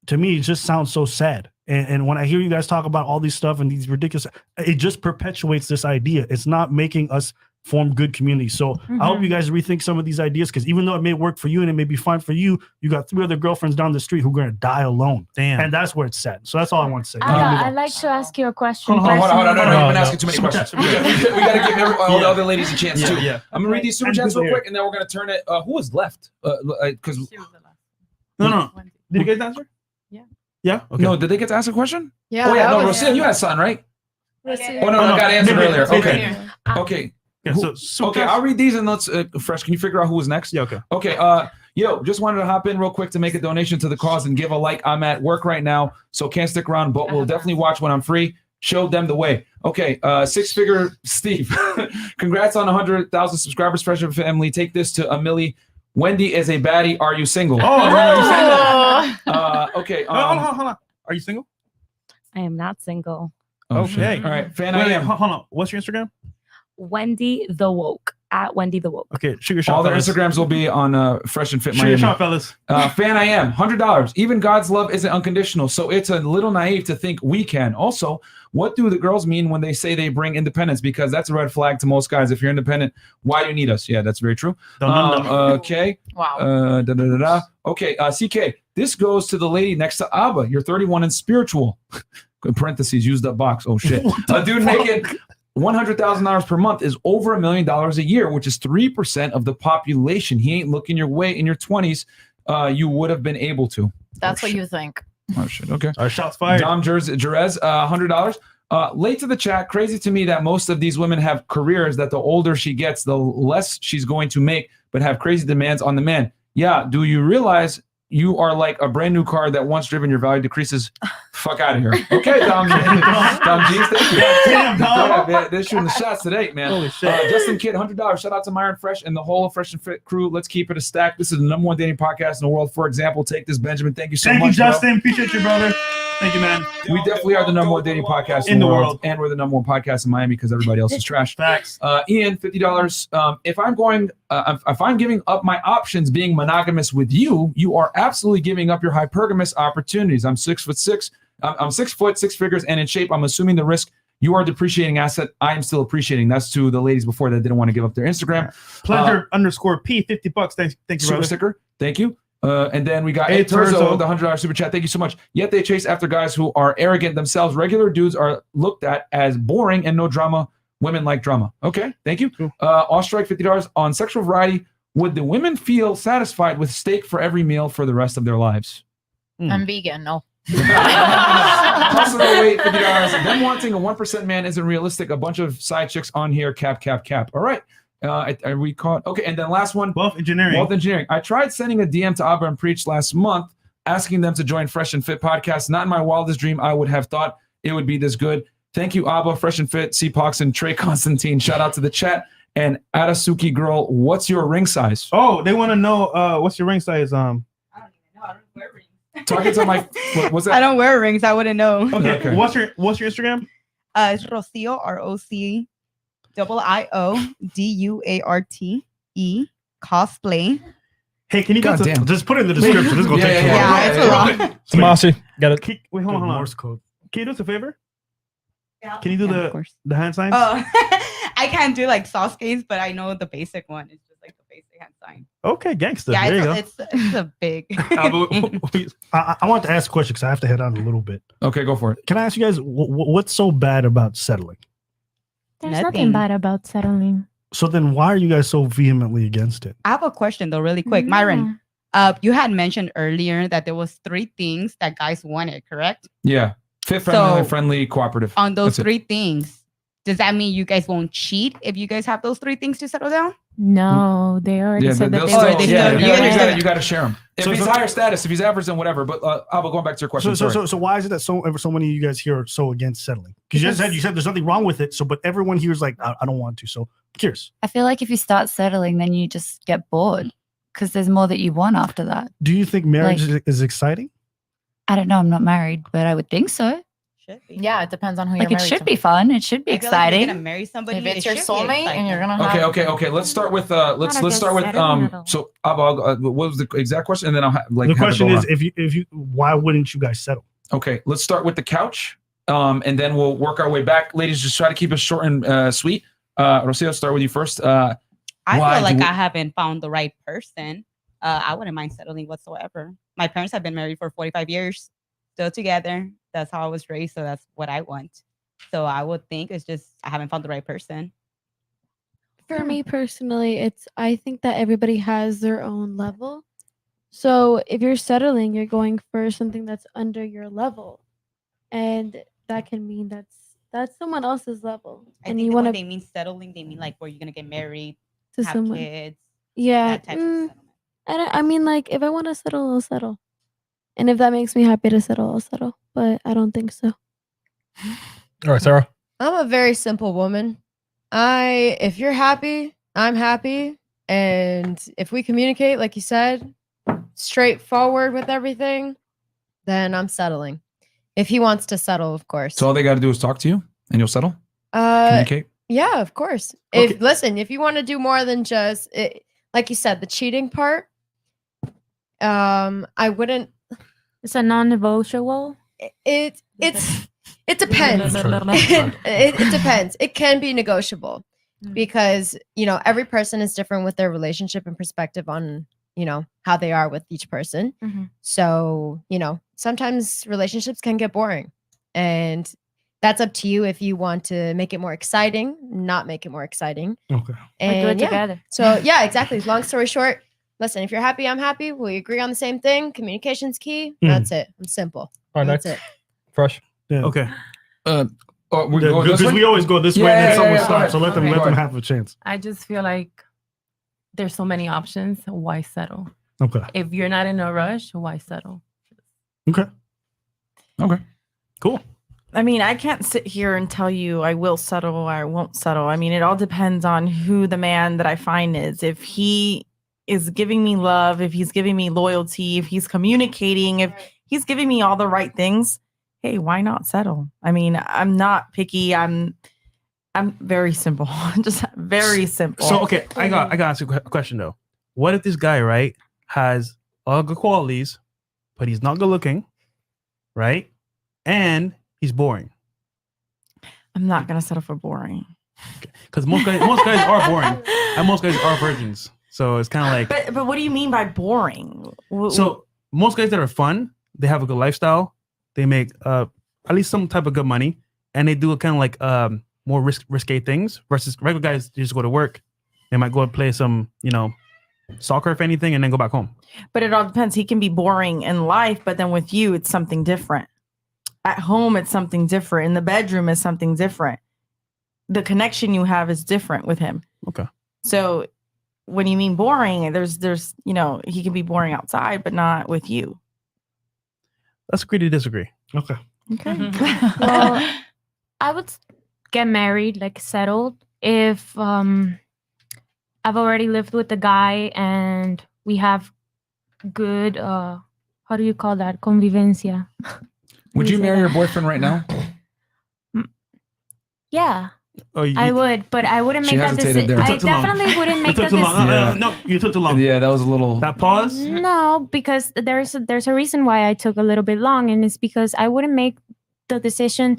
to me, it just sounds so sad. And when I hear you guys talk about all these stuff and these ridiculous, it just perpetuates this idea. It's not making us form good communities. So I hope you guys rethink some of these ideas, because even though it may work for you and it may be fine for you, you got 3 other girlfriends down the street who are going to die alone. Damn. And that's where it's sad. So that's all I want to say. I'd like to ask you a question. Hold on. No, personally. you've been asking too many questions. We got to give all the other ladies a chance too. Yeah. I'm gonna read these super chats real quick, and then we're gonna turn it. Who was left? Because No. Did you guys answer? Yeah. Okay. No, did they get to ask a question? Yeah. Oh yeah, no, that was- Roseanne, you had son, right? Roseanne. Oh no, I got answered earlier. Okay. Yeah. Okay. Yeah, so Okay, I'll read these and let's Fresh. Can you figure out who was next? Yeah. Okay. Okay. Yo, just wanted to hop in real quick to make a donation to the cause and give a like. I'm at work right now, so can't stick around, but we'll definitely watch when I'm free. showed them the way. Okay, six-figure Steve. Congrats on 100,000 subscribers, Fresh and Family. Take this to Amelie. Wendy is a baddie. Are you single? Oh, no, you saying that? Okay. Hold on. Are you single? I am not single. Okay. All right. Fan, Wait, I am. hold on. What's your Instagram? Wendy the Woke at Wendy the Woke. Okay, shoot your shot. All their fellas. Instagrams will be on Fresh and Fit Shoot Miami. your shot, fellas. Fan I am, $100. Even God's love isn't unconditional, so it's a little naive to think we can. Also, what do the girls mean when they say they bring independence? Because that's a red flag to most guys. If you're independent, why do you need us? Yeah, that's very true. Okay. Wow. Okay, CK, this goes to the lady next to Abba. You're 31 and spiritual. In parentheses, used up box. Oh, shit. Dude making $100,000 per month is over $1 million a year, which is 3% of the population. He ain't looking your way in your 20s. You would have been able to. That's what you think. Oh, shit. Okay. Shots fired. Dom Jerez, $100. Late to the chat. Crazy to me that most of these women have careers that the older she gets, the less she's going to make, but have crazy demands on the man. Yeah. Do you realize you are like a brand new car that once driven, your value decreases? Fuck out of here. Okay, Dom G's, thank you. Damn, Dom. Yeah, they're shooting the shots today, man. Holy shit. Justin Kidd, $100. Shout out to Myron Fresh and the whole Fresh and Fit crew. Let's keep it a stack. This is the #1 dating podcast in the world. For example, take this, Benjamin. Thank you so much. Thank you, Justin. Bro. Appreciate you, brother. Thank you, man. We definitely are the #1 dating podcast in the world. And we're the #1 podcast in Miami because everybody else is trash. Facts. Ian, $50. If I'm giving up my options being monogamous with you, you are absolutely giving up your hypergamous opportunities. I'm 6'6". I'm 6 foot, 6 figures, and in shape. I'm assuming the risk you are depreciating asset. I am still appreciating. That's to the ladies before that didn't want to give up their Instagram. Pleasure _P, $50. Thank you, Super brother. sticker. Thank you. And then we got Hey, A Terzo, Terzo. the $100 super chat. Thank you so much. Yet they chase after guys who are arrogant themselves. Regular dudes are looked at as boring and no drama. Women like drama. Okay, thank you. Ostrike, $50 on sexual variety. Would the women feel satisfied with steak for every meal for the rest of their lives? I'm vegan. No. Possible weight, $50. Them wanting a 1% man isn't realistic. A bunch of side chicks on here. Cap. All right. Are we caught? Okay, and then last one. Wealth engineering. I tried sending a DM to Abba and Preach last month, asking them to join Fresh and Fit podcast. Not in my wildest dream I would have thought it would be this good. Thank you, Abba, Fresh and Fit, C-Pox, and Trey Constantine. Shout out to the chat. And Atasuki girl, what's your ring size? Oh, they want to know what's your ring size. Talking to my what's that? I don't wear rings. I wouldn't know. Okay. What's your Instagram? It's Rocio, ROCIODUARTE cosplay. Hey, can you God damn. Just put it in the description. This is gonna take too long. Yeah, it's a lot. Tomasi, got it. Wait, hold on. Morse code. Can you do us a favor? Can you do of course. the hand signs? Oh, I can't do like Sasuke's, but I know the basic one. It's just like the basic hand sign. Okay, gangster. Yeah, there you go. it's a big. I want to ask a question because I have to head on a little bit. Okay, go for it. Can I ask you guys what's so bad about settling? There's nothing bad about settling. So then why are you guys so vehemently against it? I have a question though, really quick, Myron. You had mentioned earlier that there was 3 things that guys wanted, correct? Yeah. Fit, friendly, cooperative. On those That's it. 3 things, does that mean you guys won't cheat if you guys have those 3 things to settle down? No, they already said that you got to share them. If he's higher status, if he's average, then whatever. But Abba, going back to your question. So why is it that so many of you guys here are so against settling? Because you said there's nothing wrong with it. So, but everyone here is like, I don't want to. So, I'm curious. I feel like if you start settling, then you just get bored because there's more that you want after that. Do you think marriage is exciting? I don't know. I'm not married, but I would think so. Yeah, it depends on who Like you're it married should to. be fun. It should be I feel like if exciting. you're gonna marry somebody, If it's it your should be soulmate and you're gonna have Okay. Let's start with let's start with So Abba, what was the exact question? And then I'll the question is if you why wouldn't you guys settle? Okay, let's start with the couch, and then we'll work our way back. Ladies, just try to keep it short and sweet. Rocio, start with you first. I feel like I haven't found the right person. I wouldn't mind settling whatsoever. My parents have been married for 45 years, still together. That's how I was raised, so that's what I want. So I would think it's just I haven't found the right person. For me personally, I think that everybody has their own level. So if you're settling, you're going for something that's under your level, and that can mean that's someone else's level. I And think you that want when to they mean settling, they mean like where you're gonna get married, to have someone. kids. Yeah. That type of settlement. I mean, like if I want to settle, I'll settle, and if that makes me happy to settle, I'll settle. But I don't think so. All right, Sarah. I'm a very simple woman. If you're happy, I'm happy. And if we communicate, like you said, straightforward with everything, then I'm settling. If he wants to settle, of course. So all they got to do is talk to you, and you'll settle. Uh, Communicate. yeah, of course. Okay. If you want to do more than just it, like you said, the cheating part, I wouldn't. It's a non-negotiable. It depends. It depends. It can be negotiable because every person is different with their relationship and perspective on how they are with each person. So sometimes relationships can get boring, and that's up to you if you want to make it more exciting, not make it more exciting. Okay. And do it together. So yeah, exactly. Long story short, listen, if you're happy, I'm happy. We agree on the same thing. Communication's key. That's it. I'm simple. All right, That's next. it. Fresh. Yeah. Okay. We're going this Because way? we always go this way Yeah, and then yeah, someone yeah, starts. So let them okay. have a chance. I just feel like there's so many options. Why settle? Okay. If you're not in a rush, why settle? Okay. Cool. I mean, I can't sit here and tell you I will settle or I won't settle. I mean, it all depends on who the man that I find is. If he is giving me love, if he's giving me loyalty, if he's communicating, if he's giving me all the right things, hey, why not settle? I mean, I'm not picky. I'm very simple. Just very simple. So okay, I got to ask you a question though. What if this guy, right, has all good qualities, but he's not good looking, right? And he's boring. I'm not gonna settle for boring. Because most guys are boring, and most guys are virgins. So it's kind of like. But what do you mean by boring? So most guys that are fun, they have a good lifestyle, they make at least some type of good money, and they do kind of like more risque things versus regular guys. They just go to work, they might go and play some soccer if anything, and then go back home. But it all depends. He can be boring in life, but then with you, it's something different. At home, it's something different. In the bedroom, it's something different. The connection you have is different with him. Okay. So when you mean boring, there's he can be boring outside, but not with you. Let's agree to disagree. Okay. Okay. Well, I would get married, like settled, if I've already lived with the guy and we have good how do you call that? Convivencia. Would you marry your boyfriend right now? Yeah. Oh, I would, but I wouldn't She make that hesitated decision. there. I definitely wouldn't make that too long. decision. No, you took too long. Yeah, that was a little. That pause. No, because there's a reason why I took a little bit long, and it's because I wouldn't make the decision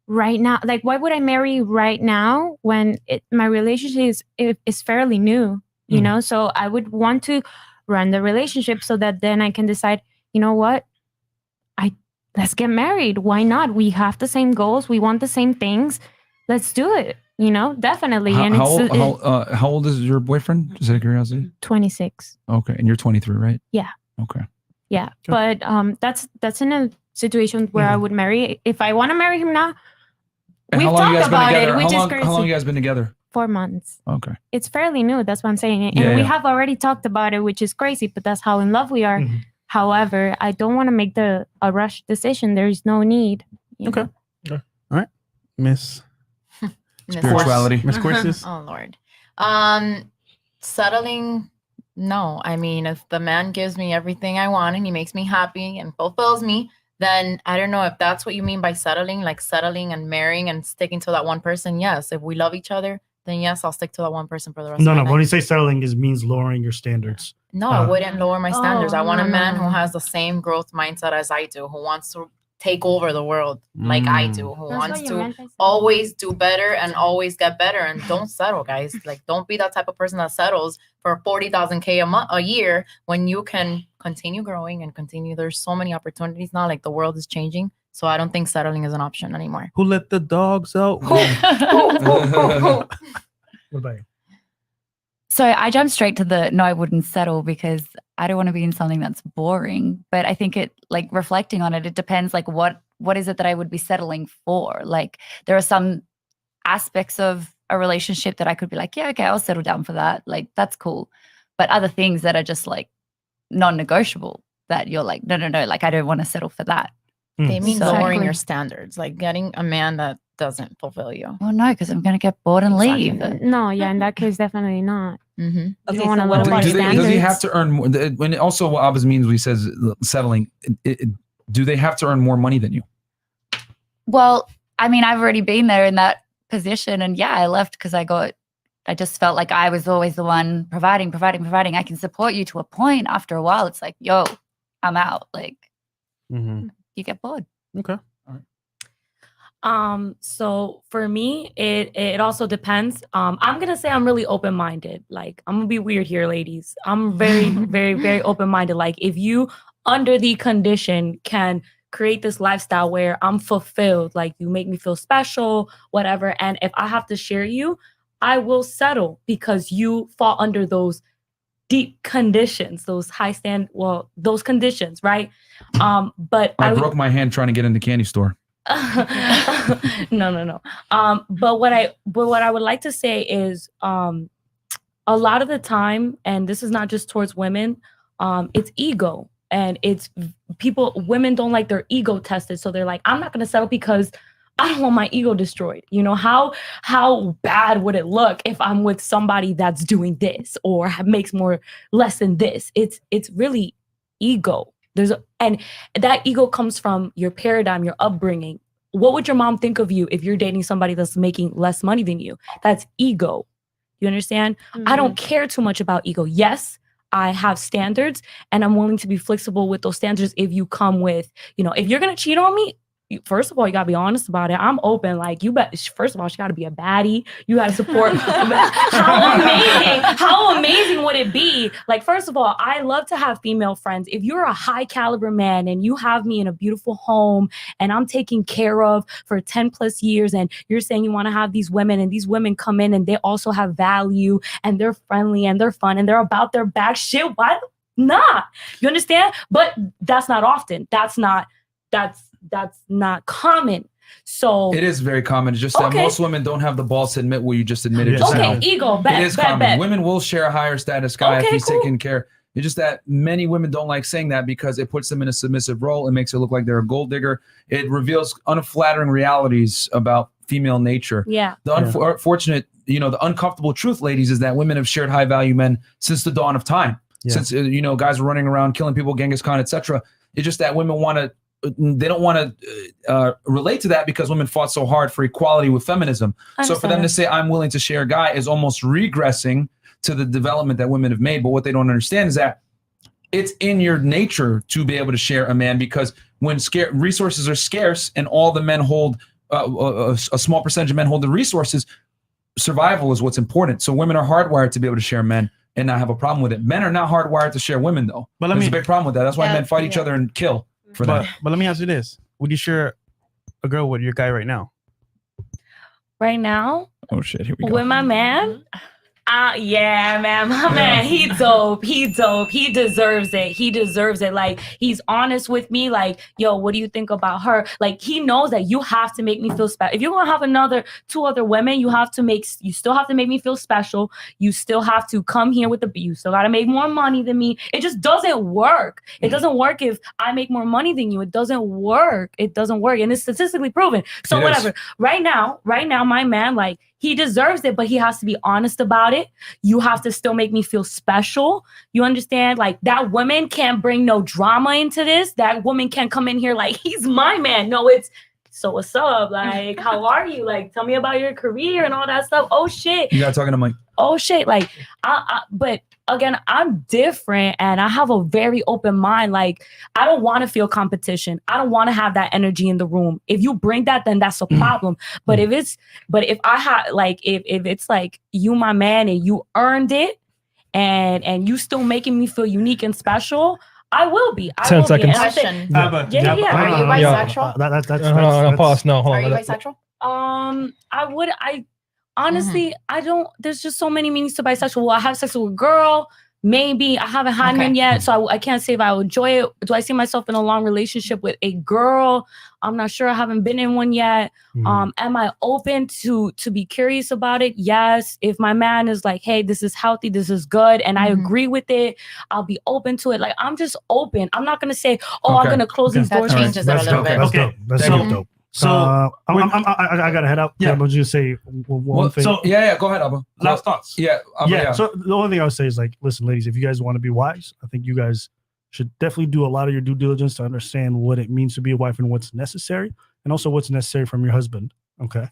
right now. Like, why would I marry right now when my relationship is fairly new? You know, so I would want to run the relationship so that then I can decide. You know what? Let's get married. Why not? We have the same goals. We want the same things. Let's do it. Definitely. How old is your boyfriend? Just out of curiosity. 26. Okay, and you're 23, right? Yeah. Okay. Yeah, but that's in a situation where I would marry. If I want to marry him now, And we've how long you talked guys been about together? it, which is How crazy. long you guys been together? 4 months. Okay. It's fairly new. That's what I'm saying. And Yeah, we yeah. have already talked about it, which is crazy, but that's how in love we are. However, I don't want to make a rush decision. There is no need. Okay. All right, Miss Spirituality. Miss Courses. Oh Lord. Settling, no. I mean, if the man gives me everything I want and he makes me happy and fulfills me, then I don't know if that's what you mean by settling, like settling and marrying and sticking to that one person. Yes. If we love each other, then yes, I'll stick to that one person for the rest No, of my no. life. When you say settling, it means lowering your standards. No, I wouldn't lower my standards. I want a no, man no. who has the same growth mindset as I do, who wants to take over the world like I do, who That's wants what you to meant, I said. always do better and always get better. And don't settle, guys. Like, don't be that type of person that settles for 40,000 a year when you can continue growing and continue. There's so many opportunities now. Like, the world is changing. So I don't think settling is an option anymore. Who let the dogs out? What about you? So I jumped straight to the no, I wouldn't settle because I don't want to be in something that's boring. But I think it, like, reflecting on it, it depends, like, what is it that I would be settling for? Like, there are some aspects of a relationship that I could be like, yeah, okay, I'll settle down for that. Like, that's cool. But other things that are just like non-negotiable that you're like, no, like, I don't want to settle for that. They mean So- lowering your standards, like getting a man that doesn't fulfill you. Oh no, because I'm gonna get bored and leave. No, yeah, in that case, definitely not. Mm-hmm. You Okay, don't want to so what lower about Does standards. he have to earn more? When also what Abbas means when he says settling, do they have to earn more money than you? Well, I mean, I've already been there in that position, and yeah, I left because I just felt like I was always the one providing. I can support you to a point. After a while, it's like, yo, I'm out. Like, you get bored. Okay. So for me, it also depends. I'm gonna say I'm really open-minded. Like, I'm gonna be weird here, ladies. I'm very, very, very open-minded. Like, if you under the condition can create this lifestyle where I'm fulfilled, like you make me feel special, whatever. And if I have to share you, I will settle because you fall under those deep conditions, those those conditions, right? But I broke my hand trying to get in the candy store. No. But what I would like to say is, a lot of the time, and this is not just towards women, it's ego. And it's women don't like their ego tested. So they're like, I'm not going to settle because I don't want my ego destroyed. You know, how bad would it look if I'm with somebody that's doing this or makes less than this? It's really ego. And that ego comes from your paradigm, your upbringing. What would your mom think of you if you're dating somebody that's making less money than you? That's ego. You understand? I don't care too much about ego. Yes, I have standards and I'm willing to be flexible with those standards if you come with, if you're going to cheat on me, first of all, you got to be honest about it. I'm open. Like, first of all, she got to be a baddie. You got to support. How amazing would it be? Like, first of all, I love to have female friends. If you're a high caliber man and you have me in a beautiful home and I'm taken care of for 10 plus years and you're saying you want to have these women and these women come in and they also have value and they're friendly and they're fun and they're about their back shit, why not? You understand? But that's not often. That's not common. So it is very common. It's just that most women don't have the balls to admit what you just admitted. Okay, ego. It is common. Women will share a higher status guy if he's taking care. It's just that many women don't like saying that because it puts them in a submissive role. It makes it look like they're a gold digger. It reveals unflattering realities about female nature. Yeah. The unfortunate, the uncomfortable truth, ladies, is that women have shared high value men since the dawn of time. Yeah. Since guys were running around killing people, Genghis Khan, etc. It's just that women they don't want to relate to that because women fought so hard for equality with feminism. So for them to say, I'm willing to share a guy is almost regressing to the development that women have made. But what they don't understand is that it's in your nature to be able to share a man because when resources are scarce and all the men hold, a small percentage of men hold the resources, survival is what's important. So women are hardwired to be able to share men and not have a problem with it. Men are not hardwired to share women though. But there's a big problem with that. That's why men fight each other and kill. But let me ask you this: would you share a girl with your guy right now? Right now? Oh shit! Here we go. With my man? Yeah, man, my man, he dope. He deserves it. He deserves it. Like, he's honest with me. Like, yo, what do you think about her? Like, he knows that you have to make me feel special. If you're gonna have two other women, you still have to make me feel special. You still have to come here you still gotta make more money than me. It just doesn't work. It doesn't work if I make more money than you. It doesn't work. It doesn't work. And it's statistically proven. So whatever. Right now, my man, like, he deserves it, but he has to be honest about it. You have to still make me feel special. You understand? Like, that woman can't bring no drama into this. That woman can't come in here like, he's my man. No, it's, so what's up? Like, how are you? Like, tell me about your career and all that stuff. Oh, shit. You got talking to Mike. Oh, shit. Like, but again, I'm different and I have a very open mind. Like, I don't want to feel competition. I don't want to have that energy in the room. If you bring that, then that's a problem. But if it's like you, my man, and you earned it and you still making me feel unique and special, I will be. 10 seconds. Question. Yeah. Are you bisexual? That's pause. No, hold Are on. you bisexual? Honestly, I don't, there's just so many meanings to bisexual. Well, I have sex with a girl. Maybe I haven't had one yet, so I can't say if I would enjoy it. Do I see myself in a long relationship with a girl? I'm not sure. I haven't been in one yet. Am I open to be curious about it? Yes. If my man is like, hey, this is healthy, this is good, and I agree with it, I'll be open to it. Like, I'm just open. I'm not gonna say, I'm gonna close these doors. That changes it a little bit. That's dope. So I gotta head out. Yeah. I'm just gonna say one thing. So Yeah, go ahead, Abba. last thoughts. Yeah, yeah. So the only thing I would say is like, listen, ladies, if you guys want to be wives, I think you guys should definitely do a lot of your due diligence to understand what it means to be a wife and what's necessary, and also what's necessary from your husband. Okay,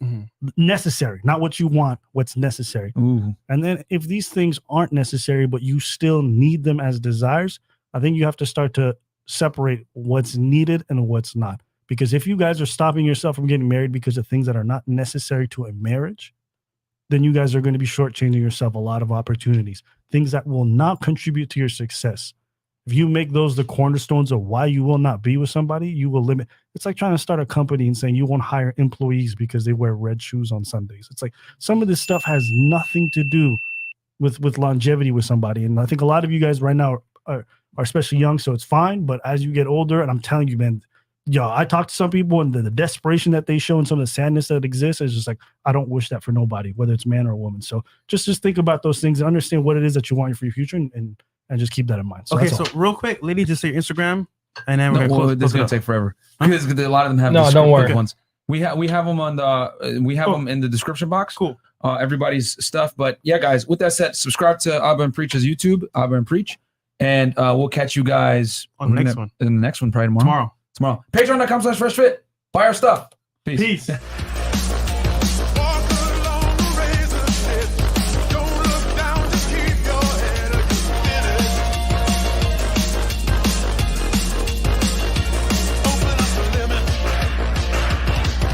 necessary, not what you want. What's necessary. Ooh. And then if these things aren't necessary, but you still need them as desires, I think you have to start to separate what's needed and what's not. Because if you guys are stopping yourself from getting married because of things that are not necessary to a marriage, then you guys are going to be shortchanging yourself a lot of opportunities, things that will not contribute to your success. If you make those the cornerstones of why you will not be with somebody, you will limit. It's like trying to start a company and saying you won't hire employees because they wear red shoes on Sundays. It's like some of this stuff has nothing to do with longevity with somebody. And I think a lot of you guys right now are especially young, so it's fine. But as you get older, and I'm telling you, man, I talk to some people and the desperation that they show and some of the sadness that exists is just like, I don't wish that for nobody, whether it's man or woman. So just think about those things and understand what it is that you want for your future and just keep that in mind. So okay, that's so all. real quick, lady, just say your Instagram, and then we're No, this is gonna take forever because a lot of them have don't worry. ones. We have them on the them in the description box. Cool. Everybody's stuff. But yeah, guys. With that said, subscribe to Abba and Preach's YouTube, Abba and Preach, and we'll catch you guys on the next one. In the next one, probably tomorrow. Tomorrow. Patreon.com/FreshFit. Buy our stuff. Peace.